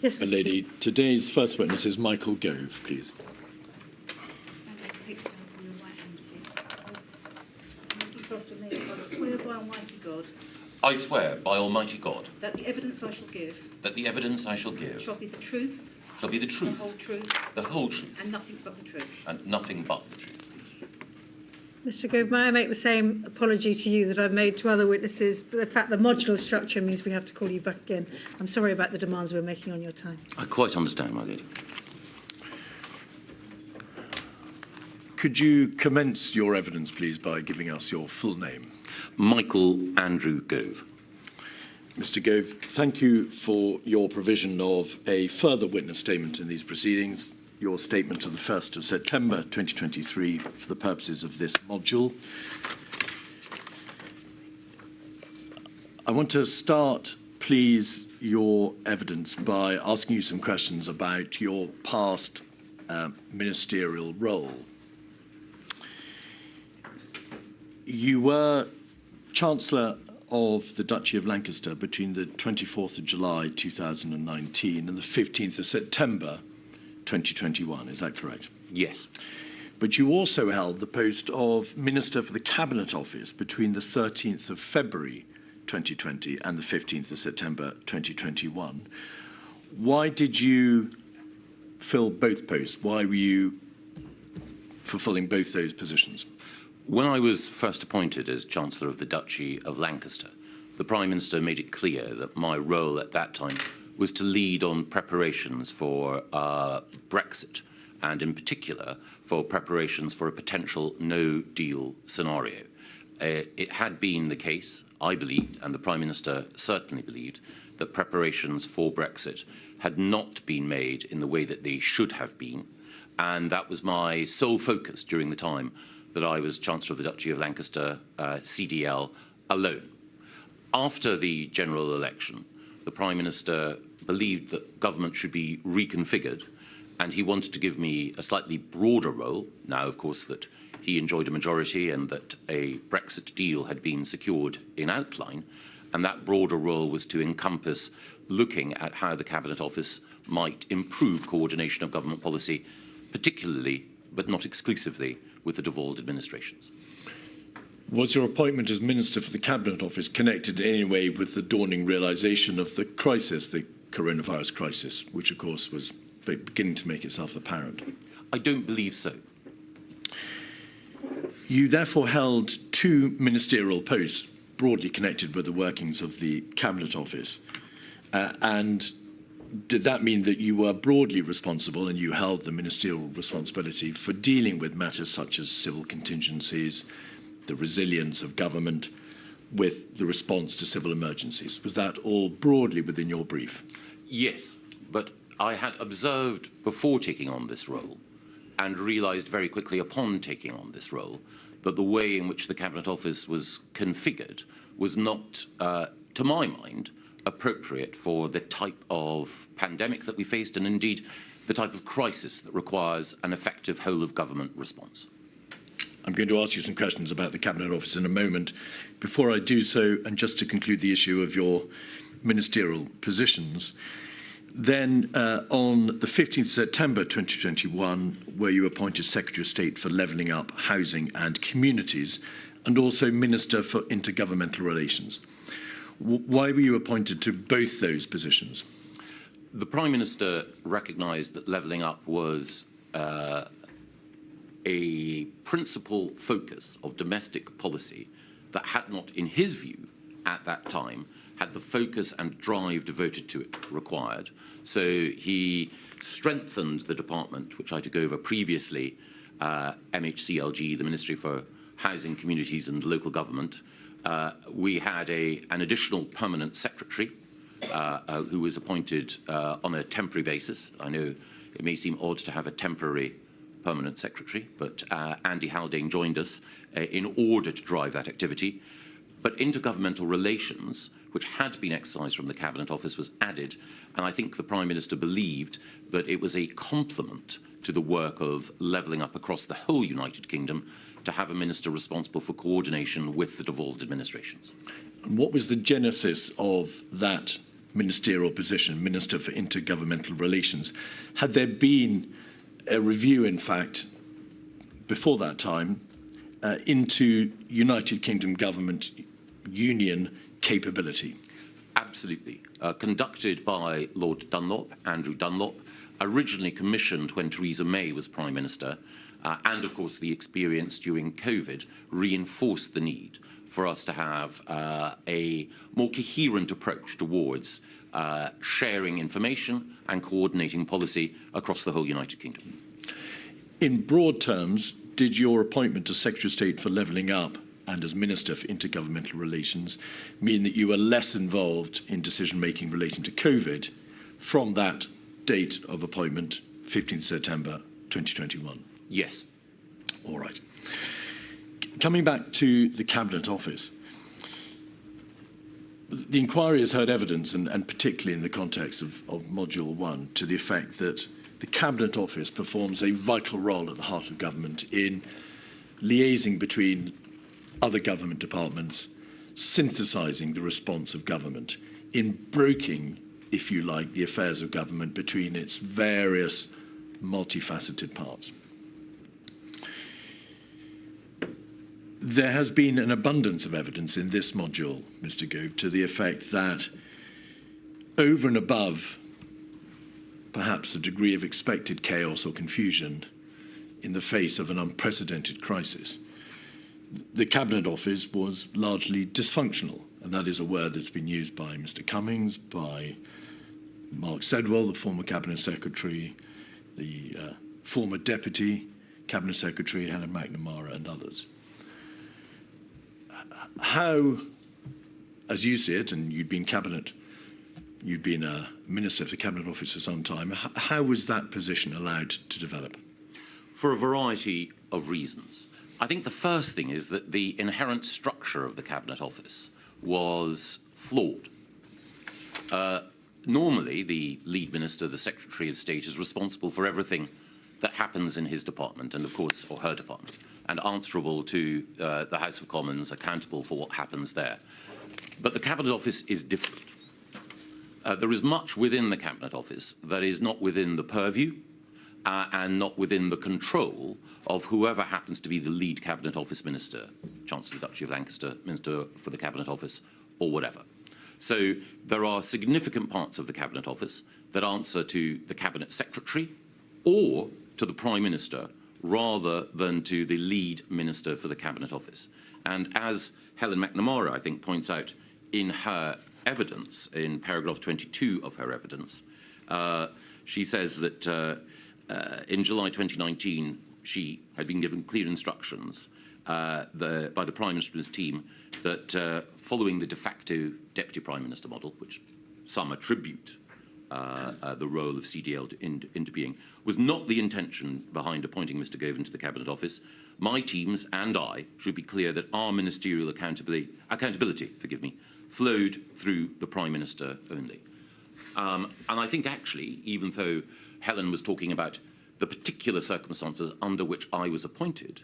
Yes, Mr. Lady, today's first witness is Michael Gove, please. I swear by Almighty God. I swear by Almighty God. That the evidence I shall give. That the evidence I shall give. Shall be the truth. Shall be the truth. The whole truth. The whole truth. And nothing but the truth. And nothing but the truth. Mr. Gove, may I make the same apology to you that I've made to other witnesses? The fact the modular structure means we have to call you back again. I'm sorry about the demands we're making on your time. I quite understand, my lady. Could you commence your evidence, please, by giving us your full name? Michael Andrew Gove. Mr. Gove, thank you for your provision of a further witness statement in these proceedings. Your statement of the 1st of September 2023 for the purposes of this module. I want to start, please, your evidence by asking you some questions about your past ministerial role. You were Chancellor of the Duchy of Lancaster between the 24th of July 2019 and the 15th of September 2021, is that correct? Yes. But you also held the post of Minister for the Cabinet Office between the 13th of February 2020 and the 15th of September 2021. Why did you fill both posts? Why were you fulfilling both those positions? When I was first appointed as Chancellor of the Duchy of Lancaster, the Prime Minister made it clear that my role at that time was to lead on preparations for Brexit, and in particular for preparations for a potential no-deal scenario. It had been the case, I believed, and the Prime Minister certainly believed, that preparations for Brexit had not been made in the way that they should have been, and that was my sole focus during the time that I was Chancellor of the Duchy of Lancaster, CDL, alone. After the general election, the Prime Minister believed that government should be reconfigured, and he wanted to give me a slightly broader role, now, of course, that he enjoyed a majority and that a Brexit deal had been secured in outline, and that broader role was to encompass looking at how the Cabinet Office might improve coordination of government policy, particularly, but not exclusively, with the devolved administrations. Was your appointment as Minister for the Cabinet Office connected in any way with the dawning realisation of the crisis, the coronavirus crisis, which of course was beginning to make itself apparent? I don't believe so. You therefore held two ministerial posts broadly connected with the workings of the Cabinet Office. And did that mean that you were broadly responsible and you held the ministerial responsibility for dealing with matters such as civil contingencies, the resilience of government, with the response to civil emergencies? Was that all broadly within your brief? Yes, but I had observed before taking on this role and realised very quickly upon taking on this role that the way in which the Cabinet Office was configured was not, to my mind, appropriate for the type of pandemic that we faced and indeed the type of crisis that requires an effective whole-of-government response. I'm going to ask you some questions about the Cabinet Office in a moment. Before I do so, and just to conclude the issue of your ministerial positions, then on the 15th of September 2021, where you appointed Secretary of State for Levelling Up, Housing and Communities, and also Minister for Intergovernmental Relations. Why were you appointed to both those positions? The Prime Minister recognised that levelling up was a principal focus of domestic policy that had not, in his view, at that time, had the focus and drive devoted to it required. So he strengthened the department, which I took over previously, MHCLG, the Ministry for Housing, Communities and Local Government. We had an additional permanent secretary who was appointed on a temporary basis. I know it may seem odd to have a temporary permanent secretary, but Andy Haldane joined us in order to drive that activity. But intergovernmental relations, which had been exercised from the Cabinet Office, was added, and I think the Prime Minister believed that it was a complement to the work of levelling up across the whole United Kingdom to have a minister responsible for coordination with the devolved administrations. And what was the genesis of that ministerial position, Minister for Intergovernmental Relations. Had there been a review, in fact, before that time, into United Kingdom government union capability? Absolutely. Conducted by Lord Dunlop, Andrew Dunlop, originally commissioned when Theresa May was Prime Minister, and of course the experience during COVID reinforced the need for us to have a more coherent approach towards sharing information and coordinating policy across the whole United Kingdom. In broad terms, did your appointment as Secretary of State for Levelling Up and as Minister for Intergovernmental Relations mean that you were less involved in decision-making relating to COVID from that date of appointment, 15th September 2021? Yes. All right. Coming back to the Cabinet Office, the inquiry has heard evidence, and particularly in the context of Module 1, to the effect that the Cabinet Office performs a vital role at the heart of government in liaising between other government departments, synthesising the response of government, in broking, if you like, the affairs of government between its various multifaceted parts. There has been an abundance of evidence in this module, Mr. Gove, to the effect that over and above perhaps a degree of expected chaos or confusion in the face of an unprecedented crisis, the Cabinet Office was largely dysfunctional, and that is a word that's been used by Mr. Cummings, by Mark Sedwell, the former Cabinet Secretary, the former Deputy Cabinet Secretary, Helen McNamara, and others. How, as you see it, and you'd been a Minister of the Cabinet Office for some time, how was that position allowed to develop? For a variety of reasons. I think the first thing is that the inherent structure of the Cabinet Office was flawed. Normally, the lead minister, the Secretary of State, is responsible for everything that happens in his department and, of course, or her department, and answerable to the House of Commons, accountable for what happens there. But the Cabinet Office is different. There is much within the Cabinet Office that is not within the purview and not within the control of whoever happens to be the lead Cabinet Office Minister, Chancellor of the Duchy of Lancaster, Minister for the Cabinet Office, or whatever. So there are significant parts of the Cabinet Office that answer to the Cabinet Secretary or to the Prime Minister rather than to the lead Minister for the Cabinet Office. And as Helen McNamara, I think, points out in her evidence, in paragraph 22 of her evidence, she says that in July 2019, she had been given clear instructions by the Prime Minister's team that following the de facto Deputy Prime Minister model, which some attribute the role of CDL into being, was not the intention behind appointing Mr. Gove into the Cabinet Office. My teams and I should be clear that our ministerial accountability, flowed through the Prime Minister only. And I think actually, even though Helen was talking about the particular circumstances under which I was appointed,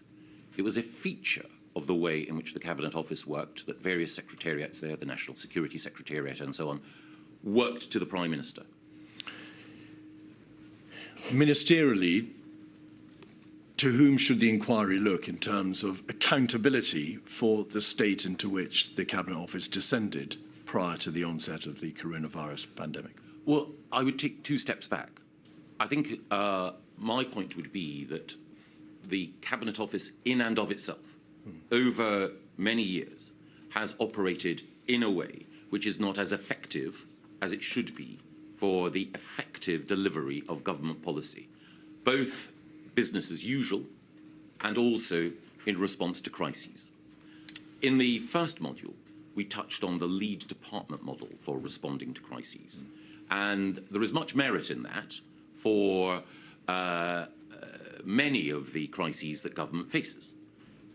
it was a feature of the way in which the Cabinet Office worked that various secretariats there, the National Security Secretariat and so on, worked to the Prime Minister. Ministerially, to whom should the inquiry look in terms of accountability for the state into which the Cabinet Office descended prior to the onset of the coronavirus pandemic? Well, I would take two steps back. I think my point would be that the Cabinet Office, in and of itself, over many years, has operated in a way which is not as effective as it should be for the effective delivery of government policy, both business as usual and also in response to crises. In the first module, we touched on the lead department model for responding to crises. And there is much merit in that for many of the crises that government faces.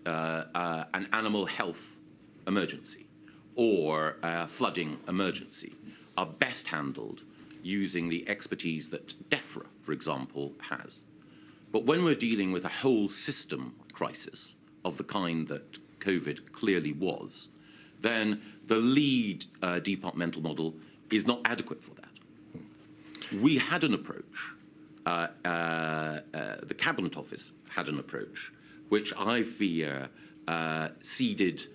An animal health emergency or a flooding emergency are best handled using the expertise that DEFRA, for example, has. But when we're dealing with a whole system crisis of the kind that COVID clearly was, then the lead departmental model is not adequate for that. We had an approach, the Cabinet Office had an approach, which I fear ceded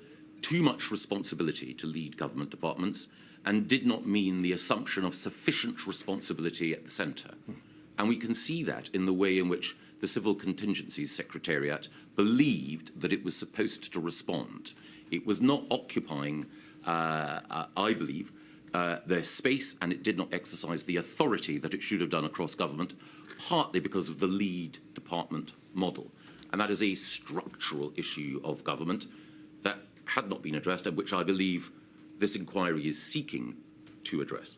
too much responsibility to lead government departments and did not mean the assumption of sufficient responsibility at the centre. And we can see that in the way in which the Civil Contingencies Secretariat believed that it was supposed to respond. It was not occupying, I believe, their space, and it did not exercise the authority that it should have done across government, partly because of the lead department model. And that is a structural issue of government that had not been addressed and which I believe this inquiry is seeking to address.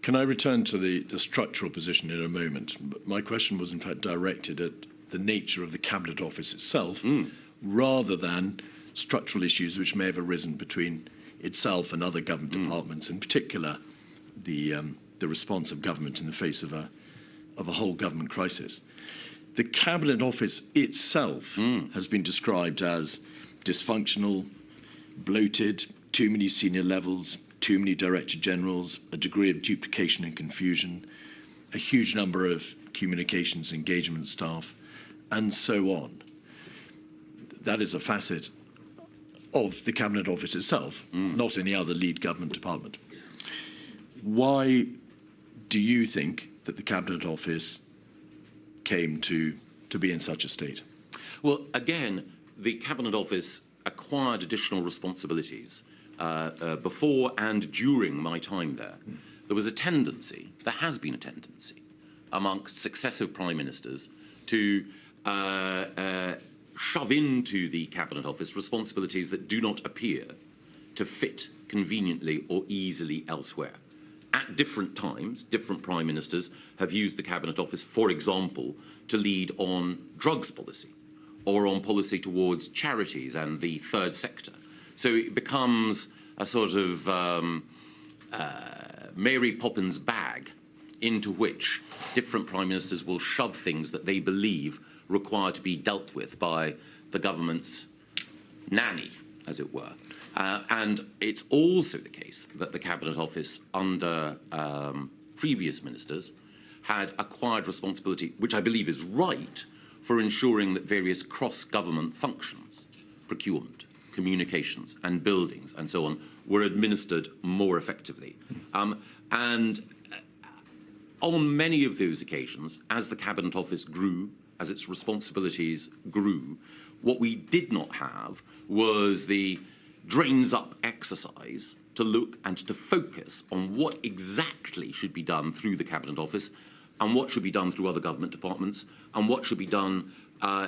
Can I return to the structural position in a moment? My question was in fact directed at the nature of the Cabinet Office itself, rather than structural issues which may have arisen between itself and other government departments, in particular the response of government in the face of a whole government crisis. The Cabinet Office itself has been described as dysfunctional, bloated, too many senior levels, too many Director Generals, a degree of duplication and confusion, a huge number of communications engagement staff, and so on. That is a facet of the Cabinet Office itself, not any other lead government department. Why do you think that the Cabinet Office came to be in such a state? Well, again, the Cabinet Office acquired additional responsibilities before and during my time there. There was a tendency, there has been a tendency, amongst successive prime ministers to shove into the Cabinet Office responsibilities that do not appear to fit conveniently or easily elsewhere. At different times, different prime ministers have used the Cabinet Office, for example, to lead on drugs policy or on policy towards charities and the third sector. So it becomes a sort of Mary Poppins bag into which different prime ministers will shove things that they believe require to be dealt with by the government's nanny, as it were. And it's also the case that the Cabinet Office under previous ministers had acquired responsibility, which I believe is right, for ensuring that various cross-government functions, procurement, communications and buildings and so on, were administered more effectively. And on many of those occasions, as the Cabinet Office grew, as its responsibilities grew, what we did not have was the drains-up exercise to look and to focus on what exactly should be done through the Cabinet Office and what should be done through other government departments and what should be done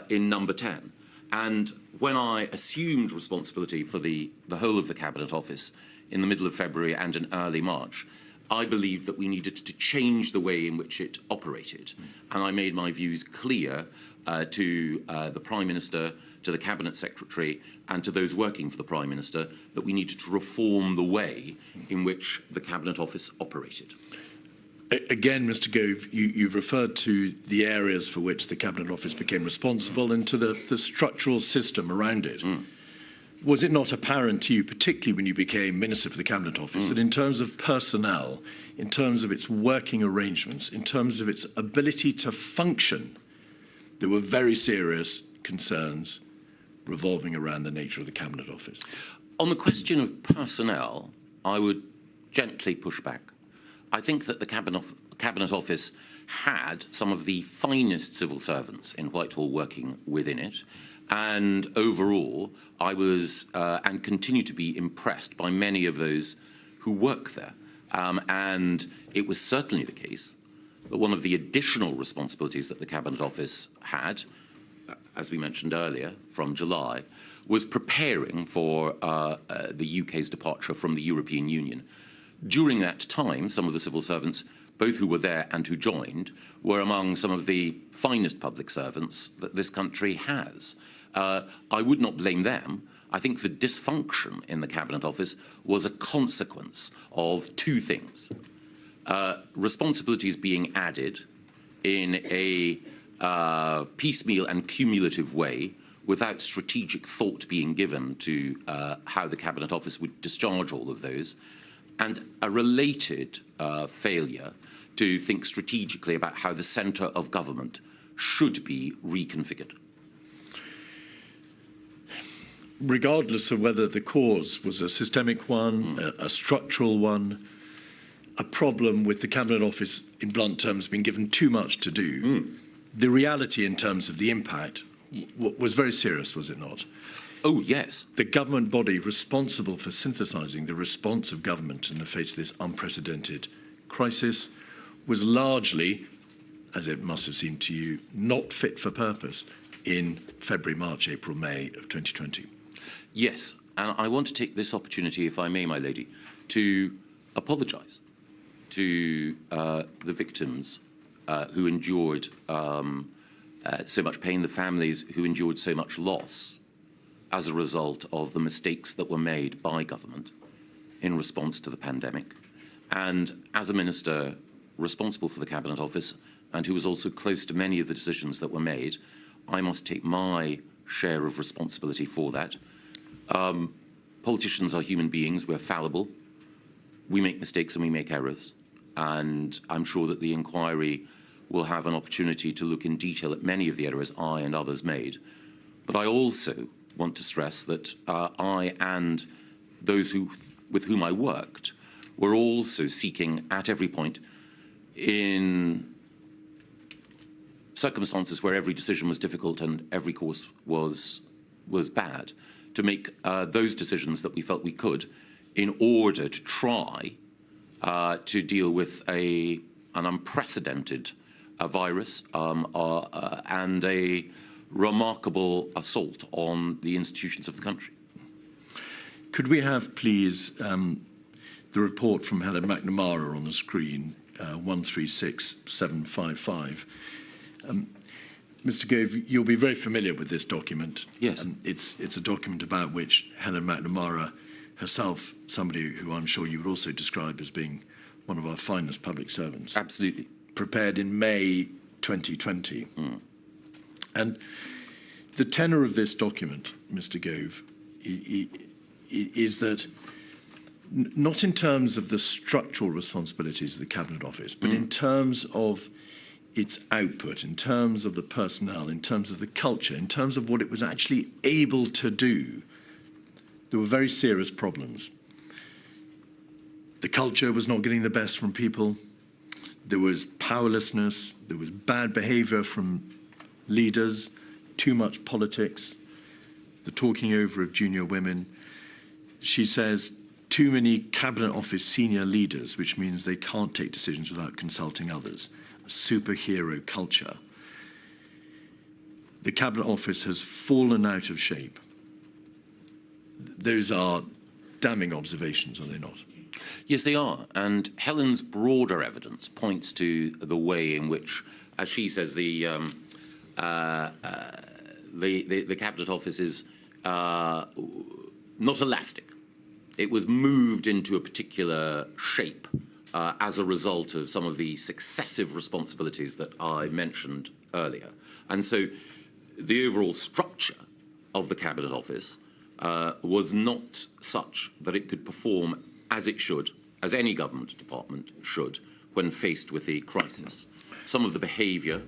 in number 10. And when I assumed responsibility for the whole of the Cabinet Office in the middle of February and in early March, I believed that we needed to change the way in which it operated. And I made my views clear to the Prime Minister, to the Cabinet Secretary, and to those working for the Prime Minister that we needed to reform the way in which the Cabinet Office operated. Again, Mr. Gove, you've referred to the areas for which the Cabinet Office became responsible and to the structural system around it. Was it not apparent to you, particularly when you became Minister for the Cabinet Office, that in terms of personnel, in terms of its working arrangements, in terms of its ability to function, there were very serious concerns revolving around the nature of the Cabinet Office? On the question of personnel, I would gently push back. I think that the Cabinet Office had some of the finest civil servants in Whitehall working within it. And overall, I was and continue to be impressed by many of those who work there. And it was certainly the case that one of the additional responsibilities that the Cabinet Office had, as we mentioned earlier, from July, was preparing for the UK's departure from the European Union. During that time, some of the civil servants, both who were there and who joined, were among some of the finest public servants that this country has. I would not blame them. I think the dysfunction in the Cabinet Office was a consequence of two things. Responsibilities being added in a piecemeal and cumulative way without strategic thought being given to how the Cabinet Office would discharge all of those. and a related failure to think strategically about how the centre of government should be reconfigured. Regardless of whether the cause was a systemic one, a structural one, a problem with the Cabinet Office, in blunt terms, being given too much to do, the reality in terms of the impact was very serious, was it not? Oh, yes. The government body responsible for synthesising the response of government in the face of this unprecedented crisis was largely, as it must have seemed to you, not fit for purpose in February, March, April, May of 2020. Yes, and I want to take this opportunity, if I may, my lady, to apologise to the victims who endured so much pain, the families who endured so much loss as a result of the mistakes that were made by government in response to the pandemic. And as a minister responsible for the Cabinet Office and who was also close to many of the decisions that were made, I must take my share of responsibility for that. Politicians are human beings, we're fallible, we make mistakes and we make errors, and I'm sure that the inquiry will have an opportunity to look in detail at many of the errors I and others made. But I also want to stress that I and those with whom I worked were also seeking at every point, in circumstances where every decision was difficult and every course was bad, to make those decisions that we felt we could in order to try to deal with an unprecedented virus and a remarkable assault on the institutions of the country. Could we have, please, the report from Helen McNamara on the screen, 136755. Mr. Gove, you'll be very familiar with this document. Yes. It's a document about which Helen McNamara herself, somebody who I'm sure you would also describe as being one of our finest public servants. Absolutely. Prepared in May 2020. And the tenor of this document, Mr. Gove, is that not in terms of the structural responsibilities of the Cabinet Office, but in terms of its output, in terms of the personnel, in terms of the culture, in terms of what it was actually able to do, there were very serious problems. The culture was not getting the best from people. There was powerlessness. There was bad behaviour from leaders, too much politics, the talking over of junior women. She says, too many Cabinet Office senior leaders, which means they can't take decisions without consulting others. A superhero culture. The Cabinet Office has fallen out of shape. Those are damning observations, are they not? Yes, they are. And Helen's broader evidence points to the way in which, as she says, the Cabinet Office is not elastic. It was moved into a particular shape as a result of some of the successive responsibilities that I mentioned earlier. And so the overall structure of the Cabinet Office was not such that it could perform as it should, as any government department should, when faced with a crisis. Some of the behaviour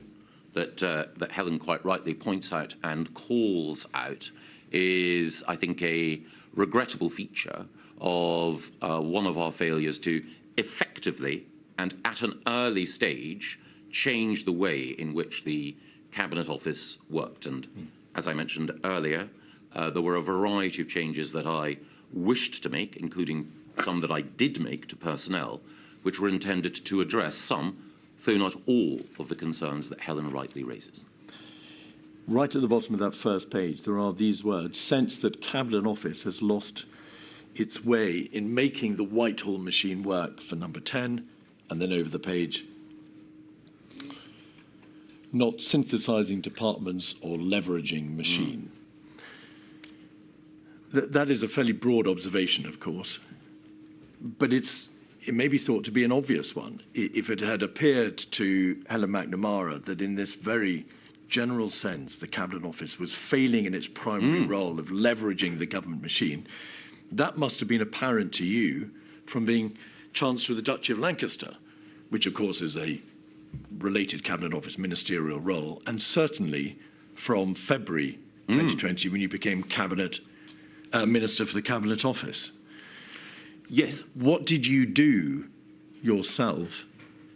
that Helen quite rightly points out and calls out is, I think, a regrettable feature of one of our failures to effectively and at an early stage change the way in which the Cabinet Office worked. And as I mentioned earlier, there were a variety of changes that I wished to make, including some that I did make to personnel, which were intended to address some, though not all, of the concerns that Helen rightly raises. Right at the bottom of that first page, there are these words: sense that Cabinet Office has lost its way in making the Whitehall machine work for number 10, and then over the page, not synthesising departments or leveraging machine. That is a fairly broad observation, of course, but it may be thought to be an obvious one. If it had appeared to Helen McNamara that in this very general sense the Cabinet Office was failing in its primary role of leveraging the government machine, that must have been apparent to you from being Chancellor of the Duchy of Lancaster, which of course is a related Cabinet Office ministerial role, and certainly from February 2020 when you became Cabinet Minister for the Cabinet Office. Yes. What did you do yourself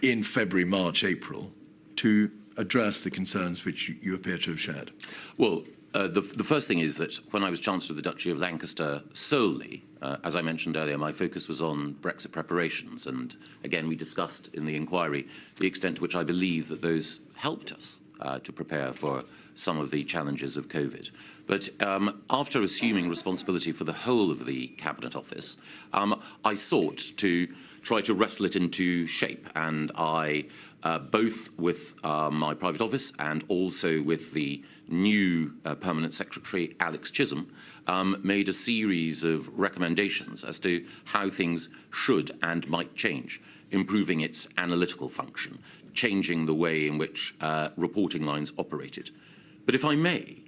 in February, March, April to address the concerns which you appear to have shared? Well, the first thing is that when I was Chancellor of the Duchy of Lancaster solely, as I mentioned earlier, my focus was on Brexit preparations. And again, we discussed in the inquiry the extent to which I believe that those helped us to prepare for some of the challenges of COVID. But after assuming responsibility for the whole of the Cabinet Office, I sought to try to wrestle it into shape. And I, both with my private office and also with the new Permanent Secretary, Alex Chisholm, made a series of recommendations as to how things should and might change, improving its analytical function, changing the way in which reporting lines operated. But if I may,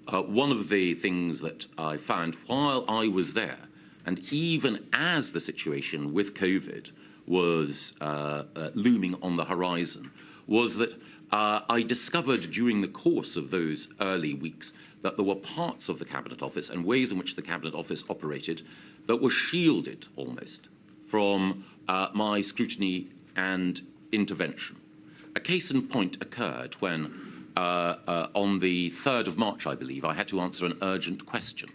one of the things that I found while I was there, and even as the situation with COVID was looming on the horizon, was that I discovered during the course of those early weeks that there were parts of the Cabinet Office and ways in which the Cabinet Office operated that were shielded almost from my scrutiny and intervention. A case in point occurred when, on the 3rd of March, I believe, I had to answer an urgent question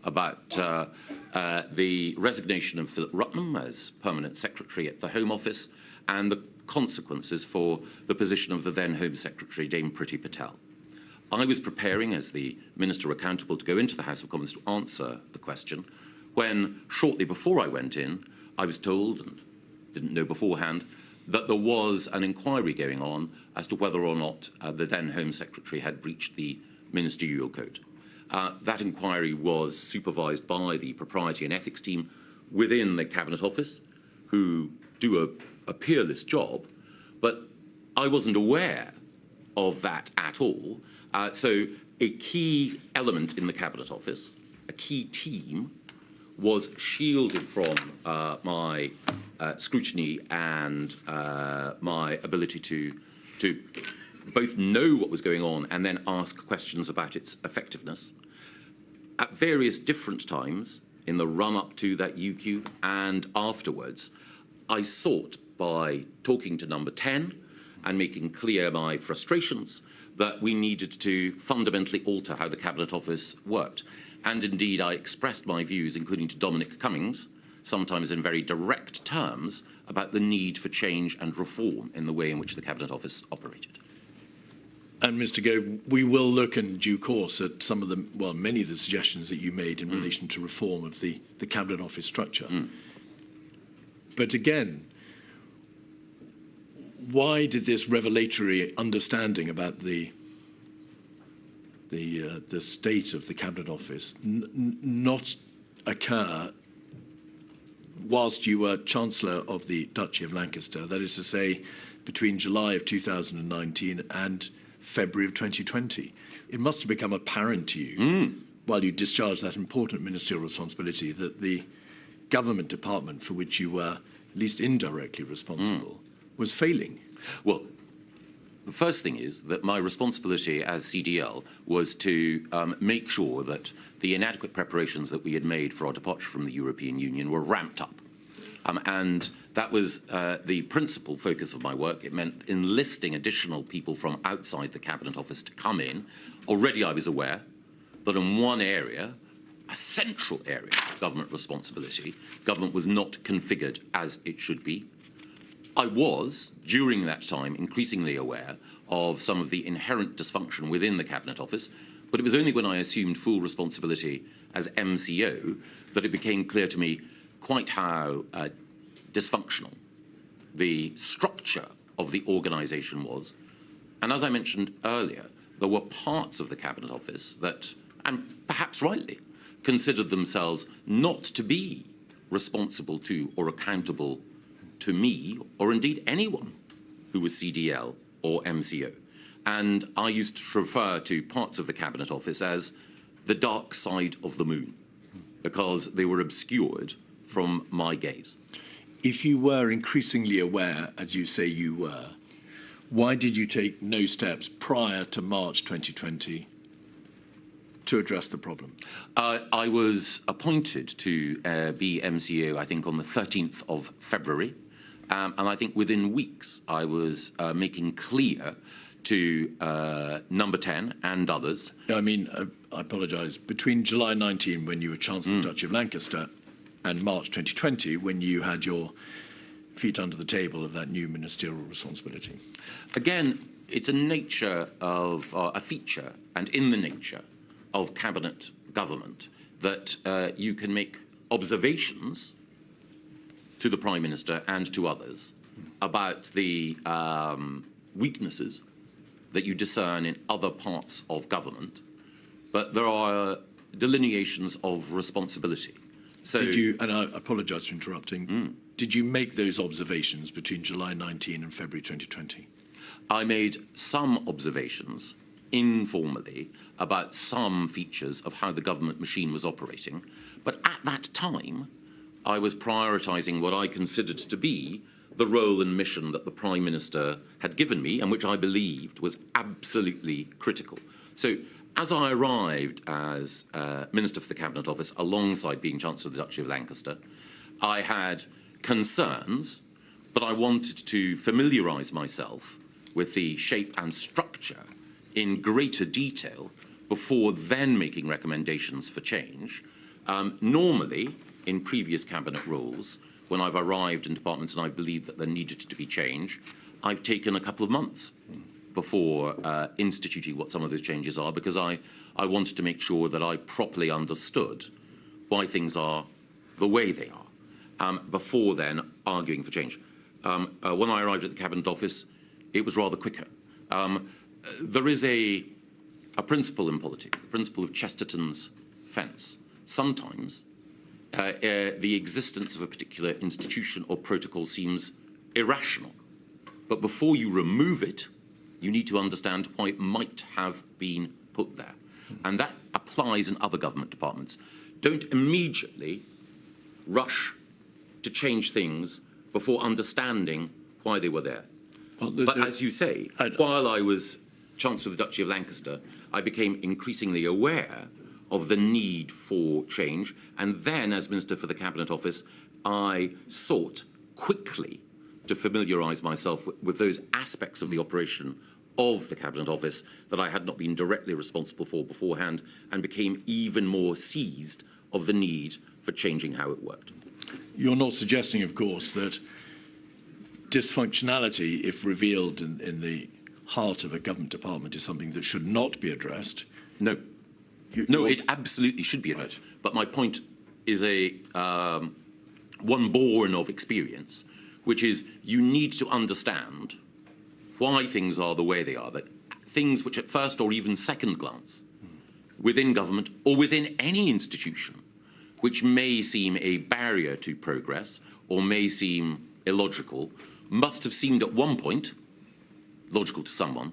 about the resignation of Philip Rutnam as Permanent Secretary at the Home Office and the consequences for the position of the then Home Secretary, Dame Priti Patel. I was preparing, as the Minister accountable, to go into the House of Commons to answer the question, when, shortly before I went in, I was told, and didn't know beforehand, that there was an inquiry going on as to whether or not the then Home Secretary had breached the ministerial code. That inquiry was supervised by the Propriety and Ethics team within the Cabinet Office, who do a peerless job, but I wasn't aware of that at all. So a key element in the Cabinet Office, a key team, was shielded from my scrutiny and my ability to both know what was going on and then ask questions about its effectiveness. At various different times in the run-up to that UQ and afterwards, I sought, by talking to Number 10 and making clear my frustrations, that we needed to fundamentally alter how the Cabinet Office worked. And indeed, I expressed my views, including to Dominic Cummings, sometimes in very direct terms, about the need for change and reform in the way in which the Cabinet Office operated. And Mr. Gove, we will look in due course at some of the, well, many of the suggestions that you made in relation to reform of the Cabinet Office structure. But again, why did this revelatory understanding about the state of the Cabinet Office not occur whilst you were Chancellor of the Duchy of Lancaster, that is to say, between July of 2019 and February of 2020? It must have become apparent to you, while you discharged that important ministerial responsibility, that the government department for which you were at least indirectly responsible was failing. Well, the first thing is that my responsibility as CDL was to make sure that the inadequate preparations that we had made for our departure from the European Union were ramped up. And that was the principal focus of my work. It meant enlisting additional people from outside the Cabinet Office to come in. Already I was aware that in one area, a central area of government responsibility, government was not configured as it should be. I was, during that time, increasingly aware of some of the inherent dysfunction within the Cabinet Office, but it was only when I assumed full responsibility as MCO that it became clear to me quite how dysfunctional the structure of the organisation was. And as I mentioned earlier, there were parts of the Cabinet Office that, and perhaps rightly, considered themselves not to be responsible to or accountable to me, or indeed anyone who was CDL or MCO. And I used to refer to parts of the Cabinet Office as the dark side of the moon, because they were obscured from my gaze. If you were increasingly aware, as you say you were, why did you take no steps prior to March 2020 to address the problem? I was appointed to be MCO, I think, on the 13th of February. And I think within weeks, I was making clear to Number 10 and others. I mean, I apologise. Between July 19, when you were Chancellor of the Duchy of Lancaster, and March 2020, when you had your feet under the table of that new ministerial responsibility. Again, it's a nature of a feature, and in the nature of cabinet government, that you can make observations to the Prime Minister and to others about the weaknesses that you discern in other parts of government, but there are delineations of responsibility. So, Did you, and I apologise for interrupting, did you make those observations between July 19 and February 2020? I made some observations informally about some features of how the government machine was operating, but at that time I was prioritising what I considered to be the role and mission that the Prime Minister had given me, and which I believed was absolutely critical. So as I arrived as Minister for the Cabinet Office, alongside being Chancellor of the Duchy of Lancaster, I had concerns, but I wanted to familiarise myself with the shape and structure in greater detail before then making recommendations for change. Normally, in previous cabinet roles, when I've arrived in departments and I believed that there needed to be change, I've taken a couple of months before instituting what some of those changes are, because I wanted to make sure that I properly understood why things are the way they are, before then arguing for change. When I arrived at the Cabinet Office, it was rather quicker. There is a principle in politics, the principle of Chesterton's fence. Sometimes the existence of a particular institution or protocol seems irrational, but before you remove it, you need to understand why it might have been put there. And that applies in other government departments. Don't immediately rush to change things before understanding why they were there. Well, But as you say, while I was Chancellor of the Duchy of Lancaster, I became increasingly aware of the need for change. And then, as Minister for the Cabinet Office, I sought quickly to familiarise myself with those aspects of the operation of the Cabinet Office that I had not been directly responsible for beforehand, and became even more seized of the need for changing how it worked. You're not suggesting, of course, that dysfunctionality, if revealed in the heart of a government department, is something that should not be addressed? No. No, it absolutely should be addressed. Right. But my point is one born of experience, which is you need to understand why things are the way they are, that things which at first or even second glance within government or within any institution, which may seem a barrier to progress or may seem illogical, must have seemed at one point logical to someone.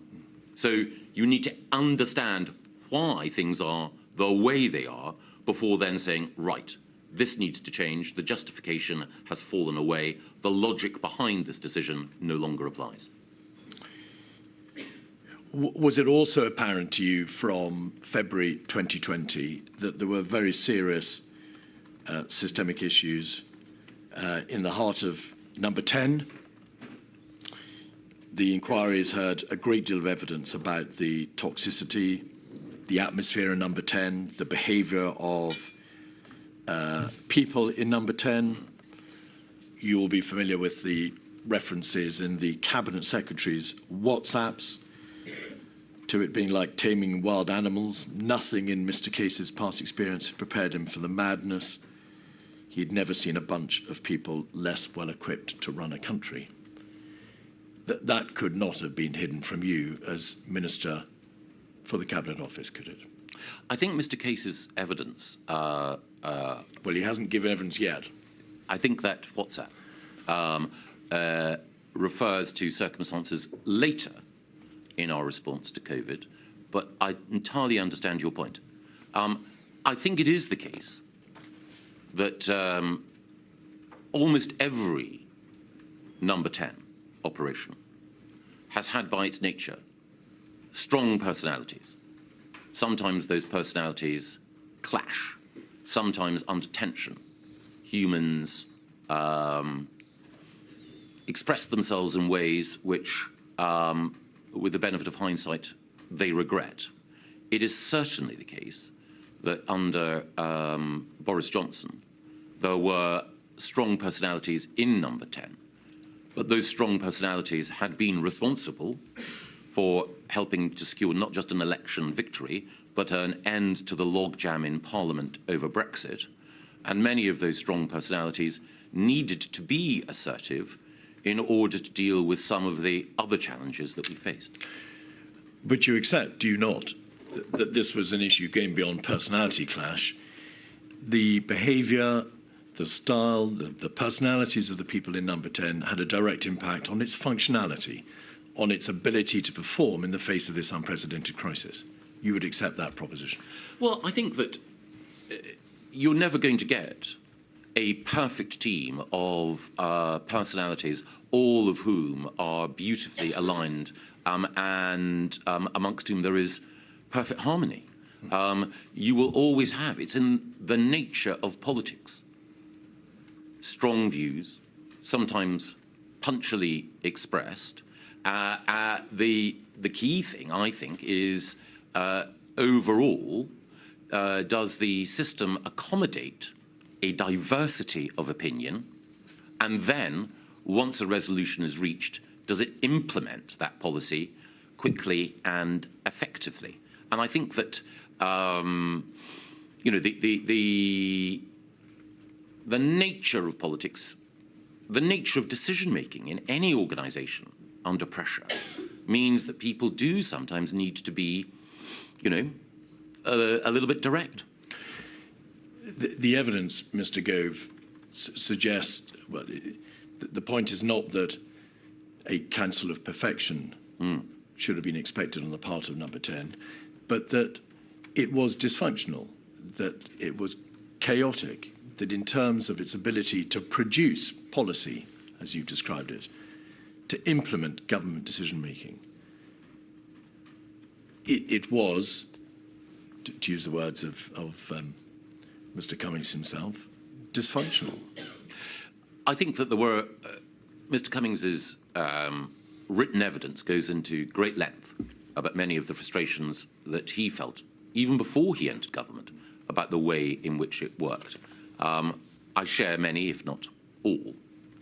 So you need to understand why things are the way they are before then saying, right, this needs to change, the justification has fallen away, the logic behind this decision no longer applies. Was it also apparent to you from February 2020 that there were very serious systemic issues in the heart of Number 10? The inquiries heard a great deal of evidence about the toxicity, the atmosphere in Number 10, the behaviour of people in Number 10. You will be familiar with the references in the Cabinet Secretary's WhatsApps to it being like taming wild animals. Nothing in Mr. Case's past experience had prepared him for the madness. He'd never seen a bunch of people less well equipped to run a country. That could not have been hidden from you as Minister for the Cabinet Office, could it? I think Mr. Case's evidence... well, he hasn't given evidence yet. I think that WhatsApp refers to circumstances later in our response to COVID, but I entirely understand your point. I think it is the case that almost every number 10 operation has had by its nature strong personalities. Sometimes those personalities clash, sometimes under tension. Humans express themselves in ways which, with the benefit of hindsight, they regret. It is certainly the case that under Boris Johnson, there were strong personalities in number 10, but those strong personalities had been responsible for helping to secure not just an election victory, but an end to the logjam in Parliament over Brexit. And many of those strong personalities needed to be assertive in order to deal with some of the other challenges that we faced. But you accept, do you not, that this was an issue going beyond personality clash? The behaviour, the style, the personalities of the people in number 10 had a direct impact on its functionality, on its ability to perform in the face of this unprecedented crisis. You would accept that proposition? Well, I think that you're never going to get a perfect team of personalities, all of whom are beautifully aligned and amongst whom there is perfect harmony. You will always have, it's in the nature of politics, strong views, sometimes punctually expressed. The key thing, I think, is overall, does the system accommodate a diversity of opinion? And then, once a resolution is reached, does it implement that policy quickly and effectively? And I think that you know, the nature of politics, the nature of decision-making in any organisation under pressure means that people do sometimes need to be, you know, a little bit direct. The evidence, Mr. Gove, suggests, well, the point is not that a council of perfection should have been expected on the part of number 10, but that it was dysfunctional, that it was chaotic, that in terms of its ability to produce policy, as you've described it, to implement government decision-making, it was, to use the words of Mr. Cummings himself, dysfunctional. I think that there were, Mr. Cummings's written evidence goes into great length about many of the frustrations that he felt, even before he entered government, about the way in which it worked. I share many, if not all,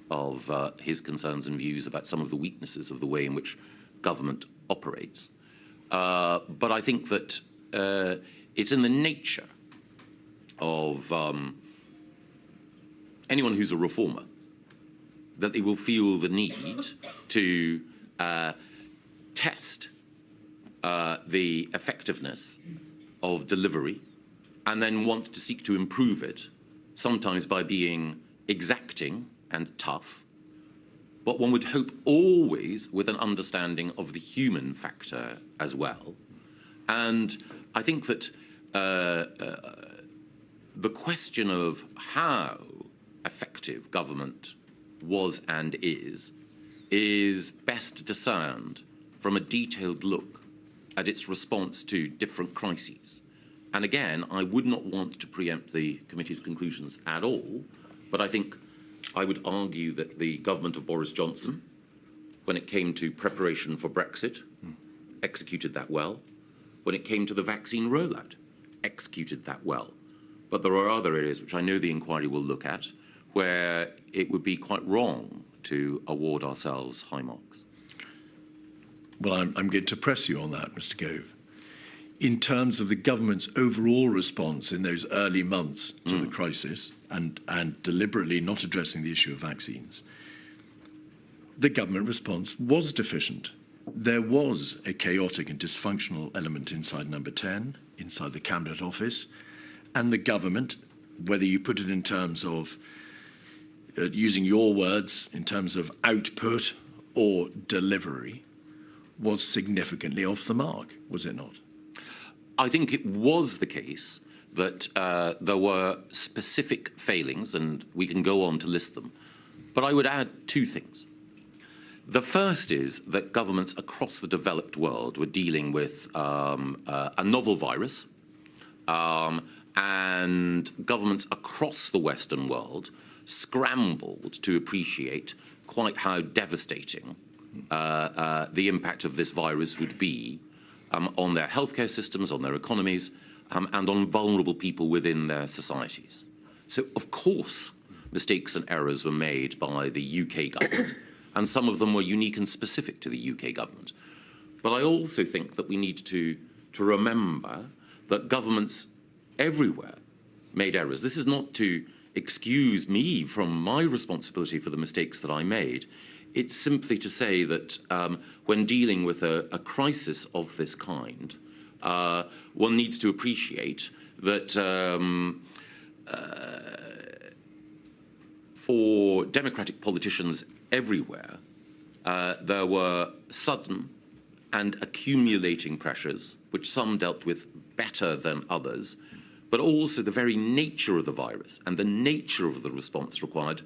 of his concerns and views about some of the weaknesses of the way in which government operates. But I think that it's in the nature of anyone who's a reformer that they will feel the need to test the effectiveness of delivery and then want to seek to improve it, sometimes by being exacting and tough, but one would hope always with an understanding of the human factor as well. And I think that the question of how effective government was and is best discerned from a detailed look at its response to different crises. And again, I would not want to preempt the committee's conclusions at all, but I think I would argue that the government of Boris Johnson, when it came to preparation for Brexit, executed that well. When it came to the vaccine rollout, executed that well. But there are other areas which I know the inquiry will look at where it would be quite wrong to award ourselves high marks. Well, I'm going to press you on that, Mr. Gove. In terms of the government's overall response in those early months to the crisis and deliberately not addressing the issue of vaccines, the government response was deficient. There was a chaotic and dysfunctional element inside number 10, inside the Cabinet Office, and the government, whether you put it in terms of, using your words, in terms of output or delivery, was significantly off the mark, was it not? I think it was the case that there were specific failings, and we can go on to list them. But I would add two things. The first is that governments across the developed world were dealing with a novel virus, and governments across the Western world scrambled to appreciate quite how devastating the impact of this virus would be on their healthcare systems, on their economies, and on vulnerable people within their societies. So, of course, mistakes and errors were made by the UK government, and some of them were unique and specific to the UK government. But I also think that we need to remember that governments everywhere made errors. This is not to excuse me from my responsibility for the mistakes that I made. It's simply to say that when dealing with a crisis of this kind, one needs to appreciate that for democratic politicians everywhere, there were sudden and accumulating pressures, which some dealt with better than others, but also the very nature of the virus and the nature of the response required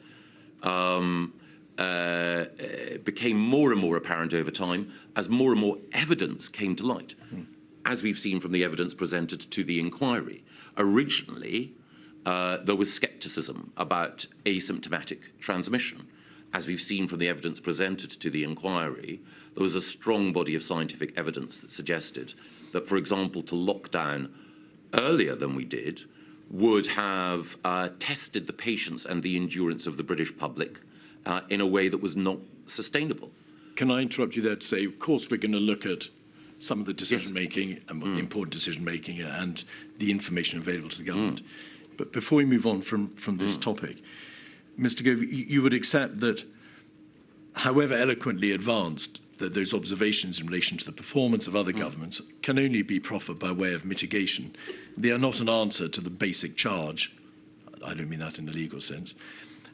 became more and more apparent over time as more and more evidence came to light, as we've seen from the evidence presented to the inquiry. Originally, there was scepticism about asymptomatic transmission. As we've seen from the evidence presented to the inquiry, there was a strong body of scientific evidence that suggested that, for example, to lock down earlier than we did would have tested the patience and the endurance of the British public in a way that was not sustainable. Can I interrupt you there to say, of course, we're going to look at some of the decision-making and important decision-making and the information available to the government. But before we move on from this topic, Mr. Gove, you would accept that, however eloquently advanced, that those observations in relation to the performance of other governments can only be proffered by way of mitigation. They are not an answer to the basic charge, I don't mean that in a legal sense,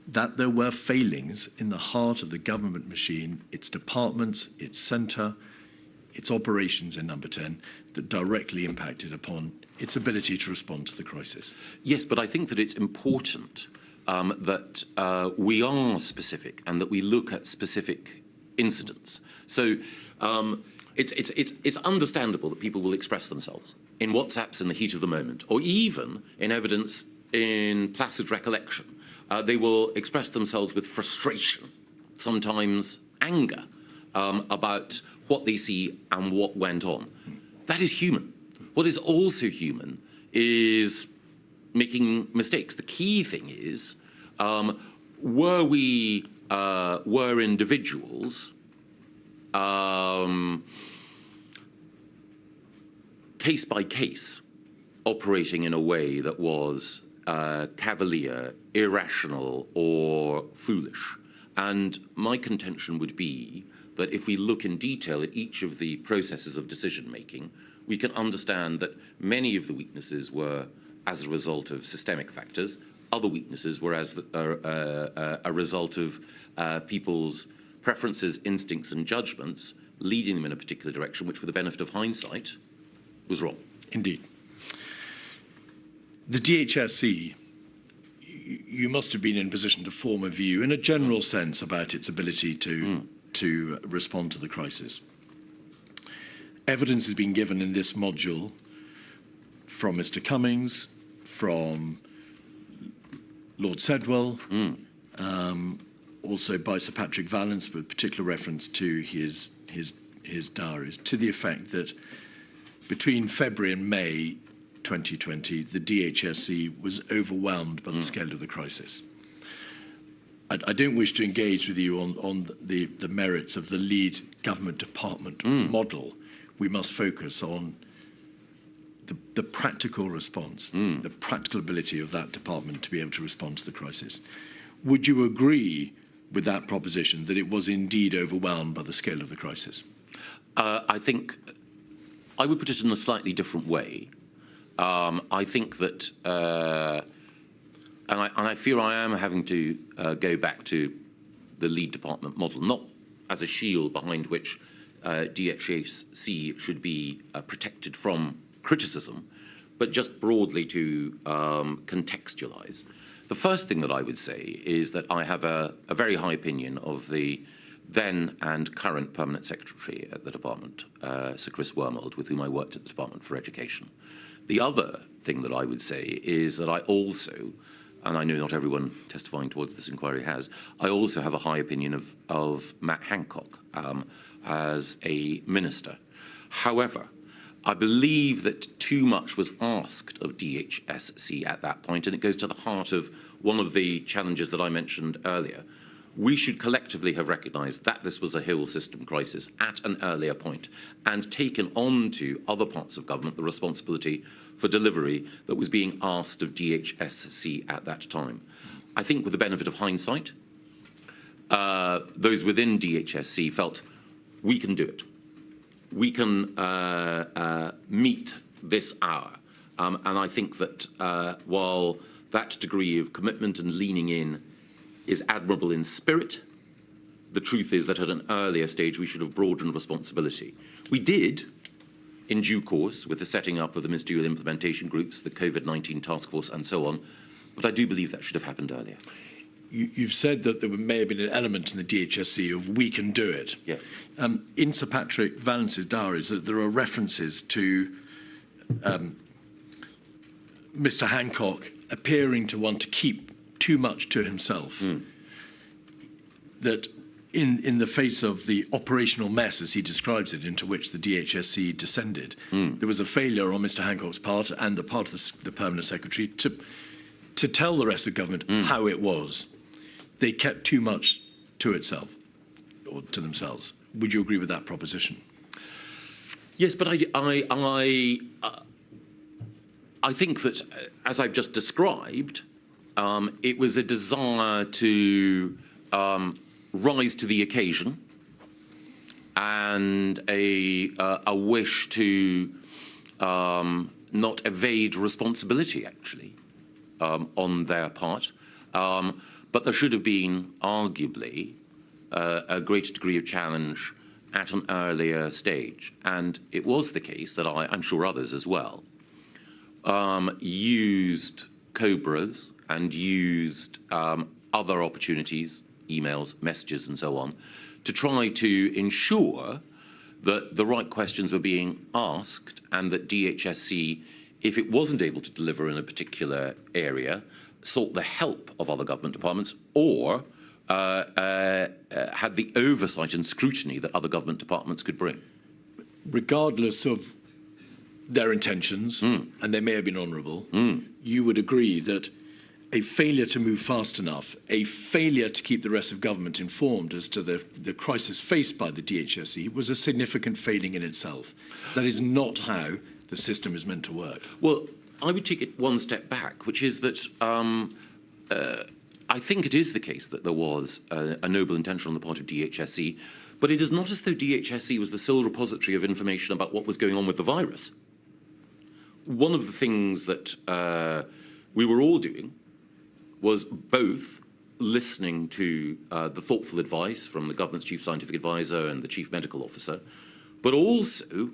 that there were failings in the heart of the government machine, its departments, its centre, its operations in Number 10, that directly impacted upon its ability to respond to the crisis. Yes, but I think that it's important that we are specific and that we look at specific incidents. So it's understandable that people will express themselves in WhatsApps in the heat of the moment, or even in evidence in placid recollection. They will express themselves with frustration, sometimes anger, about what they see and what went on. That is human. What is also human is making mistakes. The key thing is, were individuals case by case operating in a way that was cavalier, irrational, or foolish? And my contention would be that if we look in detail at each of the processes of decision-making, we can understand that many of the weaknesses were as a result of systemic factors. Other weaknesses were as a result of people's preferences, instincts, and judgments, leading them in a particular direction, which, with the benefit of hindsight, was wrong. Indeed. The DHSC, you must have been in a position to form a view, in a general sense, about its ability to respond to the crisis. Evidence has been given in this module from Mr. Cummings, from Lord Sedwell, also by Sir Patrick Vallance, with particular reference to his diaries, to the effect that between February and May 2020, the DHSC was overwhelmed by the scale of the crisis. I don't wish to engage with you on the merits of the lead government department model. We must focus on the practical response, the practical ability of that department to be able to respond to the crisis. Would you agree with that proposition, that it was indeed overwhelmed by the scale of the crisis? I think I would put it in a slightly different way. I think that, and I fear I am having to go back to the lead department model, not as a shield behind which DHSC should be protected from criticism, but just broadly to contextualise. The first thing that I would say is that I have a very high opinion of the then and current Permanent Secretary at the Department, Sir Chris Wormold, with whom I worked at the Department for Education. The other thing that I would say is that I also, and I know not everyone testifying towards this inquiry has, I also have a high opinion of Matt Hancock as a minister. However, I believe that too much was asked of DHSC at that point, and it goes to the heart of one of the challenges that I mentioned earlier. We should collectively have recognised that this was a whole system crisis at an earlier point and taken on to other parts of government the responsibility for delivery that was being asked of DHSC at that time. I think with the benefit of hindsight, those within DHSC felt we can do it. We can meet this hour. And I think that while that degree of commitment and leaning in is admirable in spirit, the truth is that at an earlier stage we should have broadened responsibility. We did, in due course, with the setting up of the ministerial implementation groups, the COVID-19 task force and so on, but I do believe that should have happened earlier. You've said that there may have been an element in the DHSC of we can do it. Yes. In Sir Patrick Vallance's diaries, that there are references to Mr. Hancock appearing to want to keep too much to himself. That in the face of the operational mess, as he describes it, into which the DHSC descended, there was a failure on Mr. Hancock's part and the part of the Permanent Secretary to tell the rest of government how it was. They kept too much to itself, or to themselves. Would you agree with that proposition? Yes, but I think that, as I've just described, it was a desire to rise to the occasion and a wish to not evade responsibility, actually, on their part. But there should have been, arguably, a greater degree of challenge at an earlier stage. And it was the case that I'm sure others as well, used Cobras and used other opportunities, emails, messages and so on, to try to ensure that the right questions were being asked and that DHSC, if it wasn't able to deliver in a particular area, sought the help of other government departments or had the oversight and scrutiny that other government departments could bring. Regardless of their intentions, and they may have been honourable, you would agree that a failure to move fast enough, a failure to keep the rest of government informed as to the crisis faced by the DHSC was a significant failing in itself. That is not how the system is meant to work. Well, I would take it one step back, which is that I think it is the case that there was a noble intention on the part of DHSC, but it is not as though DHSC was the sole repository of information about what was going on with the virus. One of the things that we were all doing was both listening to the thoughtful advice from the government's chief scientific advisor and the chief medical officer, but also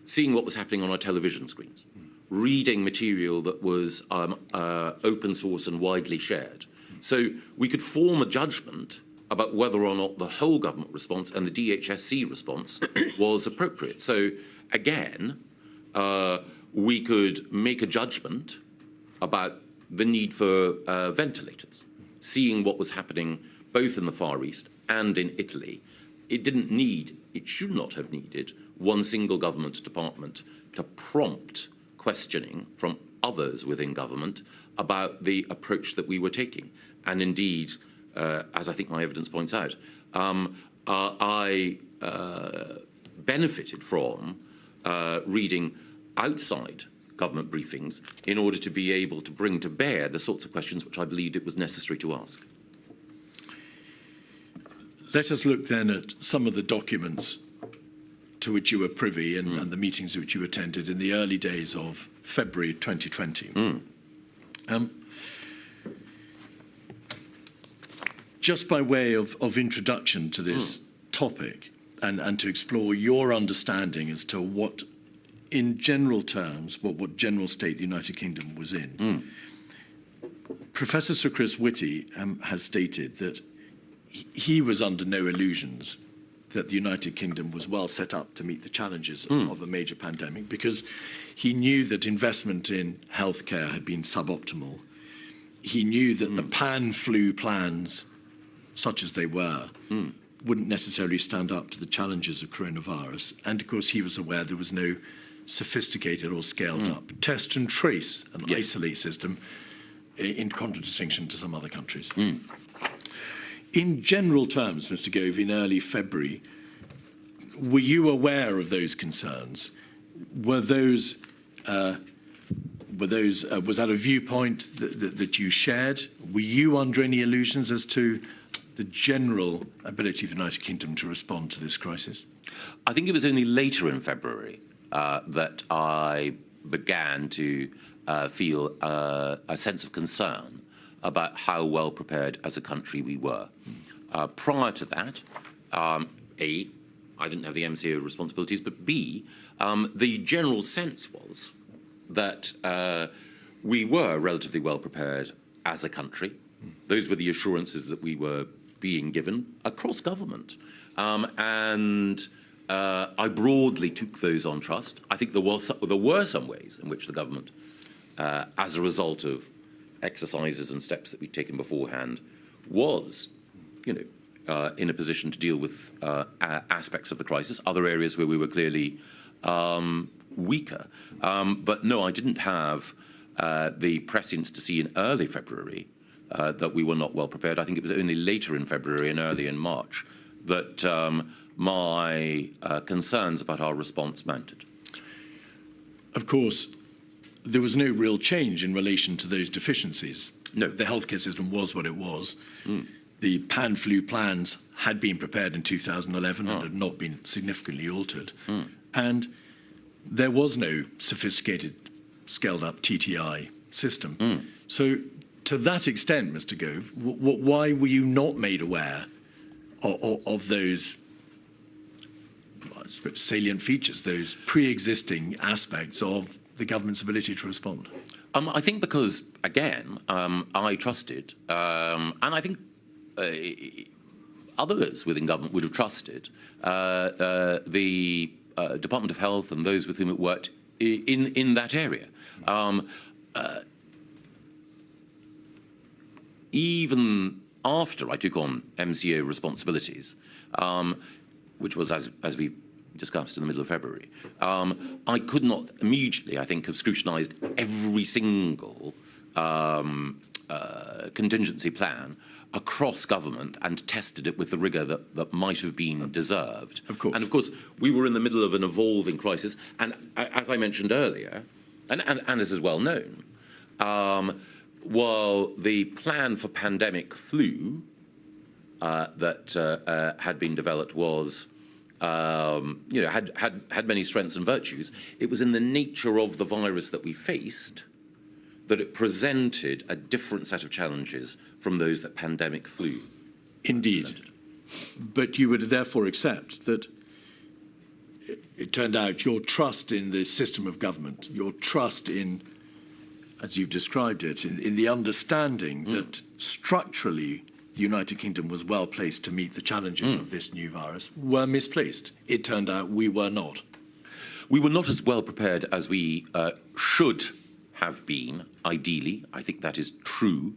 seeing what was happening on our television screens, reading material that was open source and widely shared. So we could form a judgment about whether or not the whole government response and the DHSC response was appropriate. So again, we could make a judgment about the need for ventilators, seeing what was happening both in the Far East and in Italy. It should not have needed one single government department to prompt questioning from others within government about the approach that we were taking. And indeed, as I think my evidence points out, I benefited from reading outside government briefings in order to be able to bring to bear the sorts of questions which I believed it was necessary to ask. Let us look then at some of the documents to which you were privy and the meetings which you attended in the early days of February 2020. Just by way of introduction to this topic and to explore your understanding as to what in general terms, what general state the United Kingdom was in. Professor Sir Chris Whitty has stated that he was under no illusions that the United Kingdom was well set up to meet the challenges of a major pandemic, because he knew that investment in healthcare had been suboptimal. He knew that the pan-flu plans, such as they were, wouldn't necessarily stand up to the challenges of coronavirus. And of course, he was aware there was no sophisticated or scaled up test and trace and isolate system, in contradistinction to some other countries. In general terms, Mr. Gove, in early February, were you aware of those concerns? Was that a viewpoint that you shared? Were you under any illusions as to the general ability of the United Kingdom to respond to this crisis? I think it was only later in February that I began to feel a sense of concern about how well prepared as a country we were. Prior to that, A, I didn't have the MCO responsibilities, but B, the general sense was that we were relatively well prepared as a country. Those were the assurances that we were being given across government. And I broadly took those on trust. I think there were some ways in which the government, as a result of exercises and steps that we'd taken beforehand, was, in a position to deal with aspects of the crisis. Other areas where we were clearly weaker. But no, I didn't have the prescience to see in early February that we were not well prepared. I think it was only later in February and early in March that my concerns about our response mounted. Of course, there was no real change in relation to those deficiencies. No. The healthcare system was what it was. The pan-flu plans had been prepared in 2011 and had not been significantly altered. And there was no sophisticated, scaled-up TTI system. So to that extent, Mr. Gove, why were you not made aware of those salient features, those pre-existing aspects of the government's ability to respond? I think because, again, I trusted, and I think others within government would have trusted the Department of Health and those with whom it worked in that area. Even after I took on MCO responsibilities, which was, as we discussed, in the middle of February, I could not immediately, I think, have scrutinised every single contingency plan across government and tested it with the rigour that might have been deserved. Of course. And of course, we were in the middle of an evolving crisis, and as I mentioned earlier, and this is well known, while the plan for pandemic flu that had been developed was, had many strengths and virtues, it was in the nature of the virus that we faced that it presented a different set of challenges from those that pandemic flu. Indeed. Presented. But you would therefore accept that it turned out your trust in the system of government, your trust in, as you've described it, in the understanding that structurally the United Kingdom was well placed to meet the challenges of this new virus, were misplaced. It turned out we were not. We were not as well prepared as we should have been, ideally. I think that is true.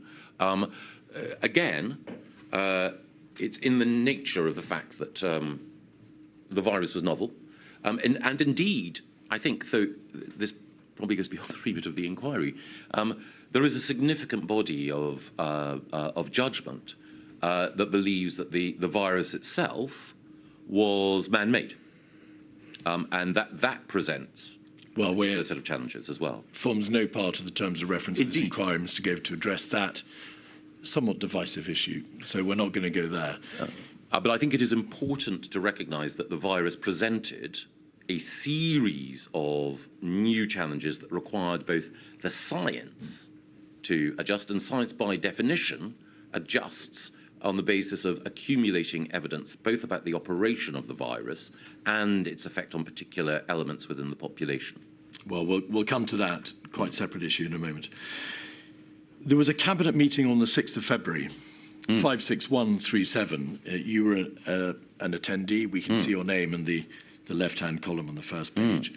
Again, it's in the nature of the fact that the virus was novel. And indeed, I think, though this probably goes beyond the remit of the inquiry, there is a significant body of judgment that believes that the virus itself was man-made. And that presents a set of challenges as well. Forms no part of the terms of reference of this Indeed. inquiry, Mr. Gove, to address that somewhat divisive issue. So we're not going to go there. But I think it is important to recognise that the virus presented a series of new challenges that required both the science to adjust, and science by definition adjusts on the basis of accumulating evidence both about the operation of the virus and its effect on particular elements within the population. Well, we'll come to that quite separate issue in a moment. There was a cabinet meeting on the 6th of February, 56137. You were an attendee. We can see your name in the left-hand column on the first page.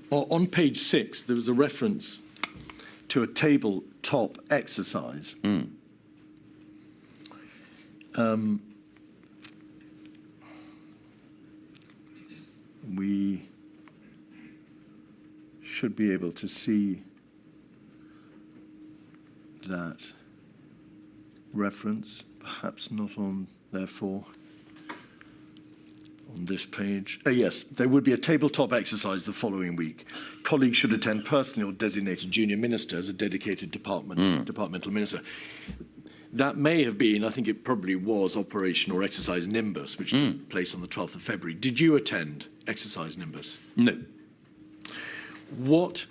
On page 6, there was a reference to a tabletop exercise. We should be able to see that reference, perhaps not on, therefore, on this page. Yes, there would be a tabletop exercise the following week. Colleagues should attend personally or designated junior minister as a dedicated departmental minister. That may have been, I think it probably was, Operation or Exercise Nimbus, which took place on the 12th of February. Did you attend Exercise Nimbus? No. What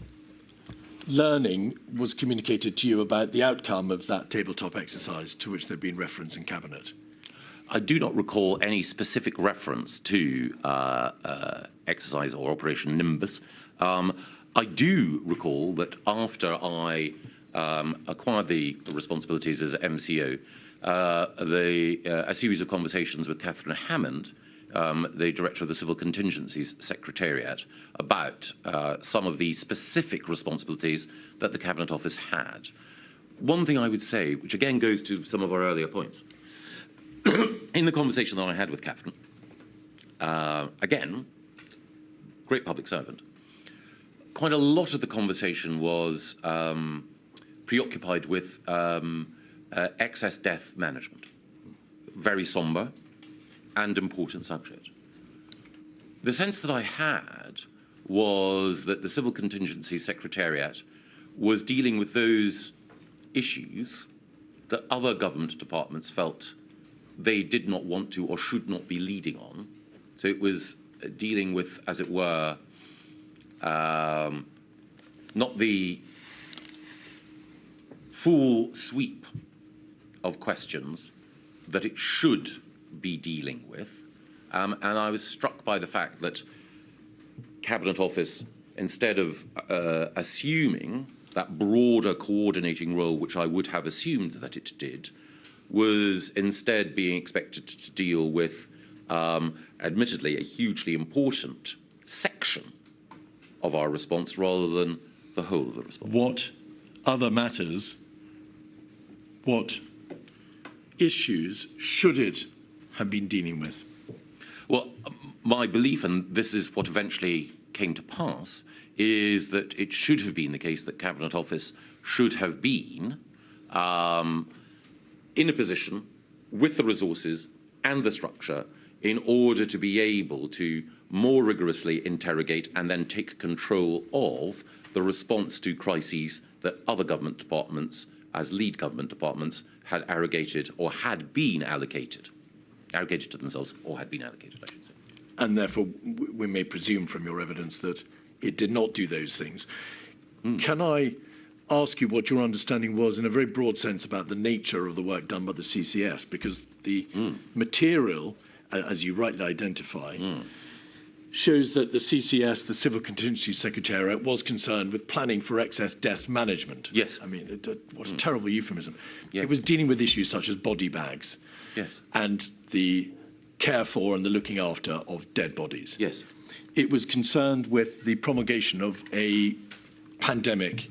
learning was communicated to you about the outcome of that tabletop exercise to which there'd been reference in Cabinet? I do not recall any specific reference to exercise or Operation Nimbus. I do recall that after I acquired the responsibilities as MCO, a series of conversations with Catherine Hammond, the Director of the Civil Contingencies Secretariat, about some of the specific responsibilities that the Cabinet Office had. One thing I would say, which again goes to some of our earlier points, in the conversation that I had with Catherine, again, great public servant, quite a lot of the conversation was preoccupied with excess death management. Very sombre and important subject. The sense that I had was that the Civil Contingency Secretariat was dealing with those issues that other government departments felt they did not want to or should not be leading on. So it was dealing with, as it were, not the full sweep of questions that it should be dealing with. And I was struck by the fact that Cabinet Office, instead of assuming that broader coordinating role, which I would have assumed that it did, was instead being expected to deal with, admittedly, a hugely important section of our response rather than the whole of the response. What other matters, what issues should it have been dealing with? Well, my belief, and this is what eventually came to pass, is that it should have been the case that Cabinet Office should have been in a position with the resources and the structure in order to be able to more rigorously interrogate and then take control of the response to crises that other government departments, as lead government departments, had arrogated or had been allocated to themselves, or had been allocated, I should say. And therefore, we may presume from your evidence that it did not do those things. Can I ask you what your understanding was in a very broad sense about the nature of the work done by the CCS? Because the material, as you rightly identify, shows that the CCS, the Civil Contingency Secretariat, was concerned with planning for excess death management. Yes. I mean, what a terrible euphemism. Yes. It was dealing with issues such as body bags. Yes. And the care for and the looking after of dead bodies. Yes. It was concerned with the promulgation of a pandemic,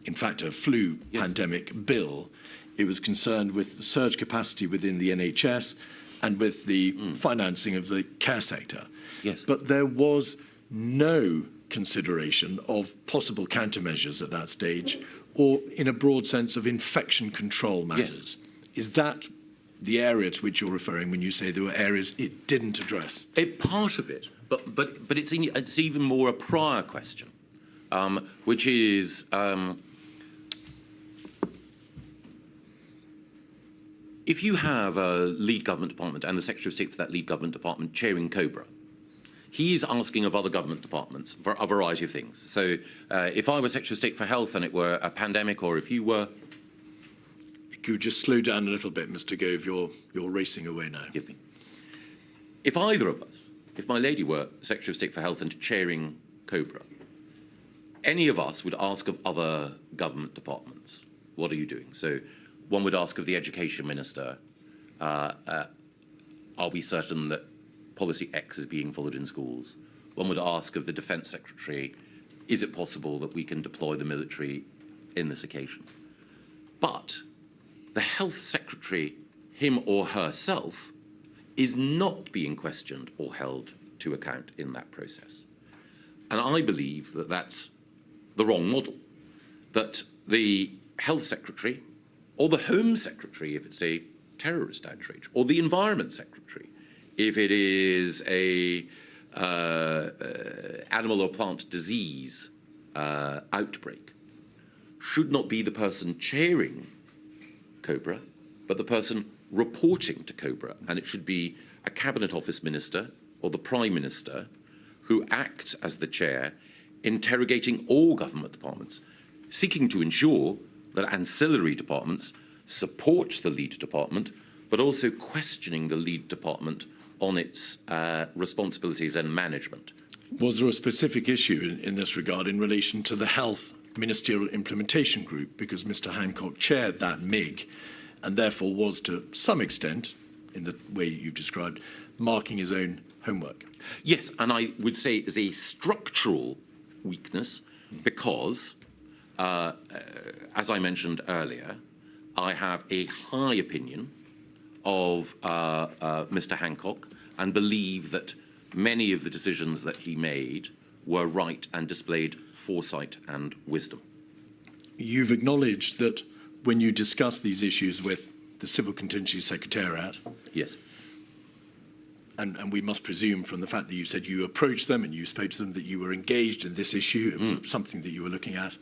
in fact, a flu pandemic bill. It was concerned with the surge capacity within the NHS and with the financing of the care sector. Yes. But there was no consideration of possible countermeasures at that stage, or in a broad sense of infection control matters. Yes. Is that the area to which you're referring when you say there were areas it didn't address? A part of it, but it's even more a prior question, which is if you have a lead government department and the Secretary of State for that lead government department chairing COBRA, he's asking of other government departments for a variety of things. So if I were Secretary of State for Health and it were a pandemic, or if you were... Could you just slow down a little bit, Mr. Gove? You're racing away now. Give me. If either of us, if my lady were Secretary of State for Health and chairing COBRA, any of us would ask of other government departments, what are you doing? So one would ask of the Education Minister, are we certain that policy X is being followed in schools? One would ask of the Defence Secretary, is it possible that we can deploy the military in this occasion? But the Health Secretary, him or herself, is not being questioned or held to account in that process. And I believe that that's the wrong model, that the Health Secretary or the Home Secretary, if it's a terrorist outrage, or the Environment Secretary, if it is a animal or plant disease outbreak, should not be the person chairing COBRA, but the person reporting to COBRA. And it should be a Cabinet Office Minister or the Prime Minister who acts as the chair, interrogating all government departments, seeking to ensure that ancillary departments support the lead department, but also questioning the lead department on its responsibilities and management. Was there a specific issue in this regard in relation to the Health Ministerial Implementation Group? Because Mr. Hancock chaired that MIG and therefore was to some extent, in the way you've described, marking his own homework. Yes, and I would say is a structural weakness because, as I mentioned earlier, I have a high opinion of Mr. Hancock and believe that many of the decisions that he made were right and displayed foresight and wisdom. You've acknowledged that when you discuss these issues with the Civil Contingency Secretariat, Yes. and we must presume from the fact that you said you approached them and you spoke to them that you were engaged in this issue, it was something that you were looking at.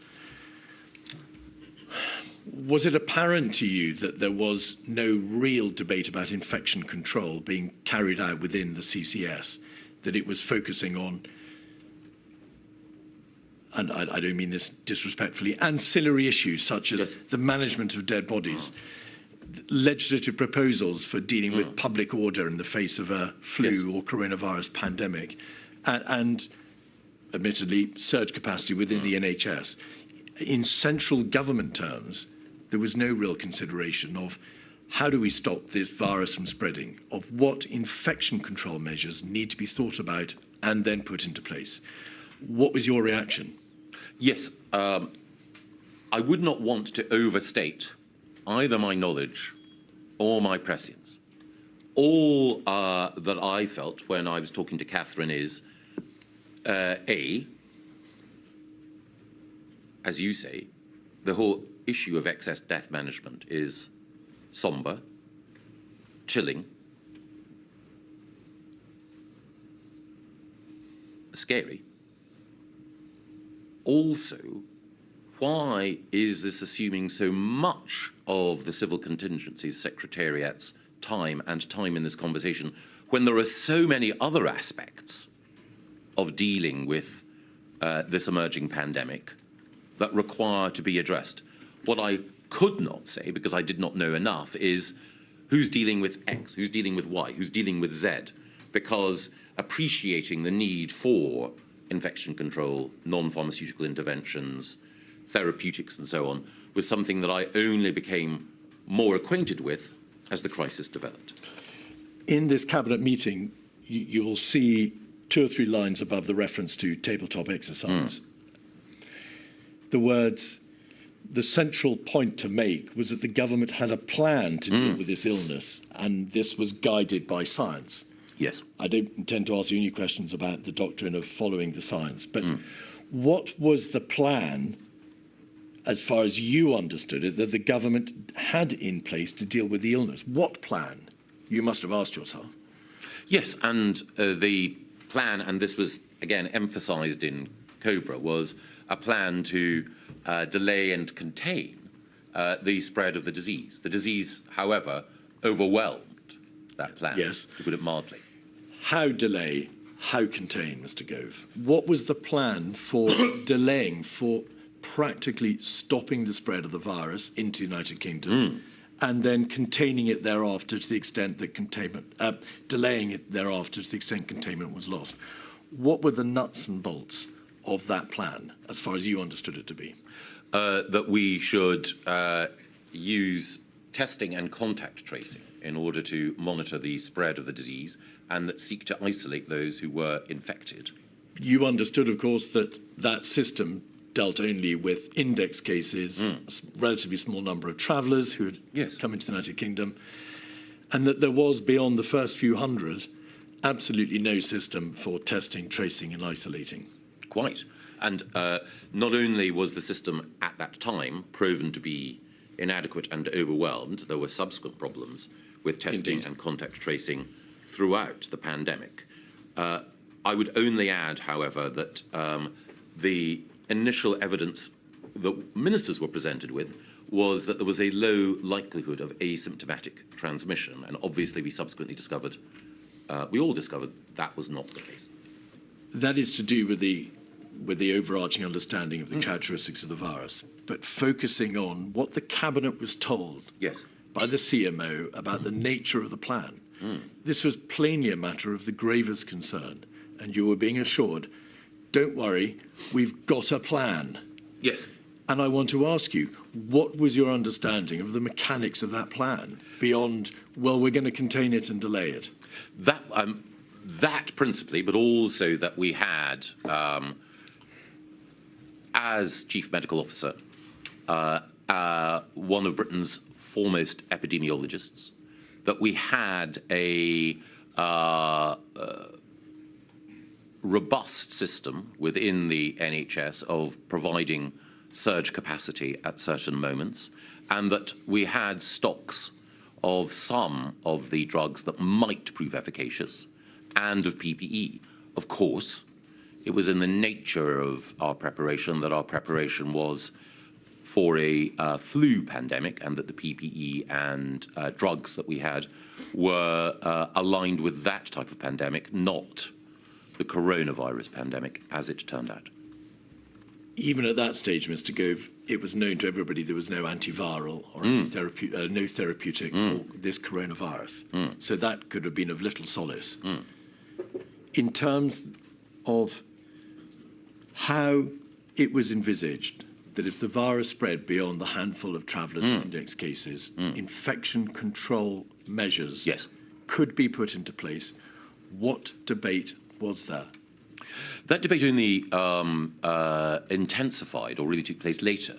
Was it apparent to you that there was no real debate about infection control being carried out within the CCS, that it was focusing on, and I don't mean this disrespectfully, ancillary issues such as the management of dead bodies, legislative proposals for dealing with public order in the face of a flu or coronavirus pandemic, and admittedly, surge capacity within the NHS. In central government terms, there was no real consideration of how do we stop this virus from spreading, of what infection control measures need to be thought about and then put into place. What was your reaction? Yes, I would not want to overstate either my knowledge or my prescience. All that I felt when I was talking to Catherine is, A, as you say, the whole issue of excess death management is sombre, chilling, scary. Also, why is this assuming so much of the Civil Contingencies Secretariat's time and time in this conversation when there are so many other aspects of dealing with this emerging pandemic that require to be addressed? What I could not say, because I did not know enough, is who's dealing with X, who's dealing with Y, who's dealing with Z, because appreciating the need for infection control, non-pharmaceutical interventions, therapeutics and so on, was something that I only became more acquainted with as the crisis developed. In this cabinet meeting, you'll see 2 or 3 lines above the reference to tabletop exercise. The words, the central point to make was that the government had a plan to deal with this illness, and this was guided by science. Yes. I don't intend to ask you any questions about the doctrine of following the science, but what was the plan, as far as you understood it, that the government had in place to deal with the illness? What plan? You must have asked yourself. Yes, and the plan, and this was again emphasised in COBRA, was a plan to delay and contain the spread of the disease. The disease, however, overwhelmed that plan, Yes. to put it mildly. How delay, how contain, Mr. Gove? What was the plan for delaying, for practically stopping the spread of the virus into the United Kingdom and then containing it thereafter to the extent that delaying it thereafter to the extent containment was lost. What were the nuts and bolts of that plan, as far as you understood it to be? That we should use testing and contact tracing in order to monitor the spread of the disease and that seek to isolate those who were infected. You understood, of course, that that system dealt only with index cases, a relatively small number of travellers who had come into the United Kingdom, and that there was, beyond the first few hundred, absolutely no system for testing, tracing and isolating. Quite. And not only was the system at that time proven to be inadequate and overwhelmed, there were subsequent problems with testing and contact tracing throughout the pandemic. I would only add, however, that the initial evidence that ministers were presented with was that there was a low likelihood of asymptomatic transmission, and obviously we subsequently discovered, we all discovered that was not the case. That is to do with the overarching understanding of the characteristics of the virus, but focusing on what the Cabinet was told by the CMO about the nature of the plan. This was plainly a matter of the gravest concern, and you were being assured, don't worry, we've got a plan. Yes. And I want to ask you, what was your understanding of the mechanics of that plan beyond, well, we're going to contain it and delay it? That principally, but also that we had, as Chief Medical Officer, one of Britain's foremost epidemiologists, that we had a robust system within the NHS of providing surge capacity at certain moments, and that we had stocks of some of the drugs that might prove efficacious and of PPE. Of course, it was in the nature of our preparation that our preparation was for a flu pandemic, and that the PPE and drugs that we had were aligned with that type of pandemic, not the coronavirus pandemic, as it turned out. Even at that stage, Mr. Gove, it was known to everybody there was no antiviral or no therapeutic for this coronavirus. So that could have been of little solace. In terms of how it was envisaged that if the virus spread beyond the handful of travellers and index cases, infection control measures could be put into place, what debate was there? That debate only intensified or really took place later.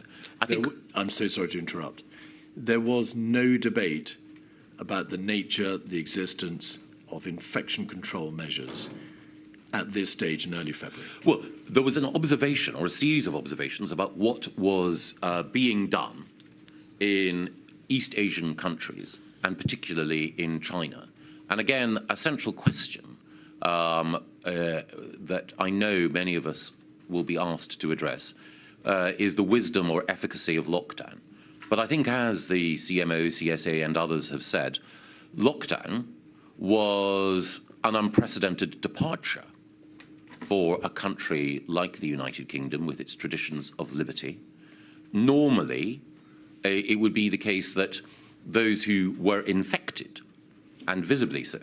I'm so sorry to interrupt. There was no debate about the nature, the existence of infection control measures at this stage in early February. Well, there was an observation or a series of observations about what was being done in East Asian countries, and particularly in China. And again, a central question that I know many of us will be asked to address is the wisdom or efficacy of lockdown. But I think, as the CMO, CSA and others have said, lockdown was an unprecedented departure for a country like the United Kingdom with its traditions of liberty. Normally, it would be the case that those who were infected, and visibly so,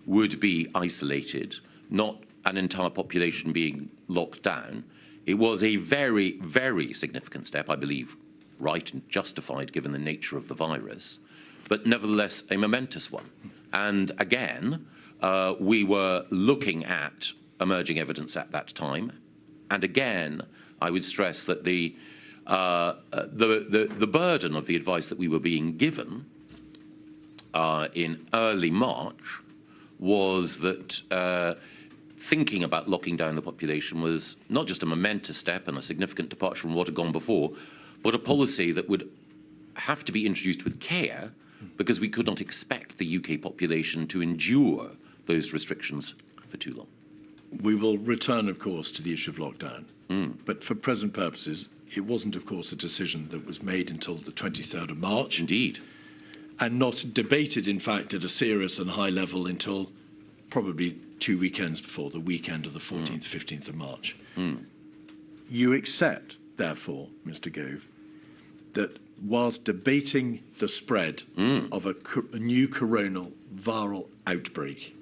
would be isolated, not an entire population being locked down. It was a very, very significant step, I believe, right and justified given the nature of the virus, but nevertheless a momentous one. And again, we were looking at emerging evidence at that time. And again, I would stress that the burden of the advice that we were being given in early March was that thinking about locking down the population was not just a momentous step and a significant departure from what had gone before, but a policy that would have to be introduced with care, because we could not expect the UK population to endure those restrictions for too long. We will return, of course, to the issue of lockdown. But for present purposes, it wasn't, of course, a decision that was made until the 23rd of March. Indeed. And not debated, in fact, at a serious and high level until probably 2 weekends before, the weekend of the 14th, 15th of March. You accept, therefore, Mr. Gove, that whilst debating the spread of a new coronal viral outbreak,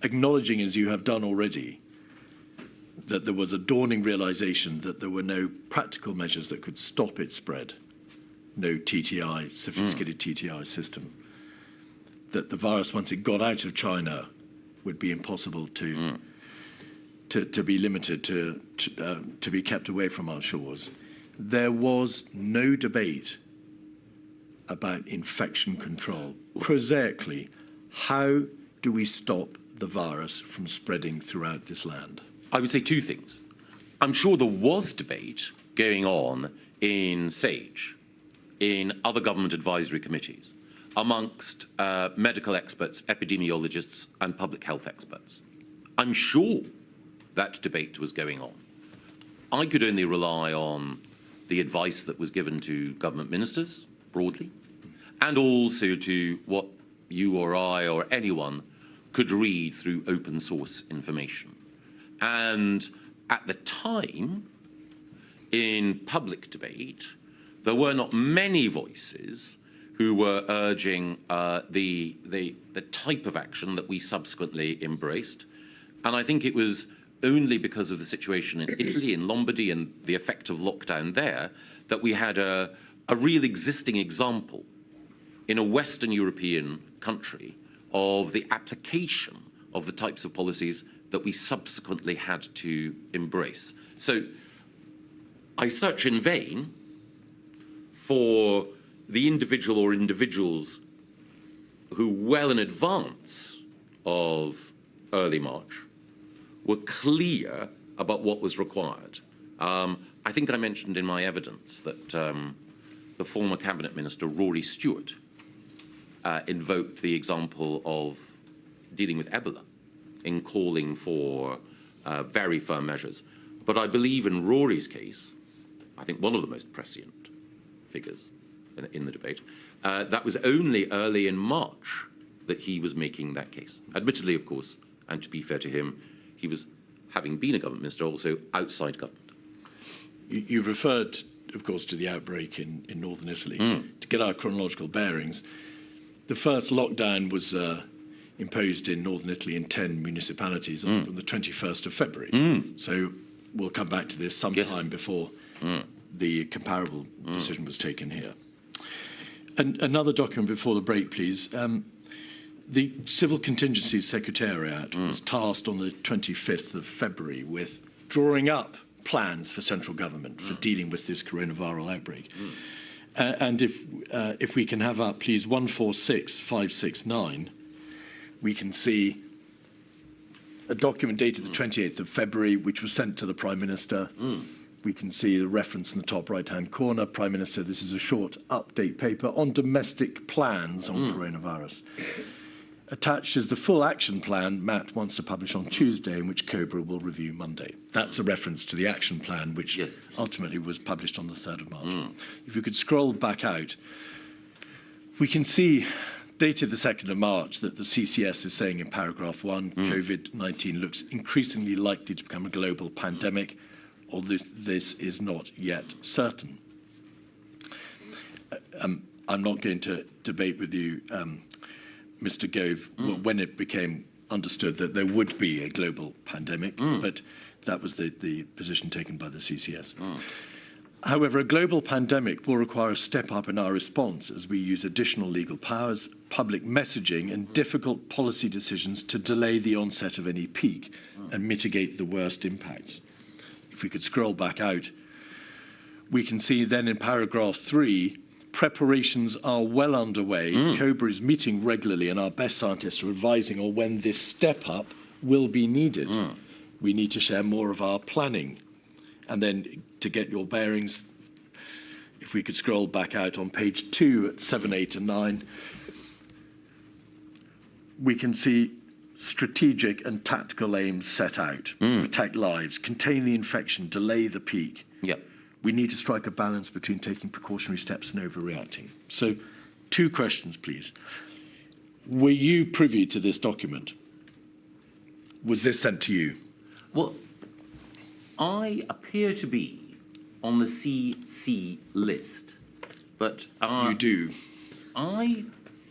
acknowledging, as you have done already, that there was a dawning realization that there were no practical measures that could stop its spread, no TTI, sophisticated TTI system, that the virus, once it got out of China, would be impossible to be limited, to be kept away from our shores. There was no debate about infection control. Prosaically, how do we stop the virus from spreading throughout this land? I would say two things. I'm sure there was debate going on in SAGE, in other government advisory committees, amongst medical experts, epidemiologists, and public health experts. I'm sure that debate was going on. I could only rely on the advice that was given to government ministers, broadly, and also to what you or I or anyone could read through open source information. And at the time, in public debate, there were not many voices who were urging the type of action that we subsequently embraced. And I think it was only because of the situation in Italy, in Lombardy, and the effect of lockdown there, that we had a real existing example in a Western European country of the application of the types of policies that we subsequently had to embrace. So I search in vain for the individual or individuals who, well in advance of early March, were clear about what was required. I think I mentioned in my evidence that the former cabinet minister, Rory Stewart, invoked the example of dealing with Ebola in calling for very firm measures. But I believe in Rory's case, I think one of the most prescient figures in the debate, that was only early in March that he was making that case. Admittedly, of course, and to be fair to him, he was, having been a government minister, also outside government. You've referred, of course, to the outbreak in northern Italy. To get our chronological bearings, the first lockdown was imposed in northern Italy in 10 municipalities on the 21st of February. So we'll come back to this sometime before the comparable decision was taken here. And another document before the break, please. The Civil Contingencies Secretariat was tasked on the 25th of February with drawing up plans for central government for dealing with this coronavirus outbreak. And if we can have up, please, 146569, we can see a document dated the 28th of February, which was sent to the Prime Minister. We can see the reference in the top right-hand corner. Prime Minister, this is a short update paper on domestic plans on coronavirus. Attached is the full action plan Matt wants to publish on Tuesday, and which Cobra will review Monday. That's a reference to the action plan, which ultimately was published on the 3rd of March. If we could scroll back out, we can see, dated the 2nd of March, that the CCS is saying in paragraph 1, COVID-19 looks increasingly likely to become a global pandemic, although this is not yet certain. I'm not going to debate with you, Mr. Gove, when it became understood that there would be a global pandemic, but that was the position taken by the CCS. However, a global pandemic will require a step up in our response as we use additional legal powers, public messaging, and difficult policy decisions to delay the onset of any peak and mitigate the worst impacts. If we could scroll back out, we can see then in paragraph 3, preparations are well underway. Cobra is meeting regularly, and our best scientists are advising on when this step up will be needed. We need to share more of our planning. And then to get your bearings, if we could scroll back out on page 2 at 7, 8, and 9, we can see strategic and tactical aims set out. Protect lives, contain the infection, delay the peak. We need to strike a balance between taking precautionary steps and overreacting. So 2 questions, please. Were you privy to this document? Was this sent to you? Well, I appear to be on the CC list But You do. I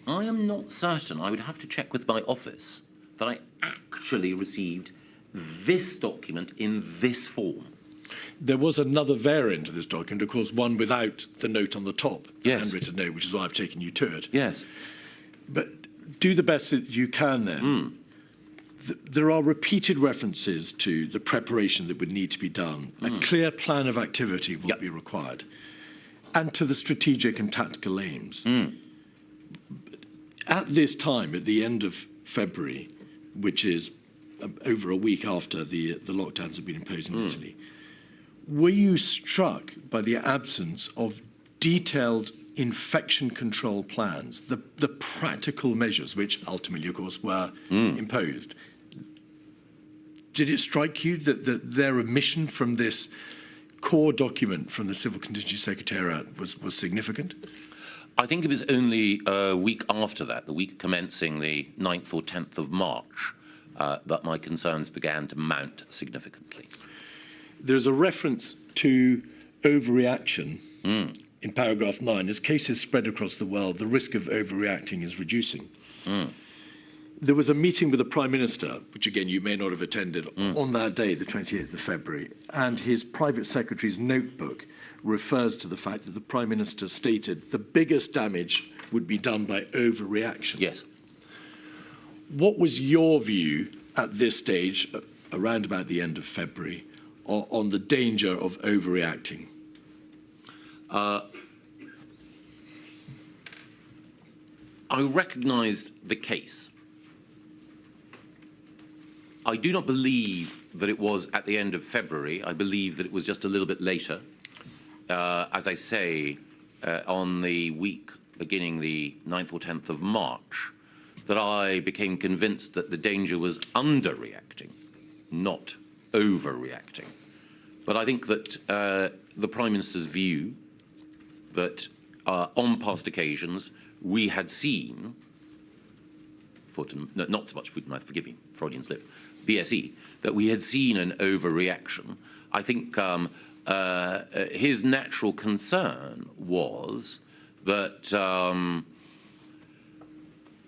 am not certain. I would have to check with my office that I actually received this document in this form. There was another variant of this document, of course, one without the note on the top, the Yes. handwritten note, which is why I've taken you to it. Yes. But do the best that you can then. There are repeated references to the preparation that would need to be done. A clear plan of activity will be required, and to the strategic and tactical aims. At this time, at the end of February, which is over a week after the lockdowns have been imposed in Italy, were you struck by the absence of detailed infection control plans, the practical measures which ultimately, of course, were imposed? Did it strike you that their omission from this core document from the Civil Contingency Secretariat was significant? I think it was only a week after that, the week commencing the 9th or 10th of March, that my concerns began to mount significantly. There's a reference to overreaction in paragraph 9. As cases spread across the world, the risk of overreacting is reducing. There was a meeting with the Prime Minister, which again you may not have attended, on that day, the 28th of February, and his private secretary's notebook refers to the fact that the Prime Minister stated the biggest damage would be done by overreaction. Yes. What was your view at this stage, around about the end of February, on the danger of overreacting? I recognised the case. I do not believe that it was at the end of February. I believe that it was just a little bit later. As I say, on the week beginning the 9th or 10th of March, that I became convinced that the danger was underreacting, not overreacting. But I think that the Prime Minister's view that on past occasions we had seen, not so much foot and mouth, forgive me, Freudian slip, BSE, that we had seen an overreaction. I think his natural concern was that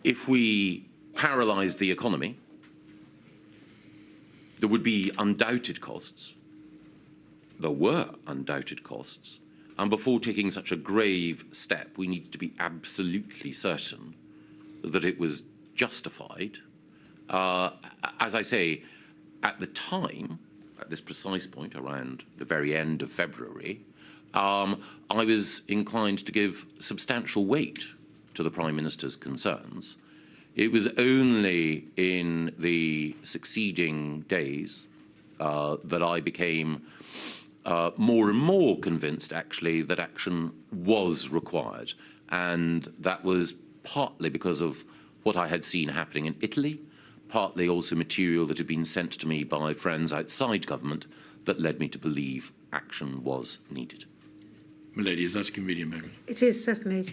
if we paralysed the economy, there would be undoubted costs. There were undoubted costs. And before taking such a grave step, we needed to be absolutely certain that it was justified. As I say, at the time, at this precise point, around the very end of February, I was inclined to give substantial weight to the Prime Minister's concerns. It was only in the succeeding days that I became more and more convinced, actually, that action was required. And that was partly because of what I had seen happening in Italy, partly also material that had been sent to me by friends outside government that led me to believe action was needed. Milady, is that a convenient moment? It is, certainly.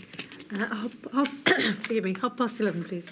Forgive me, 11:30, please.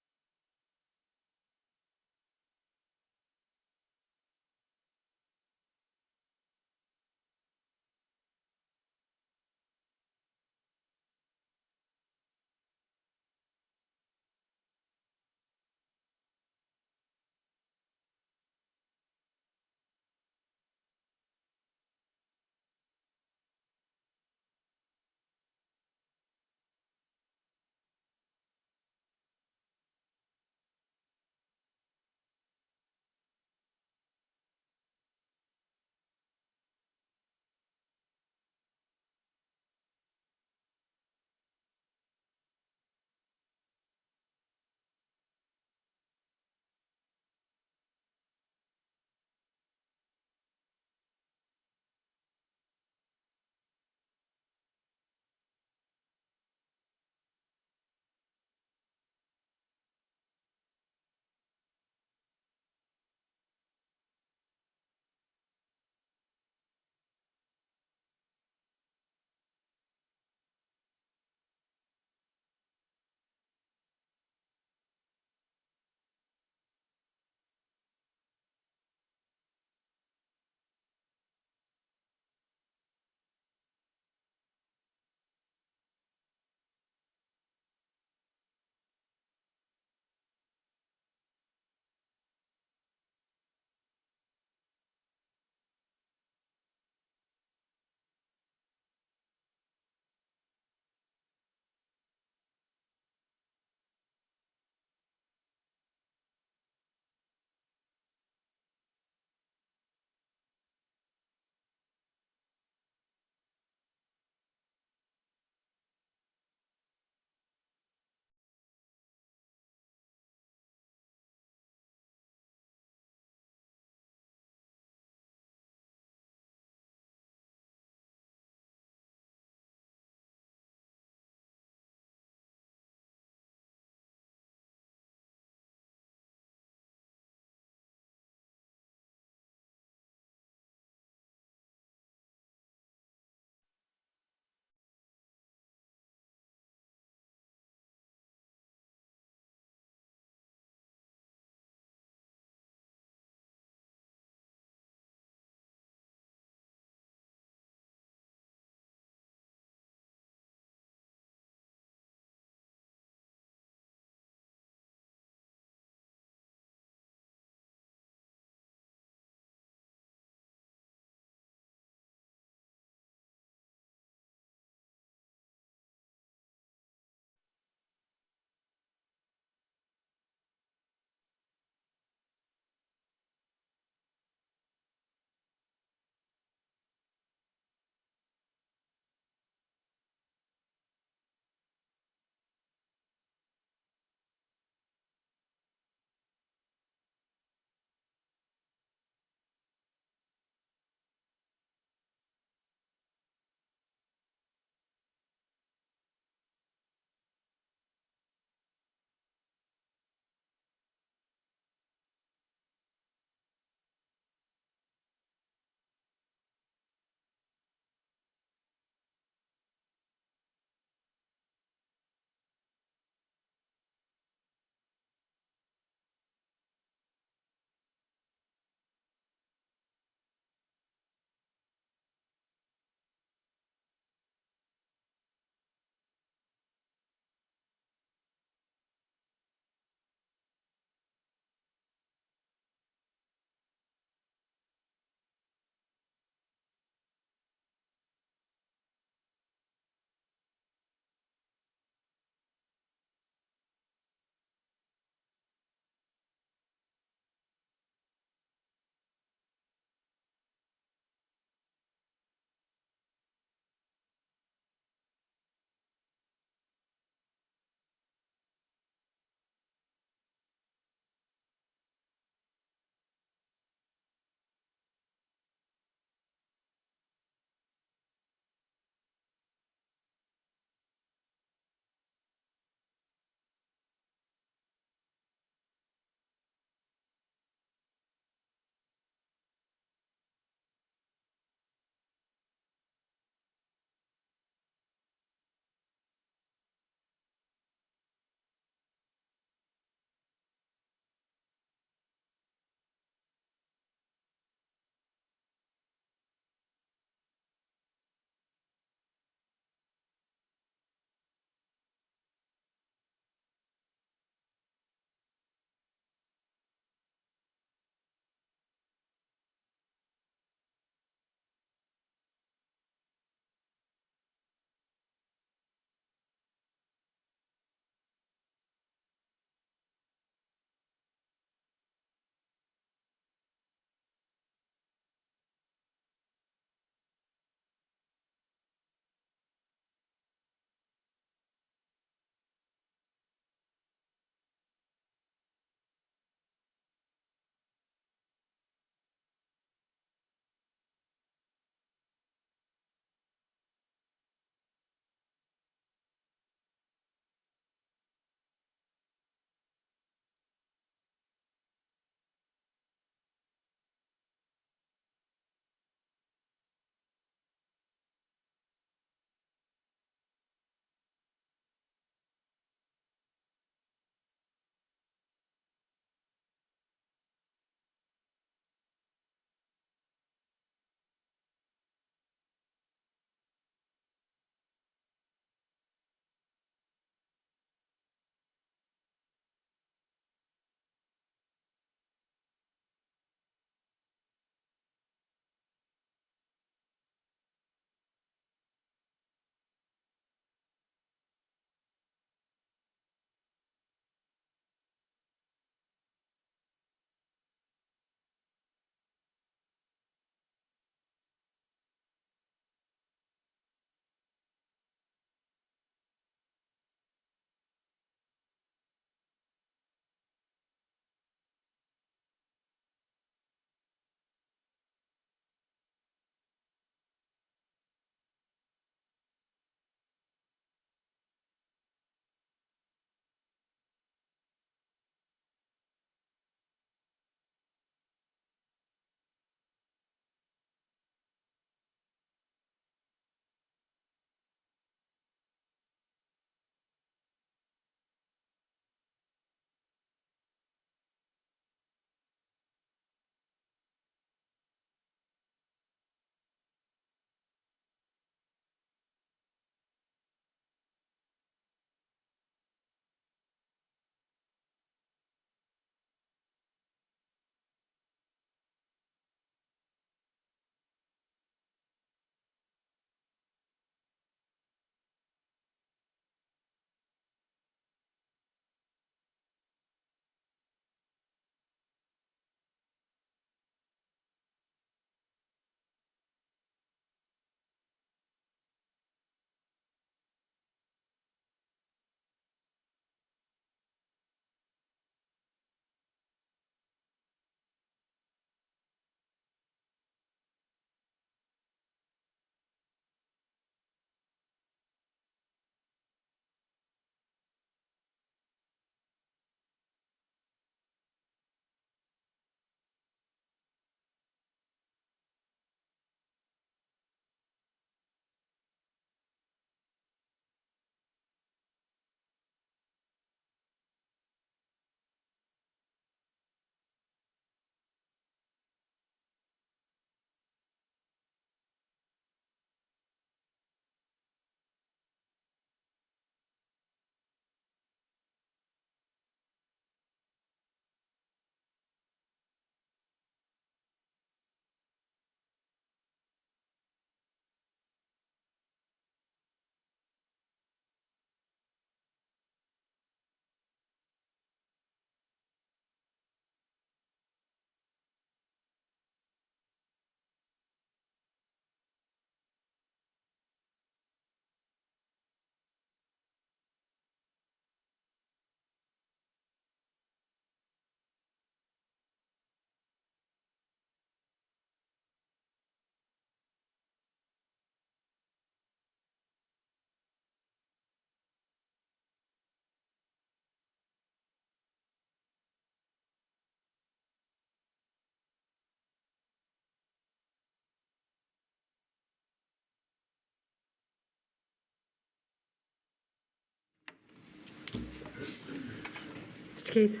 Keith.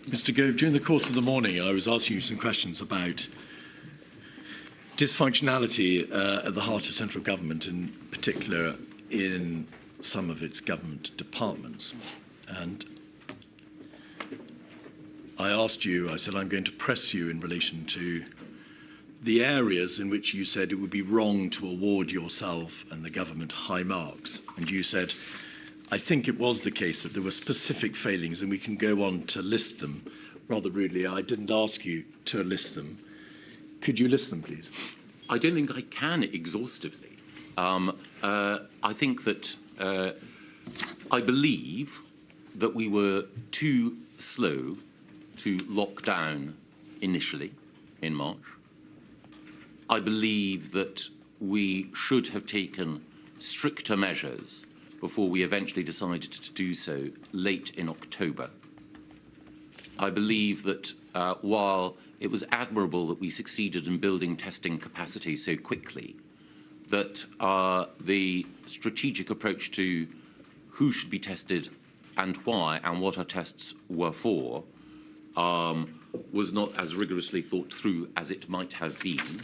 Mr. Gove, during the course of the morning, I was asking you some questions about dysfunctionality at the heart of central government, in particular in some of its government departments. And I asked you, I said, I'm going to press you in relation to the areas in which you said it would be wrong to award yourself and the government high marks. And you said, I think it was the case that there were specific failings, and we can go on to list them. Rather rudely, I didn't ask you to list them. Could you list them, please? I don't think I can exhaustively. I think that I believe that we were too slow to lock down initially in March. I believe that we should have taken stricter measures before we eventually decided to do so late in October. I believe that while it was admirable that we succeeded in building testing capacity so quickly, that the strategic approach to who should be tested and why and what our tests were for was not as rigorously thought through as it might have been.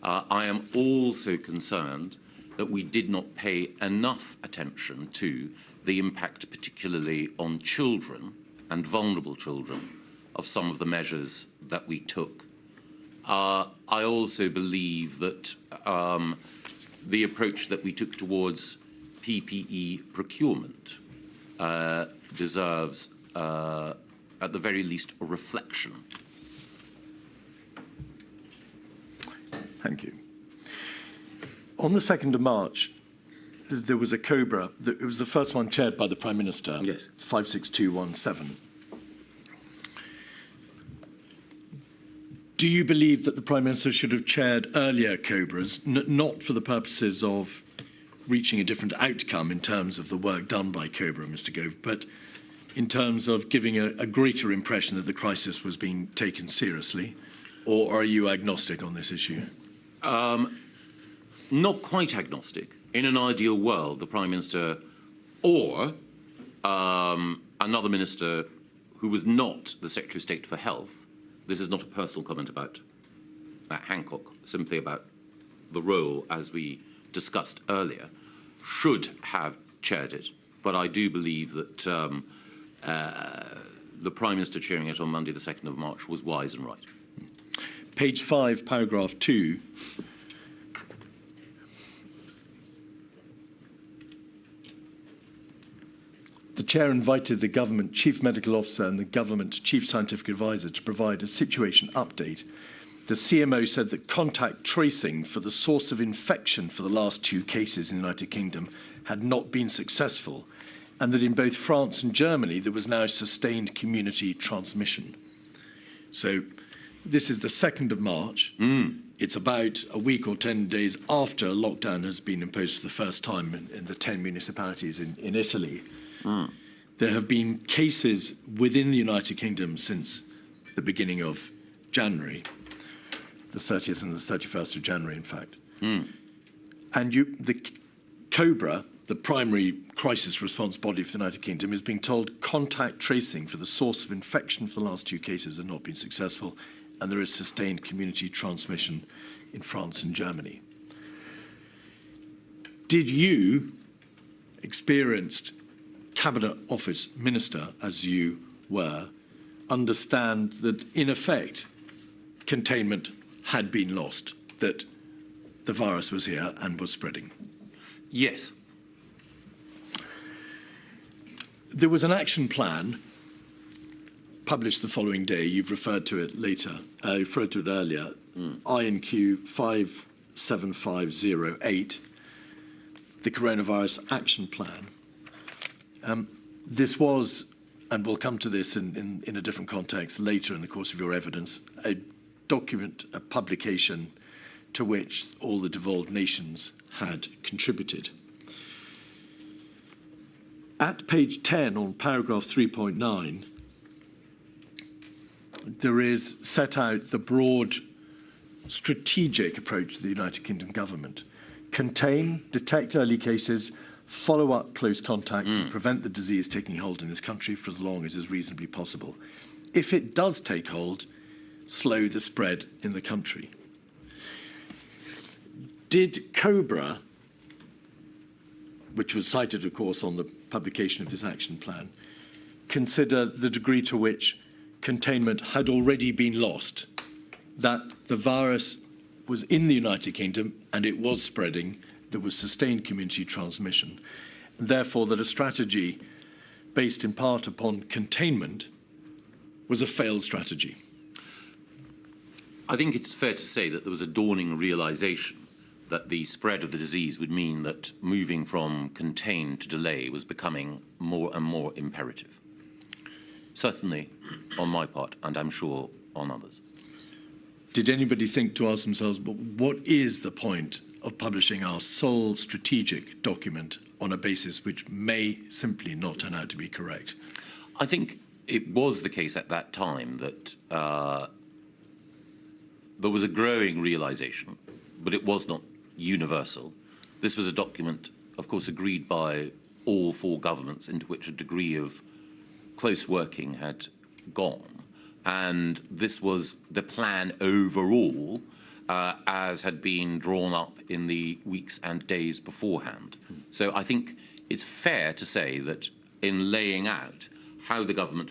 I am also concerned that we did not pay enough attention to the impact, particularly on children and vulnerable children, of some of the measures that we took. I also believe that the approach that we took towards PPE procurement deserves, at the very least, a reflection. Thank you. On the 2nd of March, there was a COBRA. It was the first one chaired by the Prime Minister. Yes. 56217. Do you believe that the Prime Minister should have chaired earlier COBRAs, not for the purposes of reaching a different outcome in terms of the work done by COBRA, Mr. Gove, but in terms of giving a greater impression that the crisis was being taken seriously? Or are you agnostic on this issue? Not quite agnostic. In an ideal world, the Prime Minister or another minister who was not the Secretary of State for Health, this is not a personal comment about Hancock, simply about the role, as we discussed earlier, should have chaired it. But I do believe that the Prime Minister chairing it on Monday, the 2nd of March, was wise and right. Page 5, paragraph 2. The Chair invited the Government Chief Medical Officer and the Government Chief Scientific Advisor to provide a situation update. The CMO said that contact tracing for the source of infection for the last 2 cases in the United Kingdom had not been successful, and that in both France and Germany there was now sustained community transmission. So this is the 2nd of March. It's about a week or 10 days after lockdown has been imposed for the first time in the 10 municipalities in Italy. There have been cases within the United Kingdom since the beginning of January, the 30th and the 31st of January, in fact. And the COBRA, the primary crisis response body for the United Kingdom, is being told contact tracing for the source of infection for the last 2 cases has not been successful, and there is sustained community transmission in France and Germany. Did you, experienced Cabinet Office Minister as you were, understand that in effect containment had been lost, that the virus was here and was spreading? Yes. There was an action plan published the following day. You've referred to it later. Referred to it earlier. INQ 57508, the Coronavirus Action Plan. This was, and we'll come to this in a different context later in the course of your evidence, a document, a publication to which all the devolved nations had contributed. At page 10 on paragraph 3.9, there is set out the broad strategic approach to the United Kingdom government. Contain, detect early cases, follow up close contacts and prevent the disease taking hold in this country for as long as is reasonably possible. If it does take hold, slow the spread in the country. Did COBRA, which was cited, of course, on the publication of this action plan, consider the degree to which containment had already been lost, that the virus was in the United Kingdom and it was spreading, there was sustained community transmission, and therefore that a strategy based in part upon containment was a failed strategy? I think it's fair to say that there was a dawning realization that the spread of the disease would mean that moving from contain to delay was becoming more and more imperative. Certainly on my part, and I'm sure on others. Did anybody think to ask themselves, but what is the point of publishing our sole strategic document on a basis which may simply not turn out to be correct? I think it was the case at that time that there was a growing realization, but it was not universal. This was a document, of course, agreed by all four governments, into which a degree of close working had gone. And this was the plan overall, as had been drawn up in the weeks and days beforehand. So I think it's fair to say that in laying out how the government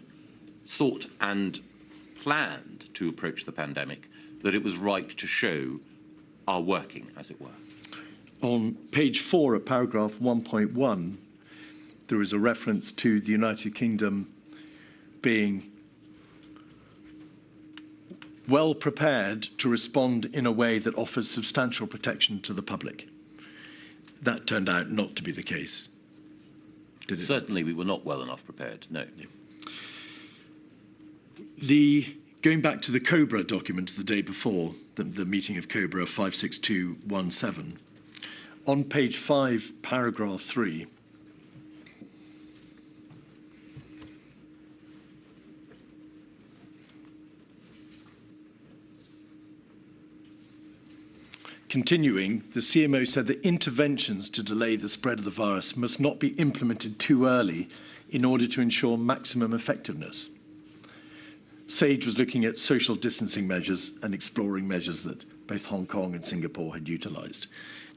sought and planned to approach the pandemic, that it was right to show our working, as it were. On page 4 of paragraph 1.1, there is a reference to the United Kingdom being well prepared to respond in a way that offers substantial protection to the public. That turned out not to be the case, did it? Certainly we were not well enough prepared, no. Going back to the COBRA document the day before, the meeting of COBRA 56217, on page 5, paragraph 3, continuing, the CMO said that interventions to delay the spread of the virus must not be implemented too early in order to ensure maximum effectiveness. SAGE was looking at social distancing measures and exploring measures that both Hong Kong and Singapore had utilised.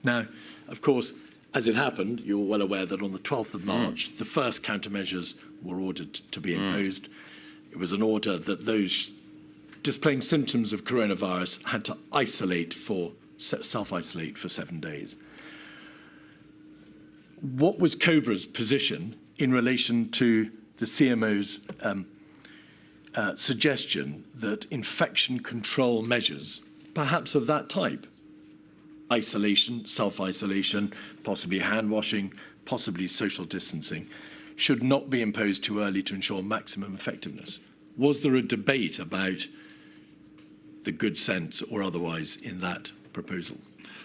Now, of course, as it happened, you're well aware that on the 12th of March, the first countermeasures were ordered to be imposed. It was an order that those displaying symptoms of coronavirus had to self-isolate for 7 days. What was COBRA's position in relation to the CMO's suggestion that infection control measures, perhaps of that type, isolation, self-isolation, possibly hand washing, possibly social distancing, should not be imposed too early to ensure maximum effectiveness? Was there a debate about the good sense or otherwise in that proposal?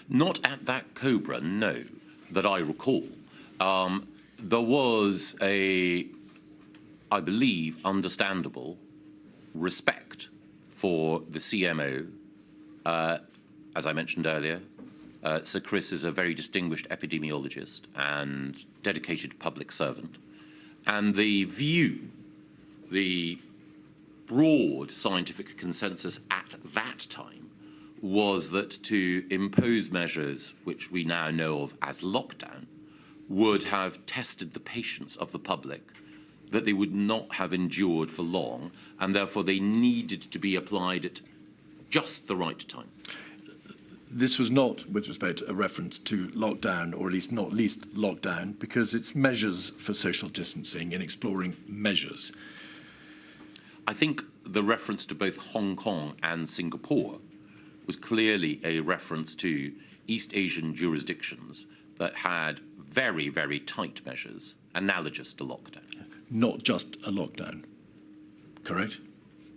Not at that COBRA, no, that I recall. There was a, I believe, understandable respect for the CMO. As I mentioned earlier, Sir Chris is a very distinguished epidemiologist and dedicated public servant. And the view, the broad scientific consensus at that time was that to impose measures which we now know of as lockdown would have tested the patience of the public, that they would not have endured for long, and therefore they needed to be applied at just the right time. This was not, with respect, a reference to lockdown, or at least not least lockdown, because it's measures for social distancing and exploring measures. I think the reference to both Hong Kong and Singapore was clearly a reference to East Asian jurisdictions that had very, very tight measures analogous to lockdown. Not just a lockdown, correct?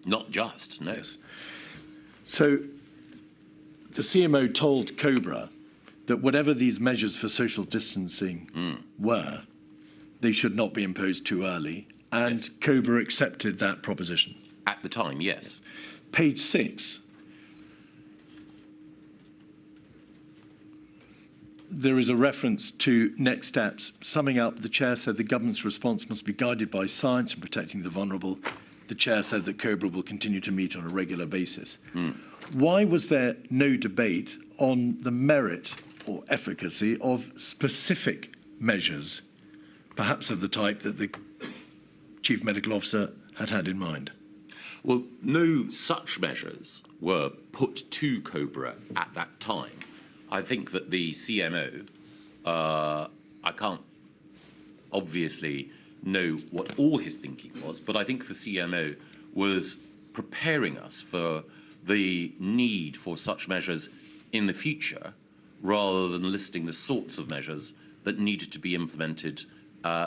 Not just, no. Yes. So the CMO told COBRA that whatever these measures for social distancing were, they should not be imposed too early, and yes. COBRA accepted that proposition. At the time, yes. Page 6. there is a reference to next steps. Summing up, the Chair said the government's response must be guided by science and protecting the vulnerable. The Chair said that COBRA will continue to meet on a regular basis. Why was there no debate on the merit or efficacy of specific measures, perhaps of the type that the Chief Medical Officer had in mind? Well, no such measures were put to COBRA at that time. I think that the CMO, I can't obviously know what all his thinking was, but I think the CMO was preparing us for the need for such measures in the future, rather than listing the sorts of measures that needed to be implemented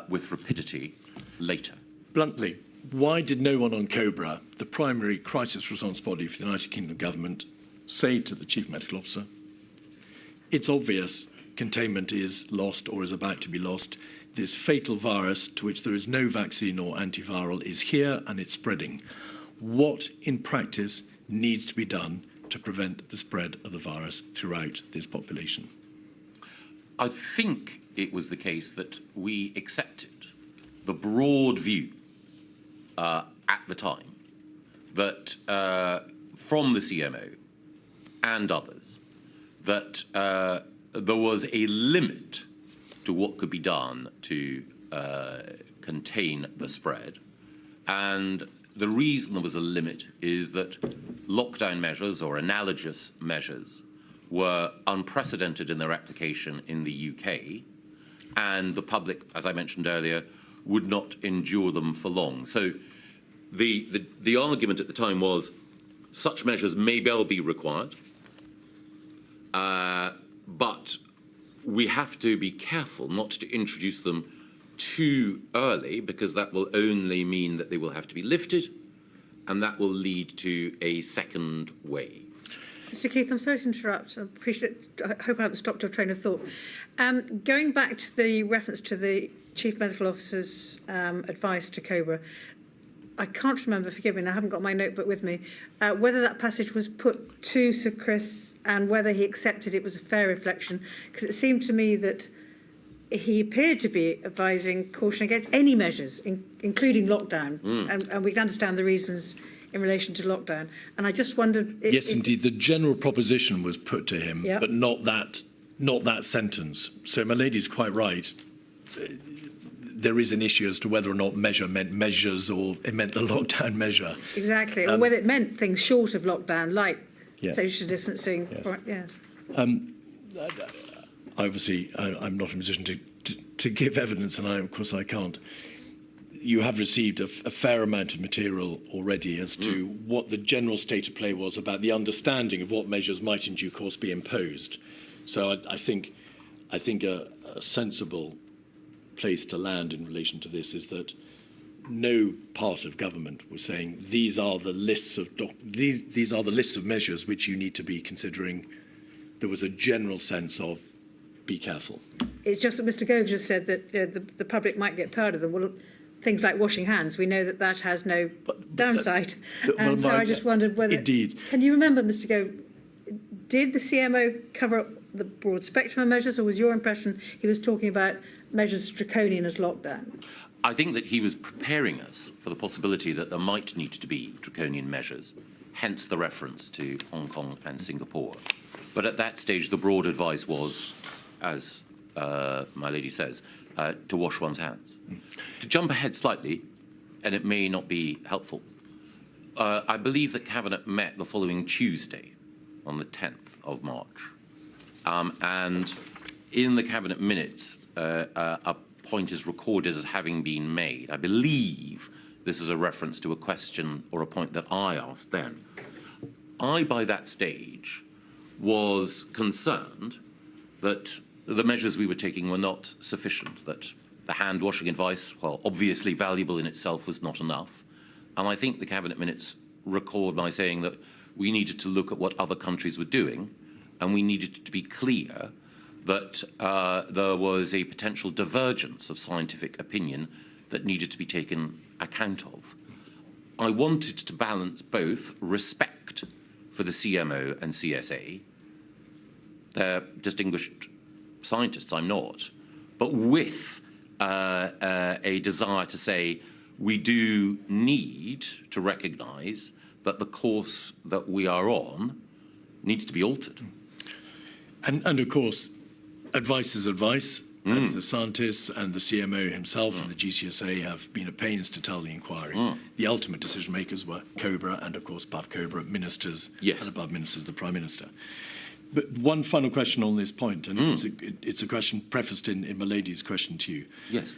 with rapidity later. Bluntly, why did no one on COBRA, the primary crisis response body for the United Kingdom government, say to the Chief Medical Officer, it's obvious containment is lost or is about to be lost. This fatal virus, to which there is no vaccine or antiviral, is here and it's spreading. What, in practice, needs to be done to prevent the spread of the virus throughout this population? I think it was the case that we accepted the broad view at the time that from the CMO and others, that there was a limit to what could be done to contain the spread. And the reason there was a limit is that lockdown measures or analogous measures were unprecedented in their application in the UK, and the public, as I mentioned earlier, would not endure them for long. So the argument at the time was such measures may well be required, but we have to be careful not to introduce them too early, because that will only mean that they will have to be lifted, and that will lead to a second wave. Mr. Keith, I'm sorry to interrupt. I hope I haven't stopped your train of thought. Going back to the reference to the Chief Medical Officer's advice to COBRA, I can't remember, forgive me, and I haven't got my notebook with me, whether that passage was put to Sir Chris and whether he accepted it was a fair reflection, because it seemed to me that he appeared to be advising caution against any measures, including lockdown, and we can understand the reasons in relation to lockdown. And I just wondered if... Yes, indeed, the general proposition was put to him, Yep. but not that sentence. So my lady's quite right. There is an issue as to whether or not measure meant measures or it meant the lockdown measure. Exactly, or whether it meant things short of lockdown, like Yes. social distancing. Yes. Or, yes. Obviously, I'm not in a position to give evidence, and of course I can't. You have received a fair amount of material already as to what the general state of play was about the understanding of what measures might in due course be imposed. So I think a sensible place to land in relation to this is that no part of government was saying these are the lists of these are the lists of measures which you need to be considering. There was a general sense of be careful. It's just that Mr. Gove just said that the public might get tired of them. Well, things like washing hands, we know that has no downside. And so I just wondered whether... Indeed. Can you remember, Mr. Gove, did the CMO cover up the broad spectrum of measures, or was your impression he was talking about measures as draconian as lockdown? I think that he was preparing us for the possibility that there might need to be draconian measures, hence the reference to Hong Kong and Singapore. But at that stage, the broad advice was, as my lady says, to wash one's hands. To jump ahead slightly, and it may not be helpful, I believe that Cabinet met the following Tuesday, on the 10th of March. And in the Cabinet minutes, a point is recorded as having been made. I believe this is a reference to a question or a point that I asked then. I, by that stage, was concerned that the measures we were taking were not sufficient, that the hand-washing advice, while obviously valuable in itself, was not enough. And I think the Cabinet minutes record my saying that we needed to look at what other countries were doing, and we needed to be clear that there was a potential divergence of scientific opinion that needed to be taken account of. I wanted to balance both respect for the CMO and CSA, their distinguished scientists, I'm not, but with a desire to say we do need to recognise that the course that we are on needs to be altered. And of course, advice is advice, as the scientists and the CMO himself and the GCSA have been at pains to tell the inquiry. The ultimate decision makers were Cobra and, of course, above Cobra, ministers, Yes. and above ministers, the Prime Minister. But one final question on this point, and it's a question prefaced in my lady's question to you. Yes.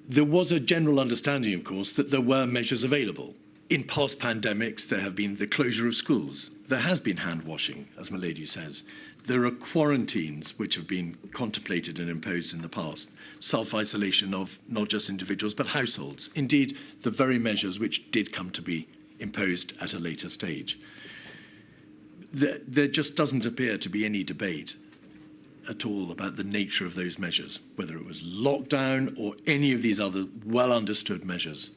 There was a general understanding, of course, that there were measures available. In past pandemics, there have been the closure of schools. There has been hand washing, as my lady says. There are quarantines which have been contemplated and imposed in the past. Self-isolation of not just individuals, but households. Indeed, the very measures which did come to be imposed at a later stage. There just doesn't appear to be any debate at all about the nature of those measures, whether it was lockdown or any of these other well-understood measures.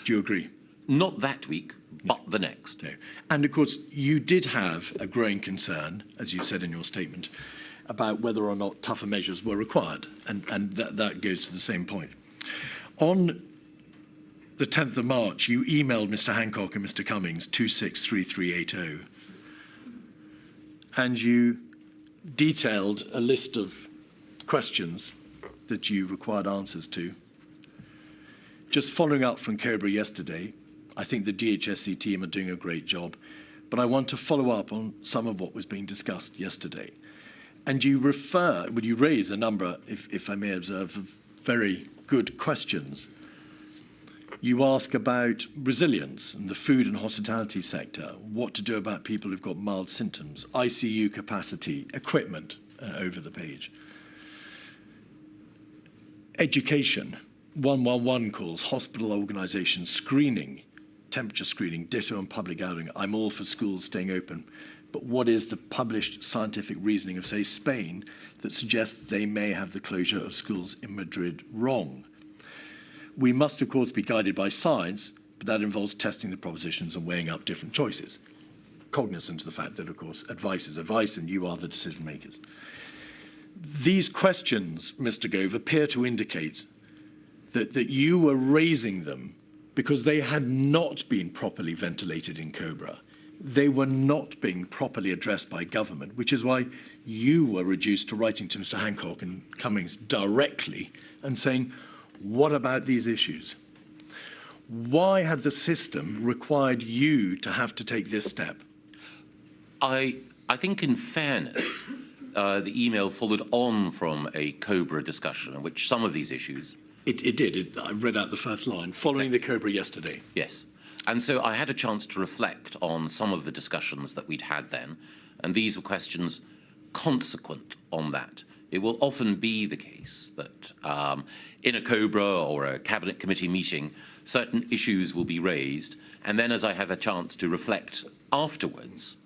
Do you agree? Not that week, but the next. No. And of course, you did have a growing concern, as you said in your statement, about whether or not tougher measures were required. And that goes to the same point. On the 10th of March, you emailed Mr. Hancock and Mr. Cummings 263380. And you detailed a list of questions that you required answers to. Just following up from Cobra yesterday, I think the DHSC team are doing a great job, but I want to follow up on some of what was being discussed yesterday. And you raise a number, if I may observe, of very good questions. You ask about resilience in the food and hospitality sector, what to do about people who've got mild symptoms, ICU capacity, equipment, over the page. Education, 111 calls, hospital organisations, screening, temperature screening, ditto and public outing. I'm all for schools staying open. But what is the published scientific reasoning of, say, Spain that suggests they may have the closure of schools in Madrid wrong? We must, of course, be guided by science, but that involves testing the propositions and weighing up different choices, cognizant of the fact that, of course, advice is advice and you are the decision makers. These questions, Mr. Gove, appear to indicate that you were raising them because they had not been properly ventilated in Cobra. They were not being properly addressed by government, which is why you were reduced to writing to Mr. Hancock and Cummings directly and saying, what about these issues? Why had the system required you to have to take this step? I think, in fairness, the email followed on from a Cobra discussion in which some of these issues... It did. I read out the first line, following the Cobra yesterday. Yes. And so I had a chance to reflect on some of the discussions that we'd had then, and these were questions consequent on that. It will often be the case that in a Cobra or a Cabinet Committee meeting, certain issues will be raised, and then as I have a chance to reflect afterwards,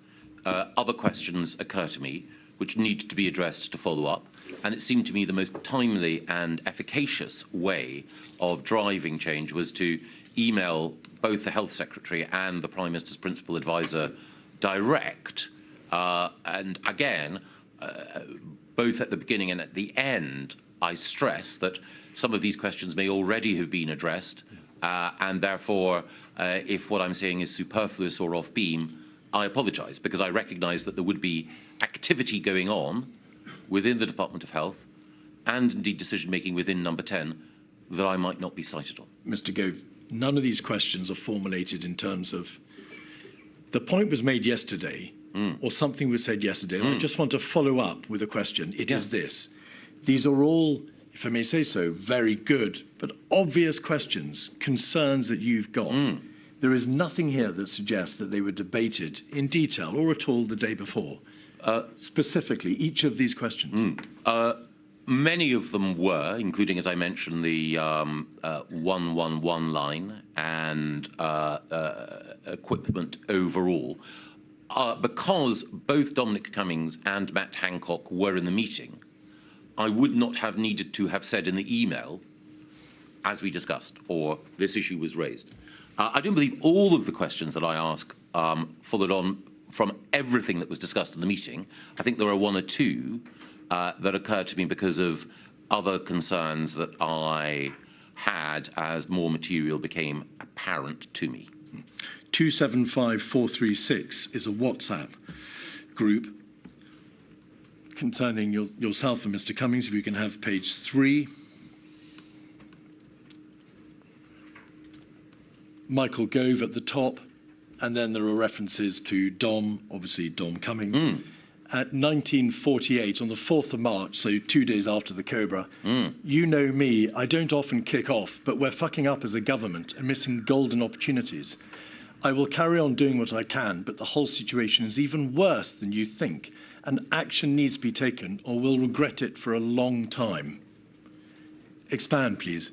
other questions occur to me which need to be addressed to follow up. And it seemed to me the most timely and efficacious way of driving change was to email both the Health Secretary and the Prime Minister's Principal Advisor direct. And again, both at the beginning and at the end, I stress that some of these questions may already have been addressed. And therefore, if what I'm saying is superfluous or off beam, I apologise, because I recognise that there would be activity going on within the Department of Health and indeed decision-making within Number 10 that I might not be cited on. Mr. Gove, none of these questions are formulated in terms of the point was made yesterday or something was said yesterday. And I just want to follow up with a question. It is this. These are all, if I may say so, very good but obvious questions, concerns that you've got. There is nothing here that suggests that they were debated in detail or at all the day before. Specifically, each of these questions. Many of them were, including, as I mentioned, the 111 line and equipment overall. Because both Dominic Cummings and Matt Hancock were in the meeting, I would not have needed to have said in the email, as we discussed, or this issue was raised. I don't believe all of the questions that I ask followed on from everything that was discussed in the meeting. I think there are one or two that occurred to me because of other concerns that I had as more material became apparent to me. 275436 is a WhatsApp group concerning yourself and Mr. Cummings. If you can have page 3. Michael Gove at the top, and then there are references to Dom, obviously Dom Cummings. At 1948, on the 4th of March, so 2 days after the Cobra, you know me, I don't often kick off, but we're fucking up as a government and missing golden opportunities. I will carry on doing what I can, but the whole situation is even worse than you think, and action needs to be taken or we'll regret it for a long time. Expand, please.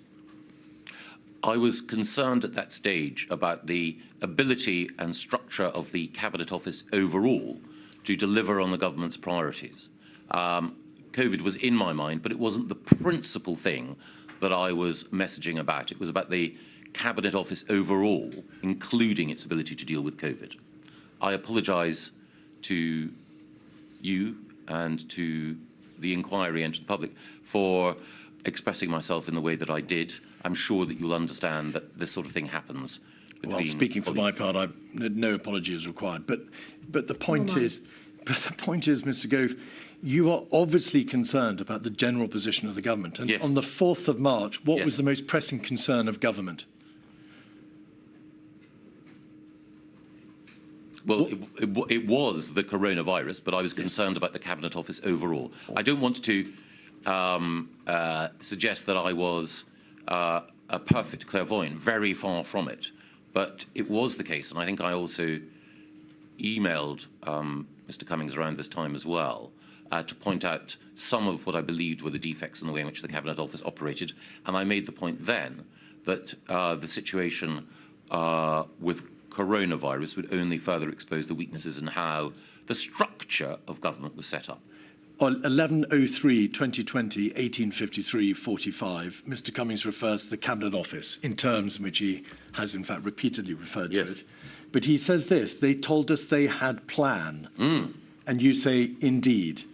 I was concerned at that stage about the ability and structure of the Cabinet Office overall to deliver on the government's priorities. COVID was in my mind, but it wasn't the principal thing that I was messaging about. It was about the Cabinet Office overall, including its ability to deal with COVID. I apologise to you and to the inquiry and to the public for expressing myself in the way that I did. I'm sure that you'll understand that this sort of thing happens. Well, speaking for my part, no apology is required. But the point is, Mr. Gove, you are obviously concerned about the general position of the government. And yes. On the 4th of March, what yes. was the most pressing concern of government? Well, it was the coronavirus, but I was concerned about the Cabinet Office overall. I don't want to suggest that I was a perfect clairvoyant, very far from it. But it was the case, and I think I also emailed Mr. Cummings around this time as well to point out some of what I believed were the defects in the way in which the Cabinet Office operated. And I made the point then that the situation with coronavirus would only further expose the weaknesses in how the structure of government was set up. On 11/03/2020, 1853/45, Mr. Cummings refers to the Cabinet Office in terms in which he has, in fact, repeatedly referred to it. But he says this: they told us they had plan. And you say, indeed.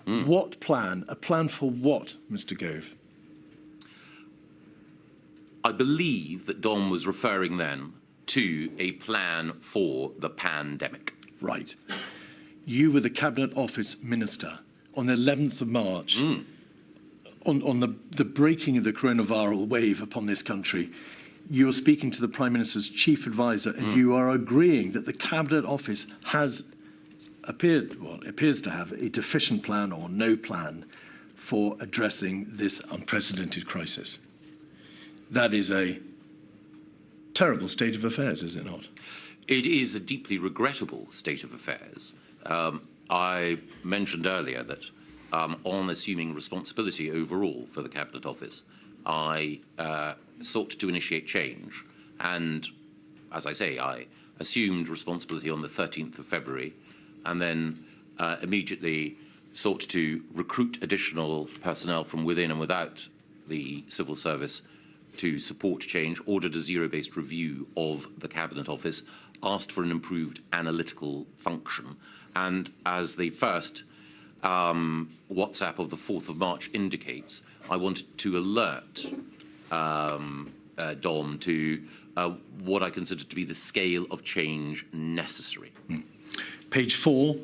What plan? A plan for what, Mr. Gove? I believe that Dom was referring then to a plan for the pandemic. Right. You were the Cabinet Office Minister on the 11th of March, on the breaking of the coronavirus wave upon this country. You are speaking to the Prime Minister's chief advisor, and you are agreeing that the Cabinet Office appears to have a deficient plan or no plan for addressing this unprecedented crisis. That is a terrible state of affairs, is it not? It is a deeply regrettable state of affairs. I mentioned earlier that on assuming responsibility overall for the Cabinet Office, I sought to initiate change. And as I say, I assumed responsibility on the 13th of February and then immediately sought to recruit additional personnel from within and without the civil service to support change, ordered a zero-based review of the Cabinet Office, asked for an improved analytical function. And as the first WhatsApp of the 4th of March indicates, I wanted to alert Dom to what I consider to be the scale of change necessary. Page 4.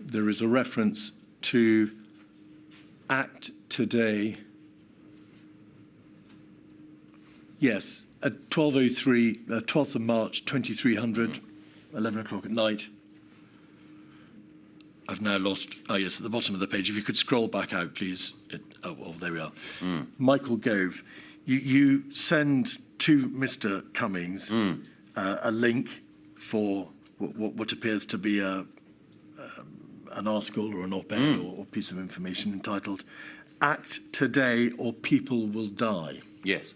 There is a reference to act today. Yes, at 12:03, 12th of March, 2300, 11 o'clock at night. I've now lost, yes, at the bottom of the page. If you could scroll back out, please. There we are. Michael Gove, you send to Mr. Cummings a link for what appears to be an article or an op-ed or piece of information entitled "Act Today or People Will Die." Yes.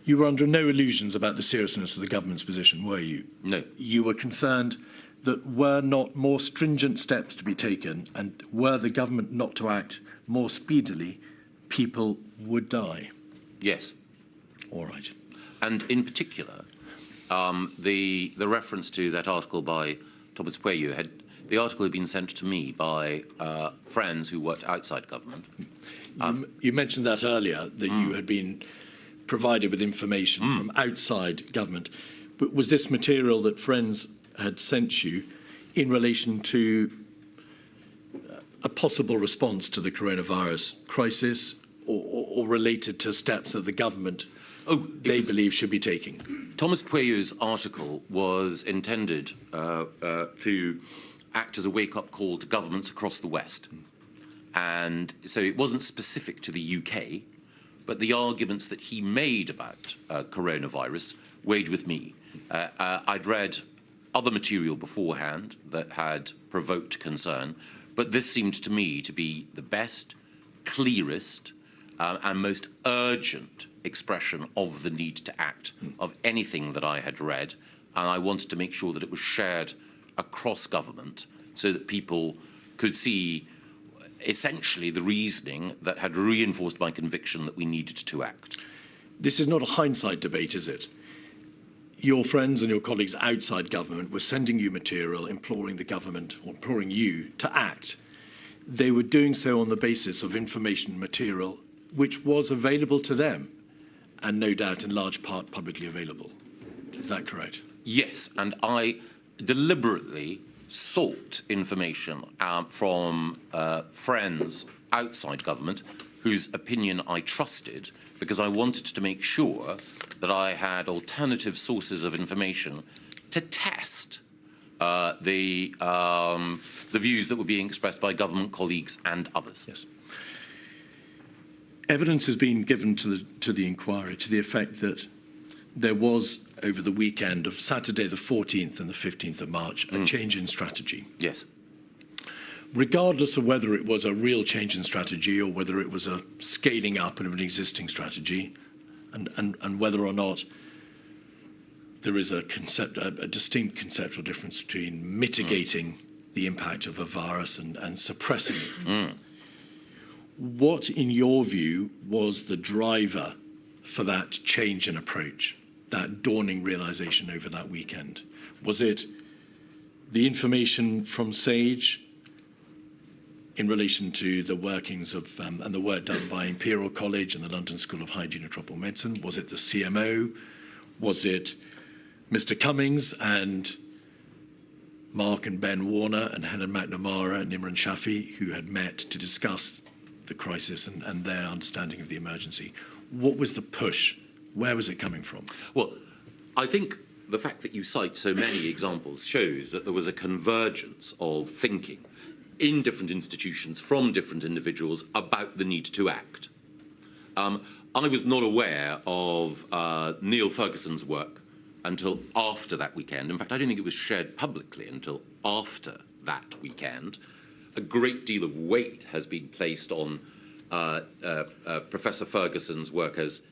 You were under no illusions about the seriousness of the government's position, were you? No. You were concerned that were not more stringent steps to be taken and were the government not to act more speedily, people would die. Yes. All right. And in particular, The reference to that article by Thomas Pueyo the article had been sent to me by friends who worked outside government. You mentioned that earlier, that you had been provided with information from outside government. But was this material that friends had sent you in relation to a possible response to the coronavirus crisis, or related to steps that the government believe should be taking? Thomas Pueyo's article was intended to act as a wake-up call to governments across the West. And so it wasn't specific to the UK, but the arguments that he made about coronavirus weighed with me. I'd read other material beforehand that had provoked concern, but this seemed to me to be the best, clearest, and most urgent expression of the need to act of anything that I had read, and I wanted to make sure that it was shared across government so that people could see essentially the reasoning that had reinforced my conviction that we needed to act. This is not a hindsight debate, is it? Your friends and your colleagues outside government were sending you material, imploring the government, or imploring you to act. They were doing so on the basis of information and material which was available to them, and no doubt in large part publicly available. Is that correct? Yes, and I deliberately sought information from friends outside government whose opinion I trusted, because I wanted to make sure that I had alternative sources of information to test the views that were being expressed by government colleagues and others. Yes. Evidence has been given to the inquiry to the effect that there was, over the weekend of Saturday the 14th and the 15th of March, a change in strategy. Yes. Regardless of whether it was a real change in strategy or whether it was a scaling up of an existing strategy, and whether or not there is a distinct conceptual difference between mitigating the impact of a virus and suppressing it. What, in your view, was the driver for that change in approach, that dawning realization over that weekend? Was it the information from SAGE in relation to the workings of and the work done by Imperial College and the London School of Hygiene and Tropical Medicine? Was it the CMO? Was it Mr. Cummings and Mark and Ben Warner and Helen McNamara and Imran Shafi, who had met to discuss the crisis and their understanding of the emergency? What was the push? Where was it coming from? Well, I think the fact that you cite so many examples shows that there was a convergence of thinking in different institutions from different individuals about the need to act. I was not aware of Neil Ferguson's work until after that weekend. In fact, I don't think it was shared publicly until after that weekend. A great deal of weight has been placed on Professor Ferguson's work as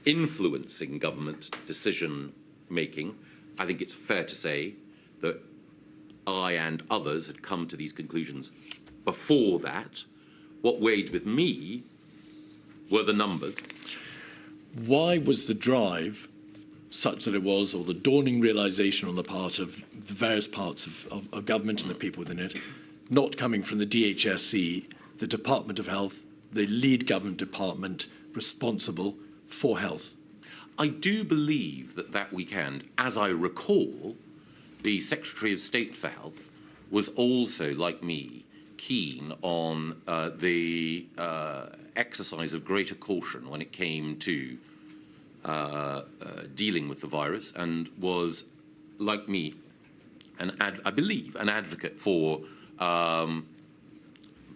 influencing government decision-making. I think it's fair to say that I and others had come to these conclusions before that. What weighed with me were the numbers. Why was the drive such that it was, or the dawning realization on the part of the various parts of government and the people within it, not coming from the DHSC, the Department of Health, the lead government department responsible for health? I do believe that weekend, as I recall, the Secretary of State for Health was also, like me, keen on the exercise of greater caution when it came to dealing with the virus, and was, like me, I believe, an advocate for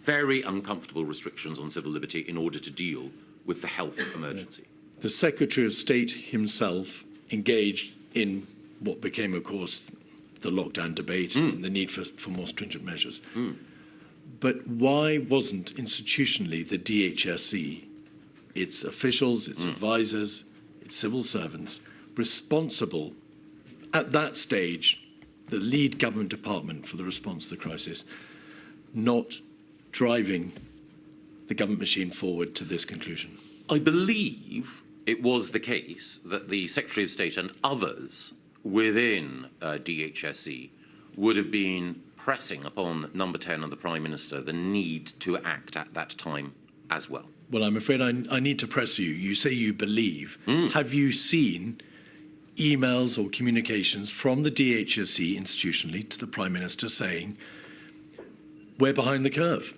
very uncomfortable restrictions on civil liberty in order to deal with the health emergency. The Secretary of State himself engaged in what became, of course, the lockdown debate and the need for more stringent measures. But why wasn't institutionally the DHSC, its officials, its advisors, its civil servants, responsible at that stage, the lead government department for the response to the crisis, not driving the government machine forward to this conclusion? I believe it was the case that the Secretary of State and others within DHSE would have been pressing upon Number 10 and the Prime Minister the need to act at that time as well. Well, I'm afraid I need to press you. You say you believe. Have you seen emails or communications from the DHSE institutionally to the Prime Minister saying, we're behind the curve,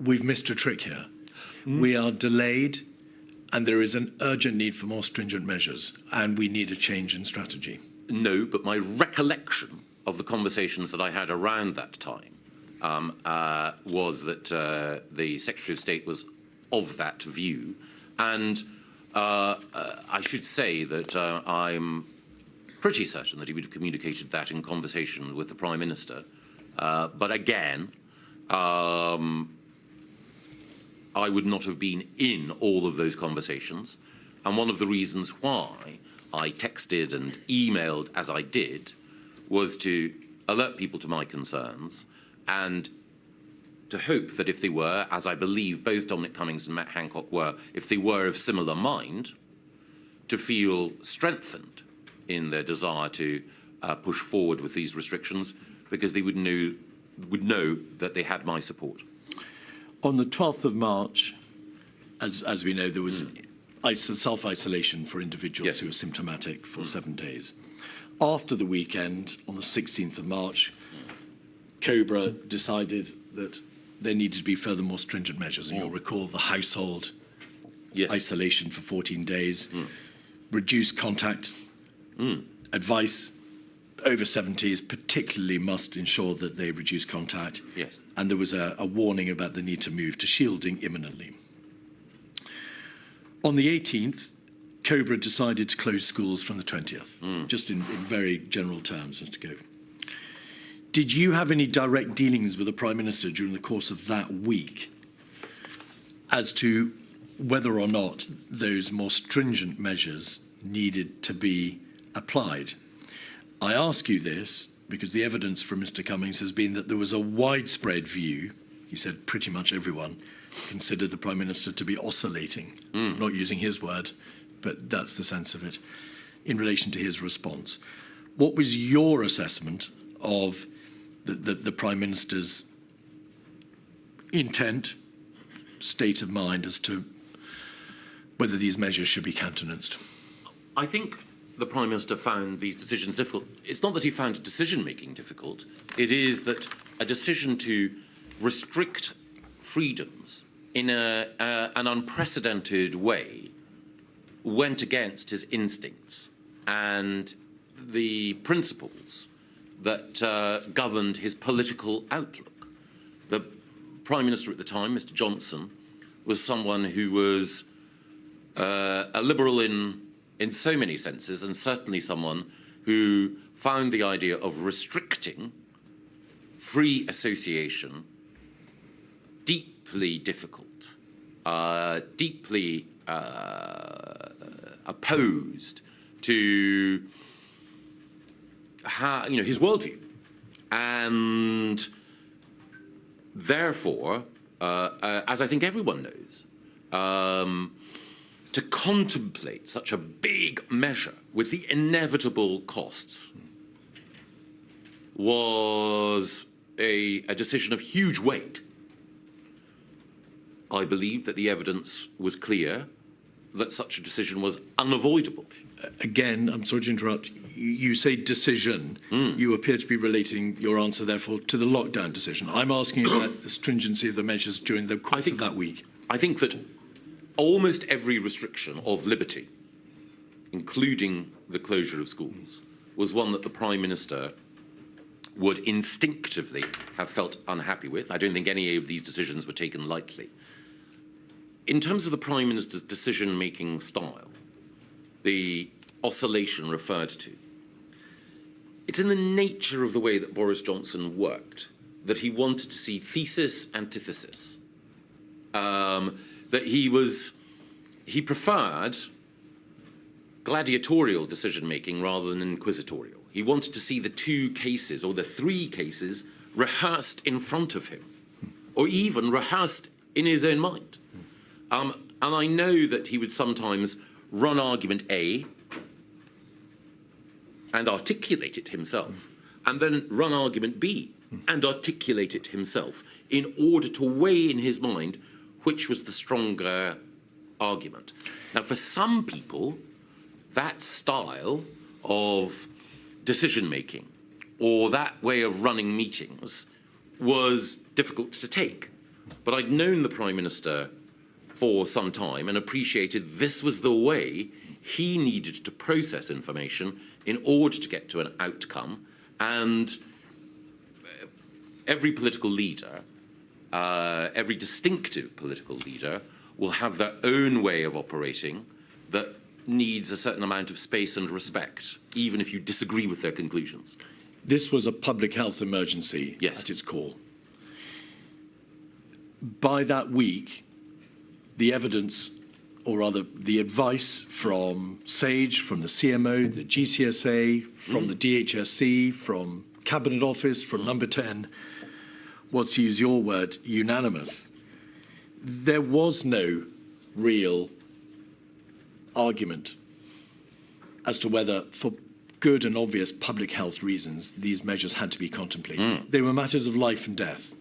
we've missed a trick here, we are delayed, and there is an urgent need for more stringent measures, and we need a change in strategy? No, but my recollection of the conversations that I had around that time was that the Secretary of State was of that view. And I should say that I'm pretty certain that he would have communicated that in conversation with the Prime Minister. But again, I would not have been in all of those conversations. And one of the reasons why I texted and emailed as I did was to alert people to my concerns and to hope that if they were, as I believe both Dominic Cummings and Matt Hancock were, if they were of similar mind, to feel strengthened in their desire to push forward with these restrictions, because they would know that they had my support. On the 12th of March, as we know, there was self-isolation for individuals who were symptomatic for 7 days. After the weekend, on the 16th of March, Cobra decided that there needed to be further more stringent measures. And you'll recall the household isolation for 14 days, reduced contact, advice. Over 70s particularly must ensure that they reduce contact. Yes. And there was a warning about the need to move to shielding imminently. On the 18th, Cobra decided to close schools from the 20th, just in very general terms, Mr. Gove. Did you have any direct dealings with the Prime Minister during the course of that week as to whether or not those more stringent measures needed to be applied? I ask you this because the evidence from Mr. Cummings has been that there was a widespread view. He said pretty much everyone considered the Prime Minister to be oscillating, not using his word, but that's the sense of it, in relation to his response. What was your assessment of the Prime Minister's intent, state of mind as to whether these measures should be countenanced? I think the Prime Minister found these decisions difficult. It's not that he found decision-making difficult. It is that a decision to restrict freedoms in an unprecedented way went against his instincts and the principles that governed his political outlook. The Prime Minister at the time, Mr. Johnson, was someone who was a liberal in so many senses, and certainly someone who found the idea of restricting free association deeply difficult, deeply opposed to his worldview, and therefore, as I think everyone knows, to contemplate such a big measure with the inevitable costs was a decision of huge weight. I believe that the evidence was clear that such a decision was unavoidable. Again, I'm sorry to interrupt. You say decision. You appear to be relating your answer, therefore, to the lockdown decision. I'm asking about the stringency of the measures during the course of that week. I think that almost every restriction of liberty, including the closure of schools, was one that the Prime Minister would instinctively have felt unhappy with. I don't think any of these decisions were taken lightly. In terms of the Prime Minister's decision-making style, the oscillation referred to, it's in the nature of the way that Boris Johnson worked that he wanted to see thesis, antithesis. That he preferred gladiatorial decision-making rather than inquisitorial. He wanted to see the two cases or the three cases rehearsed in front of him, or even rehearsed in his own mind. And I know that he would sometimes run argument A, and articulate it himself, and then run argument B and articulate it himself in order to weigh in his mind which was the stronger argument. Now, for some people, that style of decision-making or that way of running meetings was difficult to take. But I'd known the Prime Minister for some time and appreciated this was the way he needed to process information in order to get to an outcome. And every political leader, every distinctive political leader, will have their own way of operating that needs a certain amount of space and respect, even if you disagree with their conclusions. This was a public health emergency at its core. By that week, the evidence, or rather the advice from SAGE, from the CMO, the GCSA, from the DHSC, from Cabinet Office, from Number 10, was, to use your word, unanimous. There was no real argument as to whether, for good and obvious public health reasons, these measures had to be contemplated. They were matters of life and death.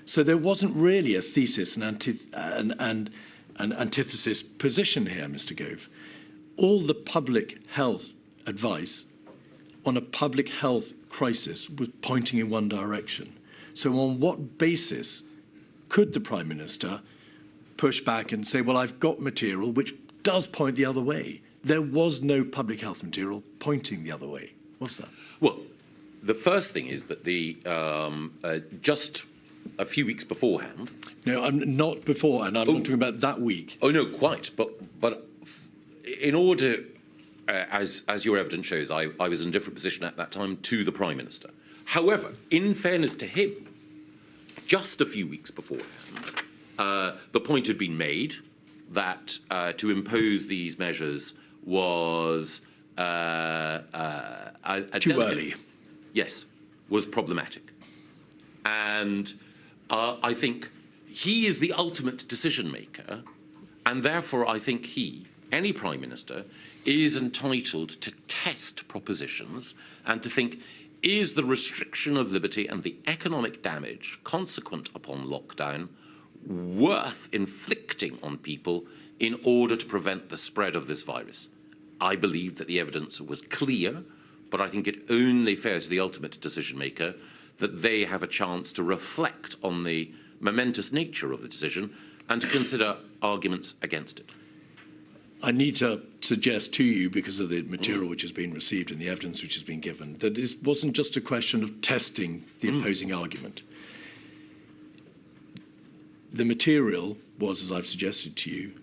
So there wasn't really a thesis and antithesis position here, Mr. Gove. All the public health advice on a public health crisis was pointing in one direction. So on what basis could the Prime Minister push back and say, well, I've got material which does point the other way? There was no public health material pointing the other way. What's that? Well, the first thing is that just a few weeks beforehand. No, I'm not beforehand. I'm not talking about that week. Oh no, quite. But in order, as your evidence shows, I was in a different position at that time to the Prime Minister. However, in fairness to him, just a few weeks beforehand, the point had been made that to impose these measures was too early. Yes, was problematic. And I think he is the ultimate decision maker, and therefore I think any Prime Minister, is entitled to test propositions and to think, is the restriction of liberty and the economic damage consequent upon lockdown worth inflicting on people in order to prevent the spread of this virus? I believe that the evidence was clear, but I think it only fair to the ultimate decision maker that they have a chance to reflect on the momentous nature of the decision and to consider arguments against it. I need to suggest to you, because of the material which has been received and the evidence which has been given, that it wasn't just a question of testing the opposing argument. The material was, as I've suggested to you,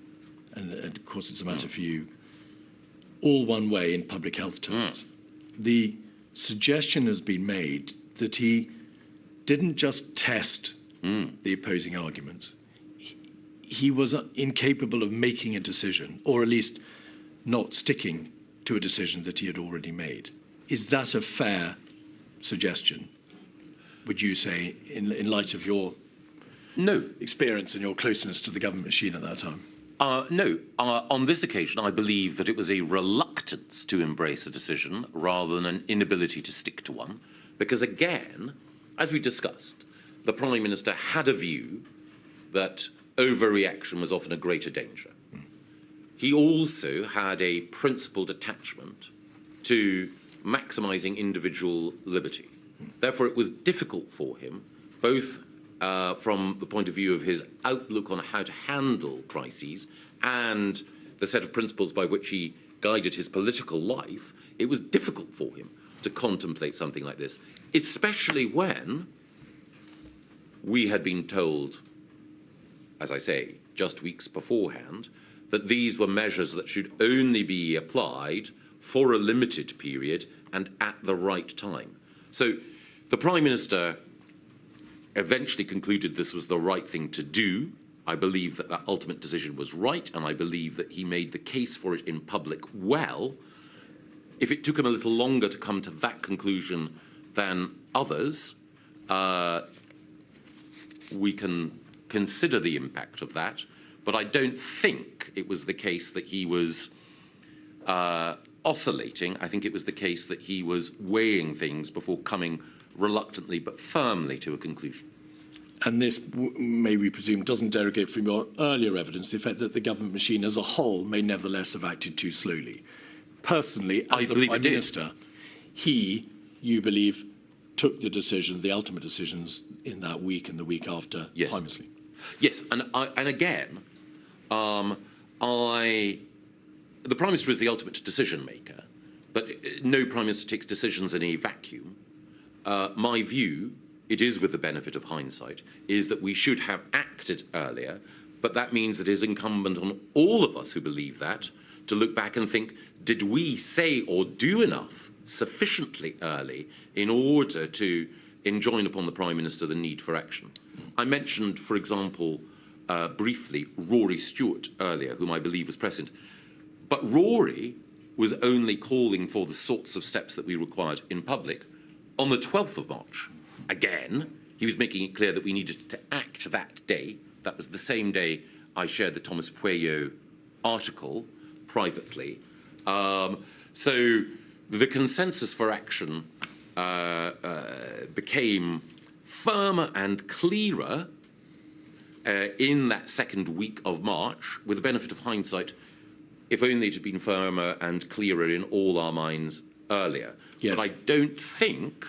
and of course it's a matter for you, all one way in public health terms. The suggestion has been made that he didn't just test the opposing arguments. He was incapable of making a decision, or at least not sticking to a decision that he had already made. Is that a fair suggestion, would you say, in light of your experience and your closeness to the government machine at that time? No. On this occasion, I believe that it was a reluctance to embrace a decision rather than an inability to stick to one. Because again, as we discussed, the Prime Minister had a view that overreaction was often a greater danger. He also had a principled attachment to maximising individual liberty. Therefore, it was difficult for him, both from the point of view of his outlook on how to handle crises and the set of principles by which he guided his political life, it was difficult for him to contemplate something like this, especially when we had been told, as I say, just weeks beforehand, that these were measures that should only be applied for a limited period and at the right time. So the Prime Minister eventually concluded this was the right thing to do. I believe that that ultimate decision was right, and I believe that he made the case for it in public well. If it took him a little longer to come to that conclusion than others, we can consider the impact of that, but I don't think it was the case that he was oscillating. I think it was the case that he was weighing things before coming reluctantly but firmly to a conclusion. And this, may we presume, doesn't derogate from your earlier evidence, the effect that the government machine as a whole may nevertheless have acted too slowly. Personally, as the Prime Minister, you believe, took the decision, the ultimate decisions in that week and the week after, yes. timelessly. Yes, and again, the Prime Minister is the ultimate decision maker, but no Prime Minister takes decisions in a vacuum. My view, it is with the benefit of hindsight, is that we should have acted earlier, but that means it is incumbent on all of us who believe that to look back and think, did we say or do enough sufficiently early in order to enjoin upon the Prime Minister the need for action? I mentioned, for example, briefly, Rory Stewart earlier, whom I believe was present. But Rory was only calling for the sorts of steps that we required in public on the 12th of March. Again, he was making it clear that we needed to act that day. That was the same day I shared the Thomas Pueyo article privately. So the consensus for action became firmer and clearer in that second week of March, with the benefit of hindsight, if only it had been firmer and clearer in all our minds earlier. Yes. But I don't think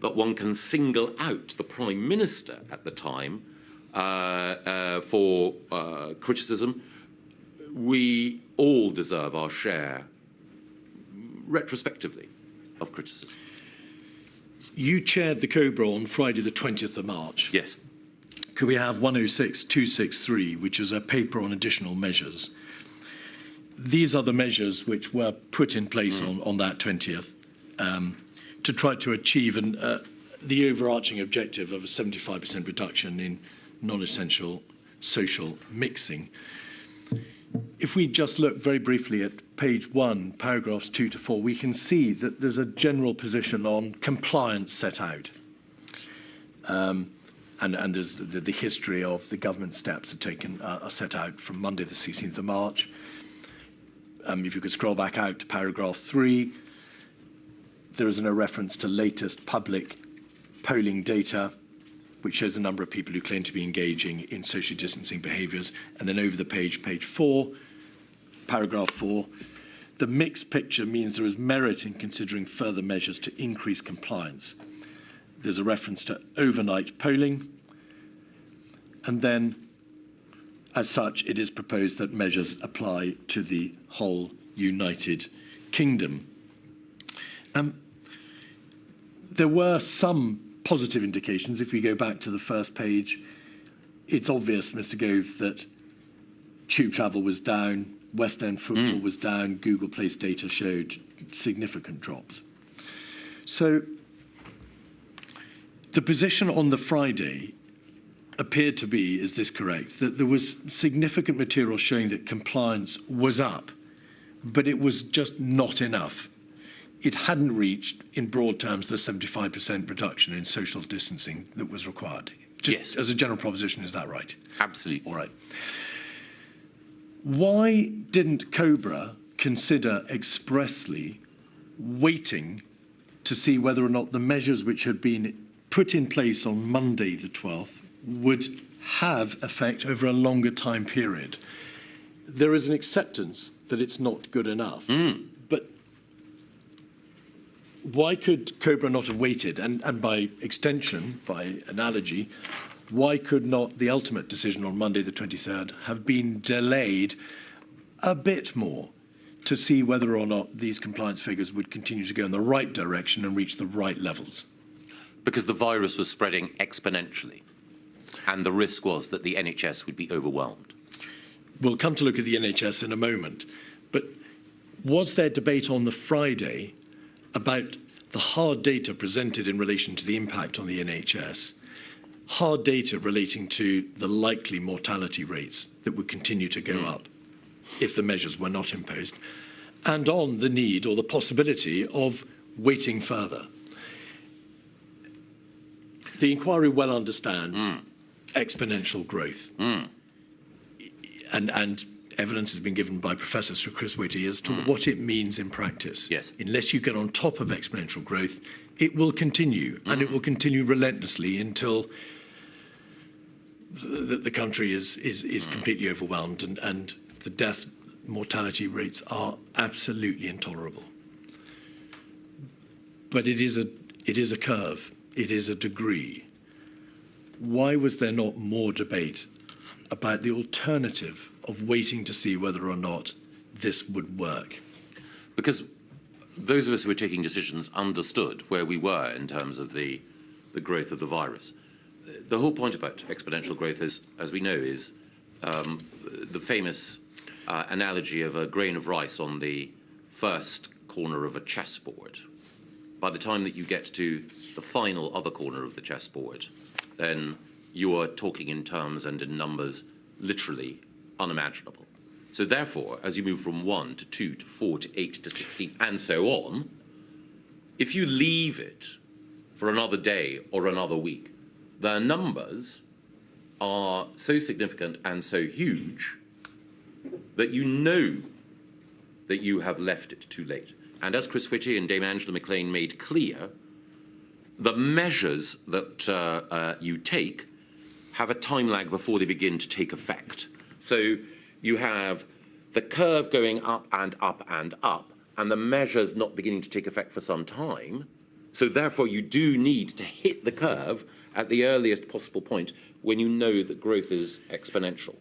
that one can single out the Prime Minister at the time for criticism. We all deserve our share, retrospectively, of criticism. You chaired the COBRA on Friday the 20th of March. Yes. Could we have 106-263, which is a paper on additional measures? These are the measures which were put in place on that 20th to try to achieve the overarching objective of a 75% reduction in non-essential social mixing. If we just look very briefly at page 1, paragraphs 2 to 4, we can see that there's a general position on compliance set out. And there's the history of the government steps are set out from Monday the 16th of March. If you could scroll back out to paragraph 3, there is a reference to latest public polling data, which shows a number of people who claim to be engaging in social distancing behaviours. And then over the page 4, paragraph 4, the mixed picture means there is merit in considering further measures to increase compliance. There's a reference to overnight polling. And then, as such, it is proposed that measures apply to the whole United Kingdom. There were some positive indications. If we go back to the first page, it's obvious, Mr. Gove, that tube travel was down, West End football was down, Google Place data showed significant drops. So the position on the Friday appeared to be, is this correct, that there was significant material showing that compliance was up, but it was just not enough. It hadn't reached, in broad terms, the 75% reduction in social distancing that was required. Just yes. As a general proposition, is that right? Absolutely. All right. Why didn't COBRA consider expressly waiting to see whether or not the measures which had been put in place on Monday the 12th would have effect over a longer time period? There is an acceptance that it's not good enough. But why could COBRA not have waited? And by extension, by analogy, why could not the ultimate decision on Monday the 23rd have been delayed a bit more to see whether or not these compliance figures would continue to go in the right direction and reach the right levels? Because the virus was spreading exponentially, and the risk was that the NHS would be overwhelmed. We'll come to look at the NHS in a moment, but was there debate on the Friday about the hard data presented in relation to the impact on the NHS, hard data relating to the likely mortality rates that would continue to go up if the measures were not imposed, and on the need or the possibility of waiting further? The inquiry well understands exponential growth and evidence has been given by Professor Sir Chris Whitty as to what it means in practice. Yes. Unless you get on top of exponential growth, it will continue, and it will continue relentlessly until the country is completely overwhelmed, and the death mortality rates are absolutely intolerable. But it is a curve. It is a degree. Why was there not more debate about the alternative of waiting to see whether or not this would work? Because those of us who were taking decisions understood where we were in terms of the growth of the virus. The whole point about exponential growth, as we know, is the famous analogy of a grain of rice on the first corner of a chessboard. By the time that you get to the final other corner of the chessboard, then you are talking in terms and in numbers literally unimaginable. So therefore, as you move from 1 to 2 to 4 to 8 to 16 and so on, if you leave it for another day or another week, the numbers are so significant and so huge that you know that you have left it too late. And as Chris Whitty and Dame Angela McLean made clear, the measures that you take have a time lag before they begin to take effect. So you have the curve going up and up and up, and the measures not beginning to take effect for some time. So therefore, you do need to hit the curve at the earliest possible point when you know that growth is exponential.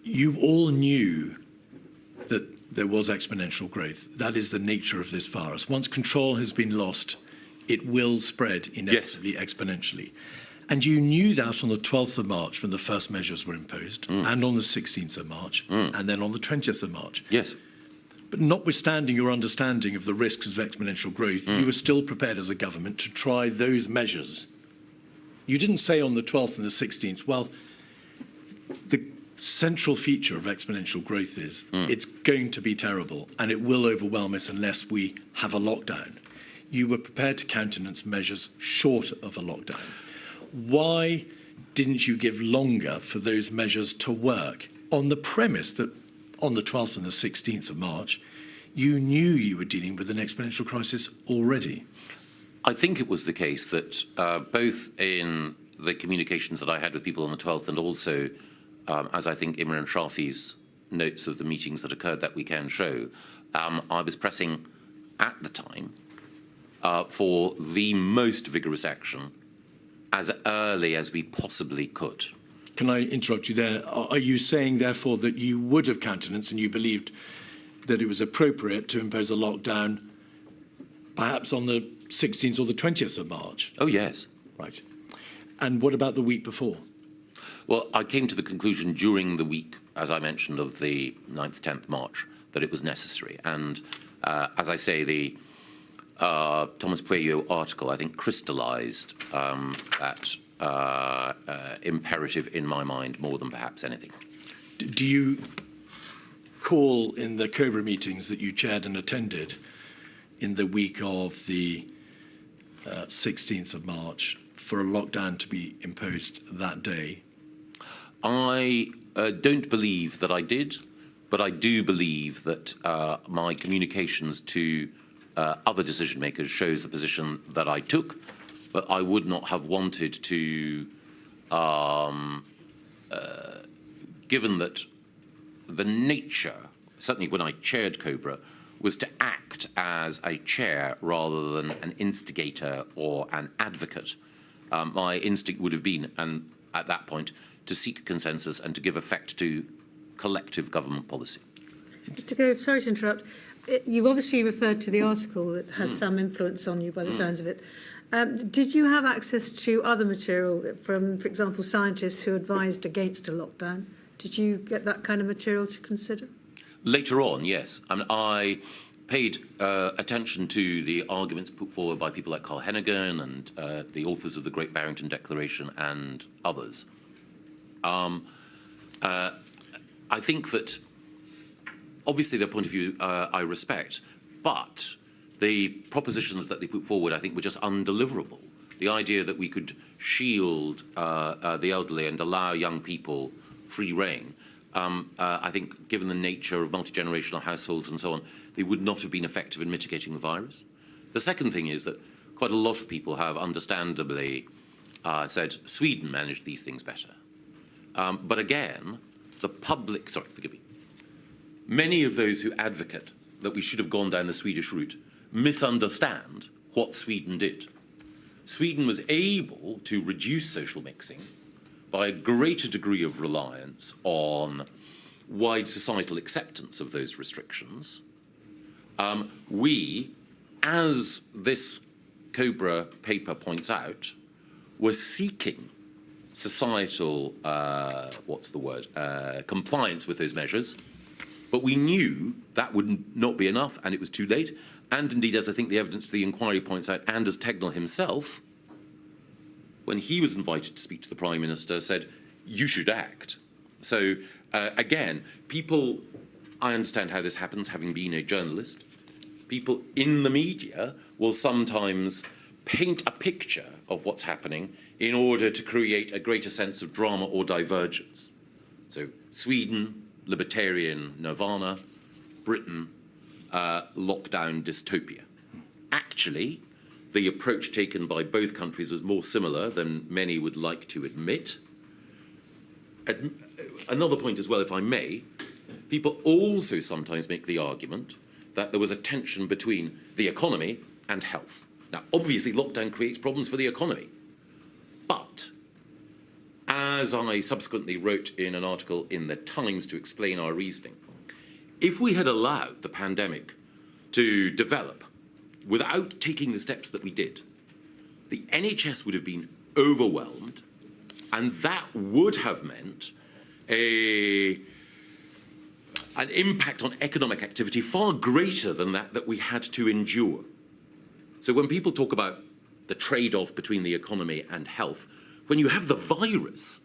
You all knew that there was exponential growth. That is the nature of this virus. Once control has been lost, it will spread inevitably exponentially. And you knew that on the 12th of March when the first measures were imposed, and on the 16th of March, and then on the 20th of March. Yes. But notwithstanding your understanding of the risks of exponential growth, you were still prepared as a government to try those measures. You didn't say on the 12th and the 16th, well, the central feature of exponential growth is it's going to be terrible and it will overwhelm us unless we have a lockdown. You were prepared to countenance measures short of a lockdown. Why didn't you give longer for those measures to work on the premise that on the 12th and the 16th of March, you knew you were dealing with an exponential crisis already? I think it was the case that both in the communications that I had with people on the 12th and also, as I think Imran Shafi's notes of the meetings that occurred that weekend show, I was pressing at the time for the most vigorous action as early as we possibly could. Can I interrupt you there? Are you saying, therefore, that you would have countenanced and you believed that it was appropriate to impose a lockdown perhaps on the 16th or the 20th of March? Oh, yes. Right. And what about the week before? Well, I came to the conclusion during the week, as I mentioned, of the 9th, 10th March, that it was necessary. And as I say, the Thomas Pueyo article, I think, crystallized that imperative in my mind more than perhaps anything. Do you call in the Cobra meetings that you chaired and attended in the week of the 16th of March for a lockdown to be imposed that day? I don't believe that I did, but I do believe that my communications to other decision makers shows the position that I took, but I would not have wanted to, given that the nature, certainly when I chaired Cobra, was to act as a chair rather than an instigator or an advocate. My instinct would have been, and at that point, to seek consensus and to give effect to collective government policy. Mr. Gove, sorry to interrupt. You've obviously referred to the article that had some influence on you by the sounds of it. Did you have access to other material from, for example, scientists who advised against a lockdown? Did you get that kind of material to consider? Later on, yes. I paid attention to the arguments put forward by people like Carl Hennigan and the authors of the Great Barrington Declaration and others. I think that obviously their point of view I respect, but the propositions that they put forward I think were just undeliverable. The idea that we could shield the elderly and allow young people free rein I think, given the nature of multi-generational households and so on, they would not have been effective in mitigating the virus. The second thing is that quite a lot of people have understandably said Sweden managed these things better. But again, the public, sorry, forgive me, many of those who advocate that we should have gone down the Swedish route misunderstand what Sweden did. Sweden was able to reduce social mixing by a greater degree of reliance on wide societal acceptance of those restrictions. We, as this Cobra paper points out, were seeking societal, compliance with those measures, but we knew that would not be enough and it was too late. And indeed, as I think the evidence of the inquiry points out, Anders Tegnell himself, when he was invited to speak to the Prime Minister, said, you should act. So again, people, I understand how this happens, having been a journalist, people in the media will sometimes paint a picture of what's happening in order to create a greater sense of drama or divergence. So Sweden, libertarian nirvana, Britain, lockdown dystopia. Actually, the approach taken by both countries is more similar than many would like to admit. Another point as well, if I may, people also sometimes make the argument that there was a tension between the economy and health. Now, obviously, lockdown creates problems for the economy. But, as I subsequently wrote in an article in the Times to explain our reasoning, if we had allowed the pandemic to develop without taking the steps that we did, the NHS would have been overwhelmed, and that would have meant an impact on economic activity far greater than that we had to endure. So when people talk about the trade-off between the economy and health, when you have the virus,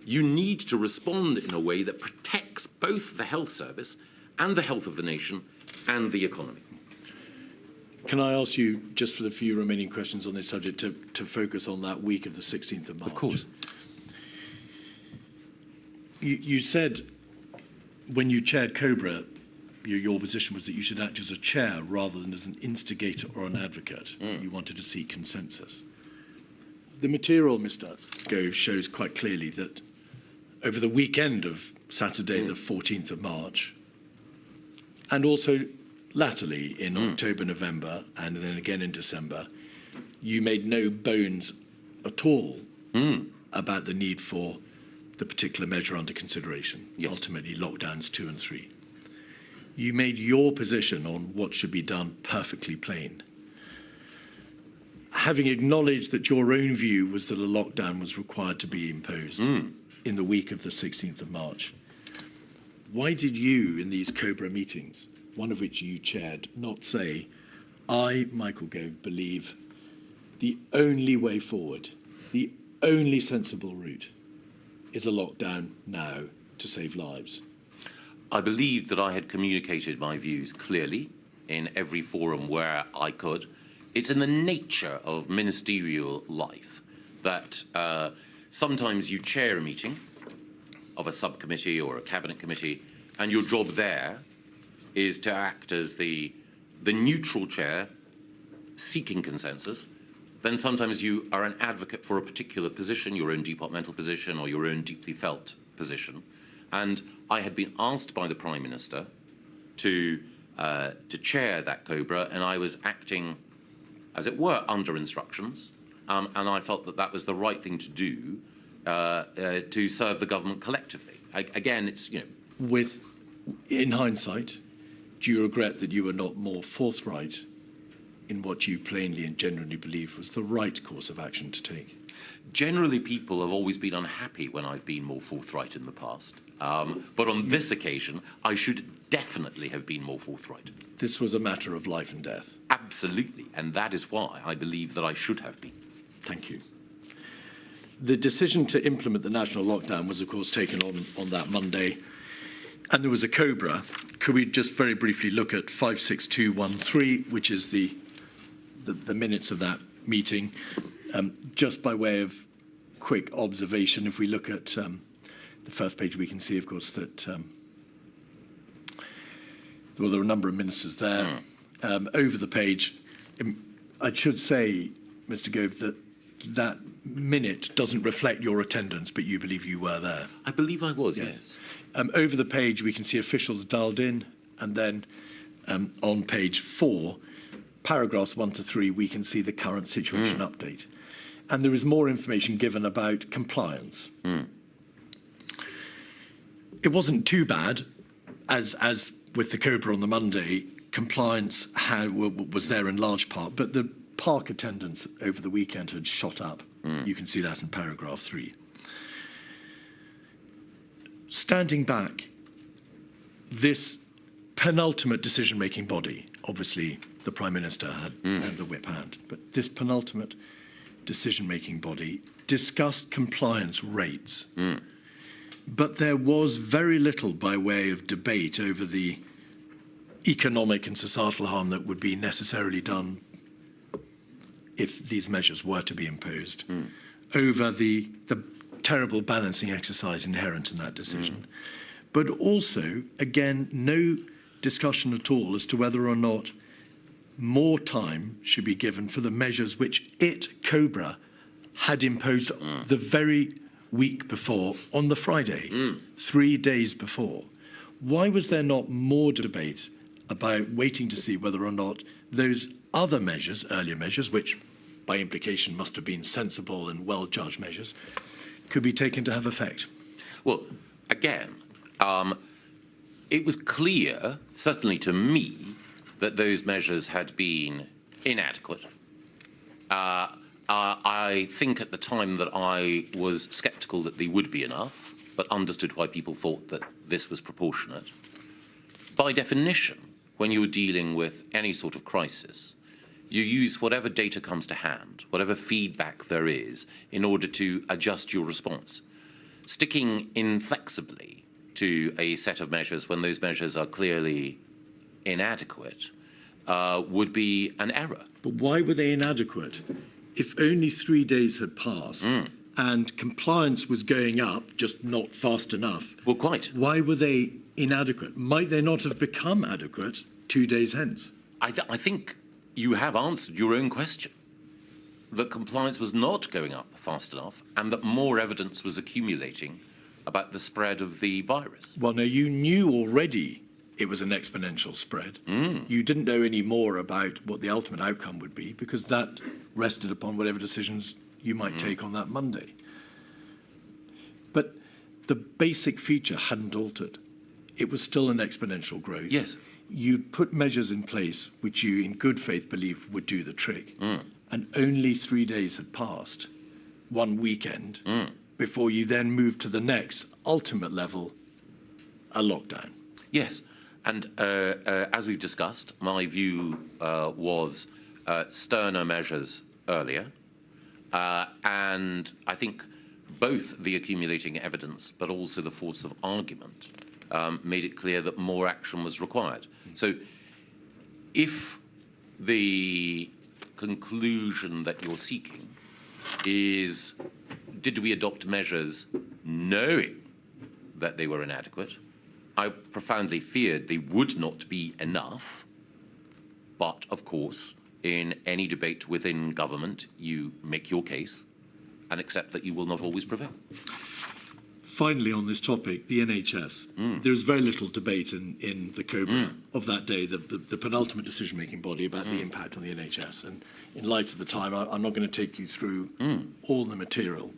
you need to respond in a way that protects both the health service and the health of the nation and the economy. Can I ask you, just for the few remaining questions on this subject, to focus on that week of the 16th of March? Of course. You said when you chaired Cobra, your position was that you should act as a chair rather than as an instigator or an advocate. You wanted to seek consensus. The material, Mr. Gove, shows quite clearly that over the weekend of Saturday, the 14th of March, and also latterly in October, November, and then again in December, you made no bones at all about the need for the particular measure under consideration, ultimately lockdowns 2 and 3. You made your position on what should be done perfectly plain. Having acknowledged that your own view was that a lockdown was required to be imposed in the week of the 16th of March, why did you, in these Cobra meetings, one of which you chaired, not say, I, Michael Gove, believe the only way forward, the only sensible route is a lockdown now to save lives? I believed that I had communicated my views clearly in every forum where I could. It's in the nature of ministerial life that sometimes you chair a meeting of a subcommittee or a cabinet committee, and your job there is to act as the neutral chair seeking consensus. Then sometimes you are an advocate for a particular position, your own departmental position or your own deeply felt position. And I had been asked by the Prime Minister to chair that Cobra, and I was acting, as it were, under instructions. And I felt that that was the right thing to do to serve the government collectively. Again, it's, you know. In hindsight, do you regret that you were not more forthright in what you plainly and genuinely believe was the right course of action to take? Generally, people have always been unhappy when I've been more forthright in the past. But on this occasion, I should definitely have been more forthright. This was a matter of life and death. Absolutely. And that is why I believe that I should have been. Thank you. The decision to implement the national lockdown was, of course, taken on that Monday. And there was a Cobra. Could we just very briefly look at 56213, which is the minutes of that meeting? Just by way of quick observation, if we look at the first page we can see, of course, that well, there are a number of ministers there. Over the page, I should say, Mr. Gove, that that minute doesn't reflect your attendance, but you believe you were there. I believe I was, yes. Over the page, we can see officials dialed in, and then on page 4, paragraphs 1 to 3, we can see the current situation update. And there is more information given about compliance. It wasn't too bad, as with the Cobra on the Monday, compliance was there in large part, but the park attendance over the weekend had shot up. You can see that in paragraph 3. Standing back, this penultimate decision-making body, obviously the Prime Minister had the whip hand, but this penultimate decision-making body discussed compliance rates. But there was very little by way of debate over the economic and societal harm that would be necessarily done if these measures were to be imposed, over the terrible balancing exercise inherent in that decision. But also, again, no discussion at all as to whether or not more time should be given for the measures which Cobra, had imposed the very week before, on the Friday, 3 days before. Why was there not more debate about waiting to see whether or not those other measures, earlier measures, which by implication must have been sensible and well-judged measures, could be taken to have effect? Well, again, it was clear, certainly to me, that those measures had been inadequate. I think at the time that I was sceptical that they would be enough, but understood why people thought that this was proportionate. By definition, when you're dealing with any sort of crisis, you use whatever data comes to hand, whatever feedback there is, in order to adjust your response. Sticking inflexibly to a set of measures when those measures are clearly inadequate would be an error. But why were they inadequate? If only 3 days had passed and compliance was going up, just not fast enough. Well, quite. Why were they inadequate? Might they not have become adequate 2 days hence? I think you have answered your own question, that compliance was not going up fast enough and that more evidence was accumulating about the spread of the virus. Well, no, you knew already it was an exponential spread. You didn't know any more about what the ultimate outcome would be because that rested upon whatever decisions you might take on that Monday. But the basic feature hadn't altered. It was still an exponential growth. Yes. You put measures in place which you in good faith believe would do the trick. And only 3 days had passed, one weekend, before you then moved to the next ultimate level, a lockdown. Yes. And as we've discussed, my view was sterner measures earlier. And I think both the accumulating evidence but also the force of argument made it clear that more action was required. So if the conclusion that you're seeking is, did we adopt measures knowing that they were inadequate? I profoundly feared they would not be enough. But, of course, in any debate within government, you make your case and accept that you will not always prevail. Finally, on this topic, the NHS. There's very little debate in the Cobra of that day, the penultimate decision-making body, about the impact on the NHS. And in light of the time, I'm not going to take you through all the material.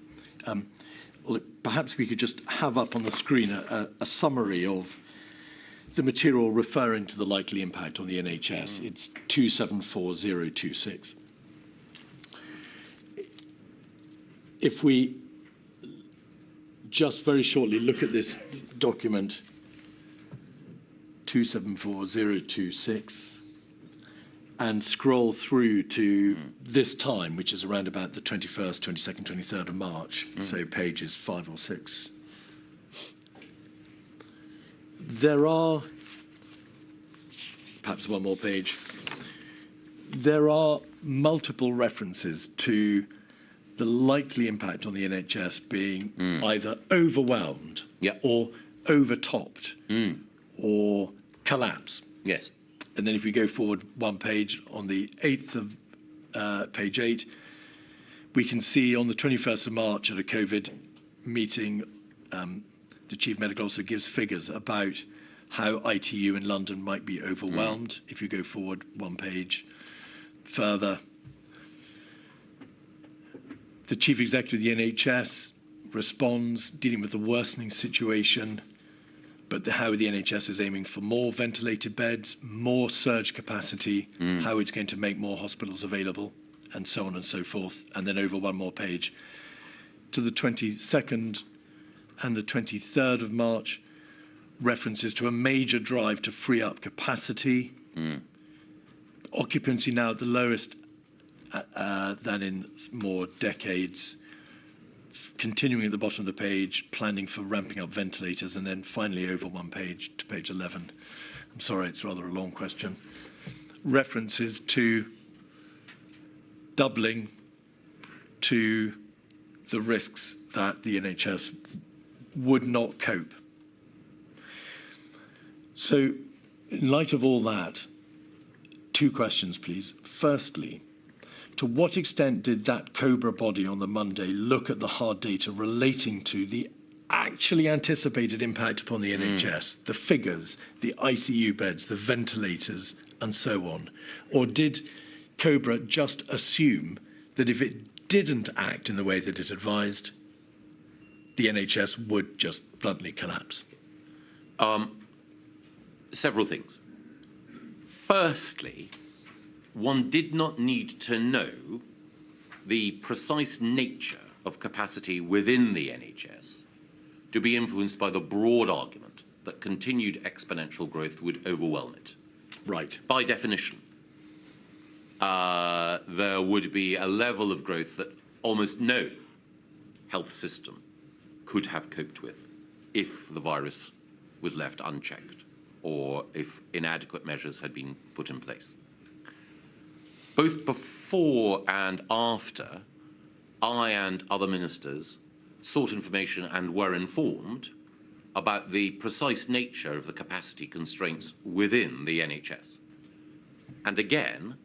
Well, perhaps we could just have up on the screen a summary of the material referring to the likely impact on the NHS. It's 274026. If we just very shortly look at this document, 274026, and scroll through to this time, which is around about the 21st, 22nd, 23rd of March, so pages 5 or 6. There are, perhaps one more page, there are multiple references to the likely impact on the NHS being either overwhelmed Yeah. or overtopped or collapse. Yes. And then if we go forward one page, on the 8th of page 8, we can see on the 21st of March at a COVID meeting, the Chief Medical Officer gives figures about how ITU in London might be overwhelmed. If you go forward one page further, the Chief Executive of the NHS responds, dealing with the worsening situation, but how the NHS is aiming for more ventilated beds, more surge capacity, how it's going to make more hospitals available, and so on and so forth. And then over one more page to the 22nd and the 23rd of March, references to a major drive to free up capacity. Occupancy now at the lowest than in more decades. Continuing at the bottom of the page, planning for ramping up ventilators, and then finally over one page to page 11. I'm sorry, it's rather a long question. References to doubling to the risks that the NHS would not cope. So, in light of all that, two questions, please. Firstly, to what extent did that COBRA body on the Monday look at the hard data relating to the actually anticipated impact upon the NHS, the figures, the ICU beds, the ventilators, and so on? Or did COBRA just assume that if it didn't act in the way that it advised, the NHS would just bluntly collapse? Several things. Firstly, one did not need to know the precise nature of capacity within the NHS to be influenced by the broad argument that continued exponential growth would overwhelm it. Right. By definition, there would be a level of growth that almost no health system could have coped with if the virus was left unchecked or if inadequate measures had been put in place. Both before and after, I and other ministers sought information and were informed about the precise nature of the capacity constraints within the NHS. And again,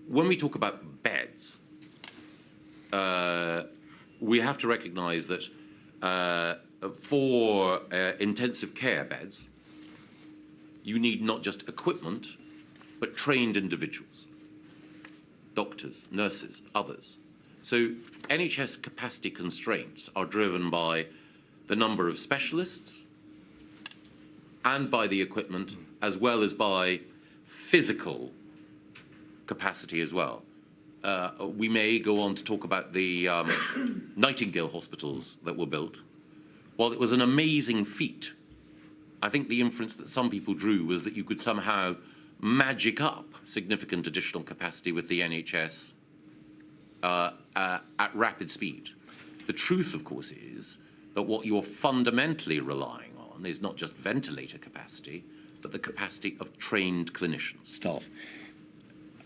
when we talk about beds, we have to recognise that for intensive care beds, you need not just equipment, but trained individuals, doctors, nurses, others. So NHS capacity constraints are driven by the number of specialists and by the equipment, as well as by physical capacity as well. We may go on to talk about the Nightingale hospitals that were built. While it was an amazing feat, I think the inference that some people drew was that you could somehow magic up significant additional capacity with the NHS at rapid speed. The truth, of course, is that what you're fundamentally relying on is not just ventilator capacity, but the capacity of trained clinicians. Staff.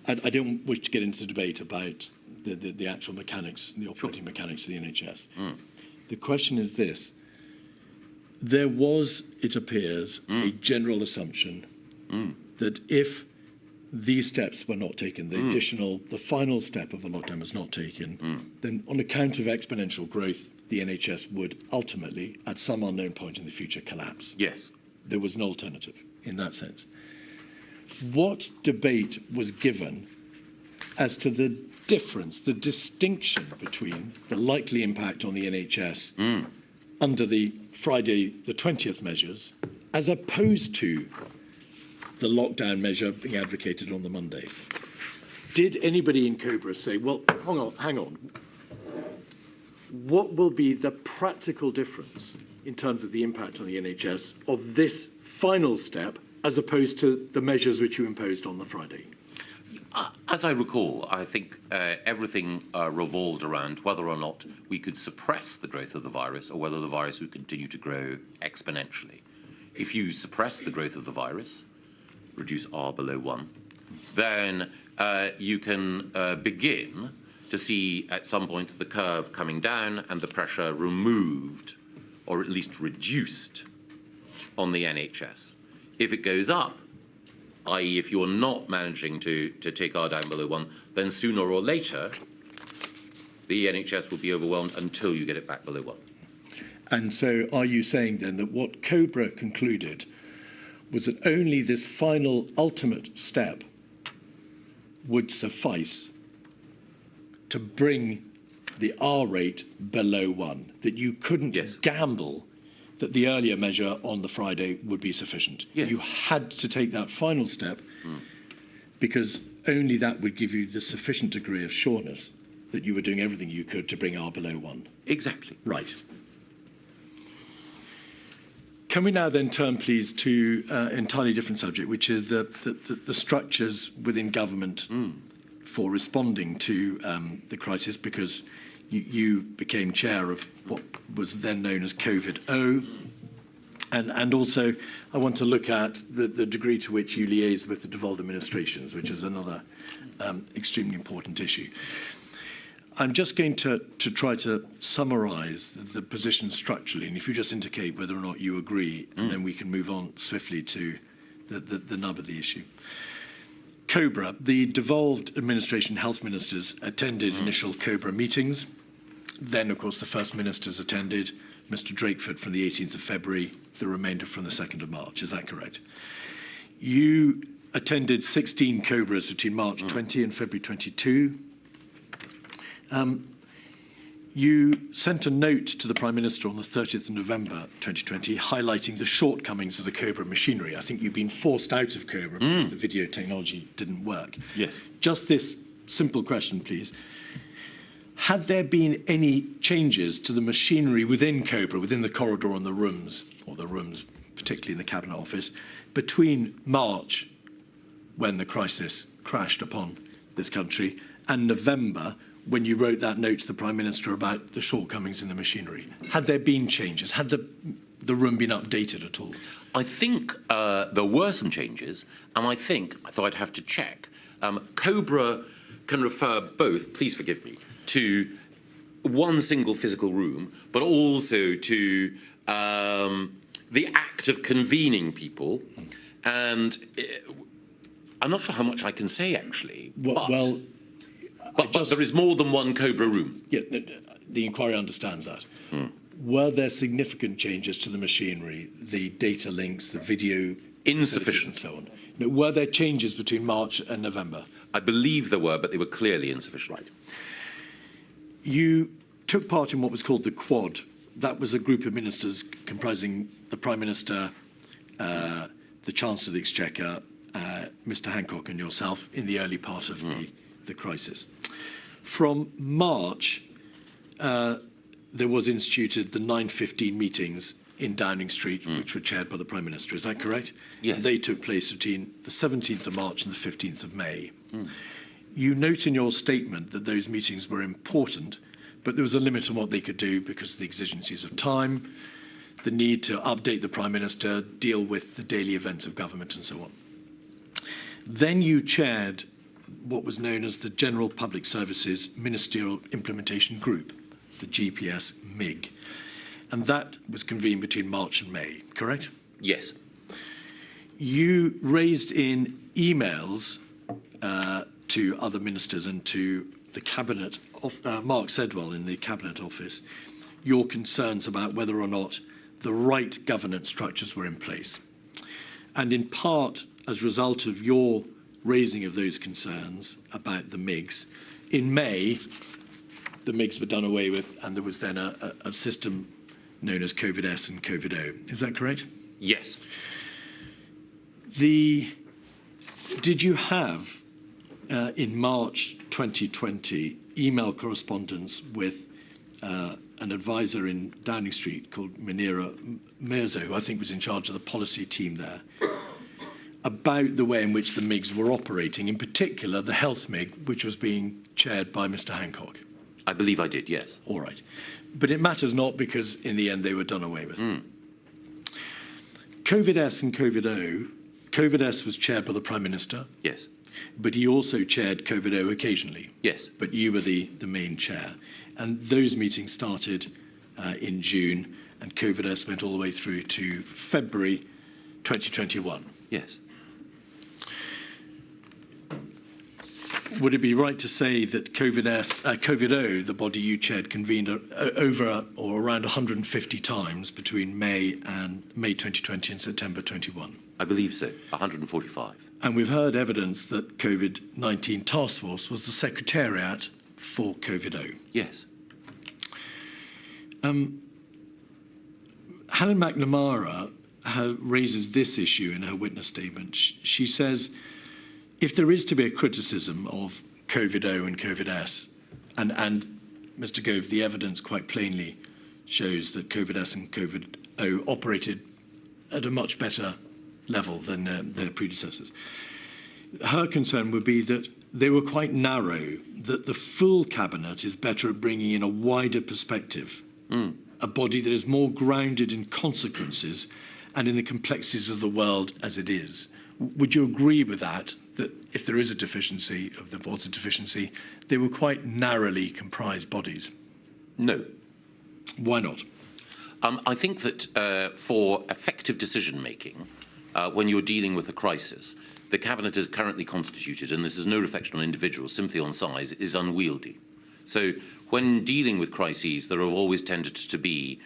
I don't wish to get into the debate about the actual mechanics, the operating mechanics of the NHS. The question is this. There was, it appears, a general assumption that if these steps were not taken, the final step of the lockdown was not taken, then on account of exponential growth, the NHS would ultimately, at some unknown point in the future, collapse. Yes. There was an alternative in that sense. What debate was given as to the difference, the distinction between the likely impact on the NHS under the Friday the 20th measures, as opposed to the lockdown measure being advocated on the Monday? Did anybody in COBRA say, well, hang on, what will be the practical difference in terms of the impact on the NHS of this final step as opposed to the measures which you imposed on the Friday? As I recall, I think everything revolved around whether or not we could suppress the growth of the virus or whether the virus would continue to grow exponentially. If you suppress the growth of the virus, reduce R below 1, then you can begin to see at some point the curve coming down and the pressure removed, or at least reduced, on the NHS. If it goes up, i.e. if you're not managing to take R down below 1, then sooner or later, the NHS will be overwhelmed until you get it back below 1. And so are you saying then that what Cobra concluded was that only this final ultimate step would suffice to bring the R rate below 1, that you couldn't Yes. gamble that the earlier measure on the Friday would be sufficient? Yes. You had to take that final step because only that would give you the sufficient degree of sureness that you were doing everything you could to bring R below 1. Exactly. Right. Can we now then turn, please, to an entirely different subject, which is the structures within government for responding to the crisis, because you became chair of what was then known as COVID-0. And also, I want to look at the degree to which you liaise with the devolved administrations, which is another extremely important issue. I'm just going to try to summarise the position structurally, and if you just indicate whether or not you agree, and then we can move on swiftly to the nub of the issue. COBRA, the devolved administration health ministers attended initial COBRA meetings. Then, of course, the first ministers attended, Mr. Drakeford from the 18th of February, the remainder from the 2nd of March. Is that correct? You attended 16 COBRAs between March 20 and February 22. You sent a note to the Prime Minister on the 30th of November 2020 highlighting the shortcomings of the COBRA machinery. I think you've been forced out of COBRA because the video technology didn't work. Yes. Just this simple question, please. Had there been any changes to the machinery within COBRA, within the corridor and the rooms, or the rooms particularly in the Cabinet Office, between March, when the crisis crashed upon this country, and November, when you wrote that note to the Prime Minister about the shortcomings in the machinery? Had there been changes? Had the room been updated at all? I think there were some changes, and I thought I'd have to check. COBRA can refer both, please forgive me, to one single physical room, but also to the act of convening people. And I'm not sure how much I can say, actually. But there is more than one COBRA room. Yeah, the inquiry understands that. Were there significant changes to the machinery, the data links, the video Insufficient. and so on? No, were there changes between March and November? I believe there were, but they were clearly insufficient. Right. You took part in what was called the Quad. That was a group of ministers comprising the Prime Minister, the Chancellor of the Exchequer, Mr. Hancock and yourself in the early part of the crisis. From March, there was instituted the 9:15 meetings in Downing Street, which were chaired by the Prime Minister. Is that correct? Yes. They took place between the 17th of March and the 15th of May. You note in your statement that those meetings were important, but there was a limit on what they could do because of the exigencies of time, the need to update the Prime Minister, deal with the daily events of government and so on. Then you chaired what was known as the General Public Services Ministerial Implementation Group, the GPS MIG. And that was convened between March and May, correct? Yes. You raised in emails to other ministers and to the Cabinet, Mark Sedwell in the Cabinet Office, your concerns about whether or not the right governance structures were in place. And in part, as a result of your raising of those concerns about the MIGs, in May, the MIGs were done away with, and there was then a system known as COVID-S and COVID-0. Is that correct? Yes. Did you have, in March 2020, email correspondence with an advisor in Downing Street called Munira Mirza, who I think was in charge of the policy team there, about the way in which the MIGs were operating, in particular the health MIG, which was being chaired by Mr. Hancock? I believe I did, yes. All right. But it matters not because in the end they were done away with. COVID-S and COVID-0, COVID-S was chaired by the Prime Minister. Yes. But he also chaired COVID-0 occasionally. Yes. But you were the main chair. And those meetings started in June, and COVID-0 went all the way through to February 2021. Yes. Would it be right to say that COVID-0, the body you chaired, convened over or around 150 times between May 2020 and September 21? I believe so, 145. And we've heard evidence that COVID-19 Task Force was the secretariat for COVID-0. Yes. Helen McNamara raises this issue in her witness statement. She says, if there is to be a criticism of COVID-0 and COVID-S, and Mr. Gove, the evidence quite plainly shows that COVID-S and COVID-0 operated at a much better level than their predecessors. Her concern would be that they were quite narrow, that the full cabinet is better at bringing in a wider perspective, a body that is more grounded in consequences and in the complexities of the world as it is. Would you agree with that, that if there is a deficiency, if there was a deficiency, they were quite narrowly comprised bodies? No. Why not? I think that for effective decision-making, when you're dealing with a crisis, the cabinet is currently constituted, and this is no reflection on individuals, simply on size, is unwieldy. So when dealing with crises, there have always tended to be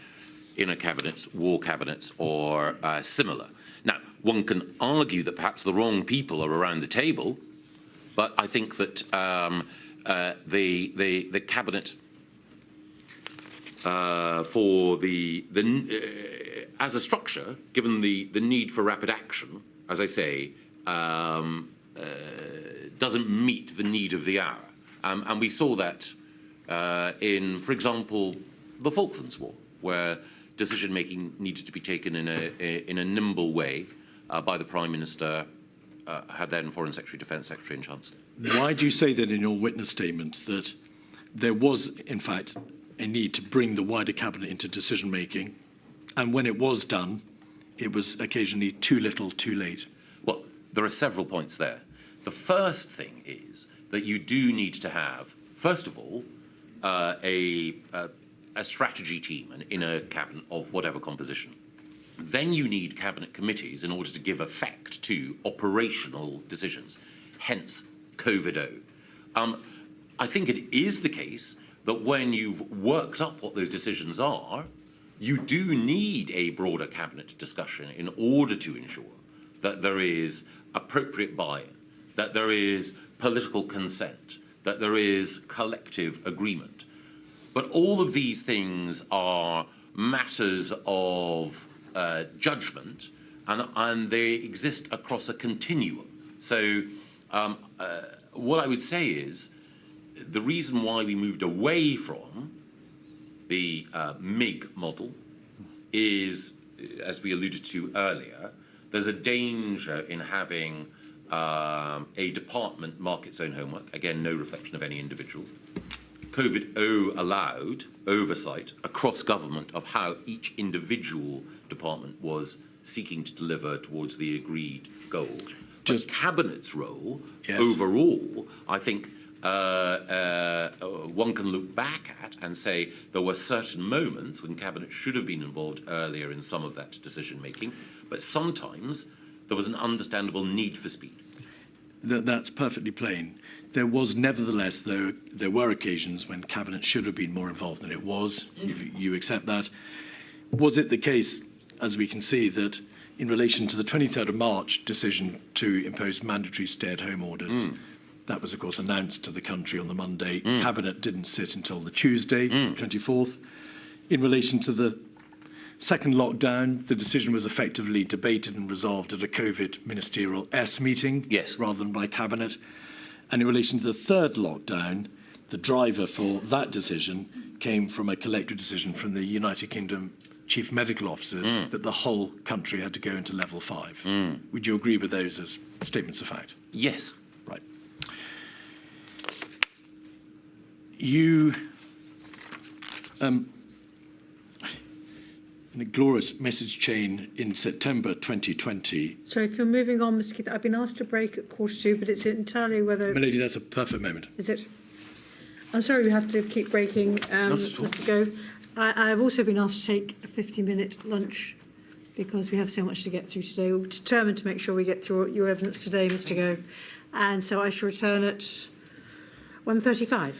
inner cabinets, war cabinets, or similar. Now, one can argue that perhaps the wrong people are around the table, but I think that the cabinet for as a structure, given the need for rapid action, as I say, doesn't meet the need of the hour. And we saw that in, for example, the Falklands War, where decision-making needed to be taken in a nimble way by the Prime Minister, her then Foreign Secretary, Defence Secretary and Chancellor. Why do you say that in your witness statement that there was, in fact, a need to bring the wider cabinet into decision-making, and when it was done, it was occasionally too little, too late? Well, there are several points there. The first thing is that you do need to have, first of all, a strategy team, an inner cabinet of whatever composition. Then you need cabinet committees in order to give effect to operational decisions, hence COVID-0. I think it is the case that when you've worked up what those decisions are, you do need a broader cabinet discussion in order to ensure that there is appropriate buy-in, that there is political consent, that there is collective agreement. But all of these things are matters of judgment, and they exist across a continuum. So what I would say is the reason why we moved away from the MIG model is, as we alluded to earlier, there's a danger in having a department mark its own homework. Again, no reflection of any individual. COVID-0 allowed oversight across government of how each individual department was seeking to deliver towards the agreed goal. But Cabinet's role, yes, overall, I think one can look back at and say there were certain moments when Cabinet should have been involved earlier in some of that decision-making, but sometimes there was an understandable need for speed. That's perfectly plain. There was nevertheless, though, there were occasions when Cabinet should have been more involved than it was. You accept that. Was it the case, as we can see, that in relation to the 23rd of March decision to impose mandatory stay-at-home orders, that was, of course, announced to the country on the Monday. Cabinet didn't sit until the Tuesday, 24th. In relation to the second lockdown, the decision was effectively debated and resolved at a COVID Ministerial S meeting, yes, rather than by Cabinet. And in relation to the third lockdown, the driver for that decision came from a collective decision from the United Kingdom Chief Medical Officers that the whole country had to go into level 5. Would you agree with those as statements of fact? Yes. Right. a glorious message chain in September 2020. So if you're moving on, Mr. Keith, I've been asked to break at 2:45, but it's entirely whether... Milady, that's a perfect moment. Is it? I'm sorry we have to keep breaking, Not at all. Mr. Gove. I have also been asked to take a 50-minute lunch because we have so much to get through today. We're determined to make sure we get through your evidence today, Mr. Gove. And so I shall return at 1:35.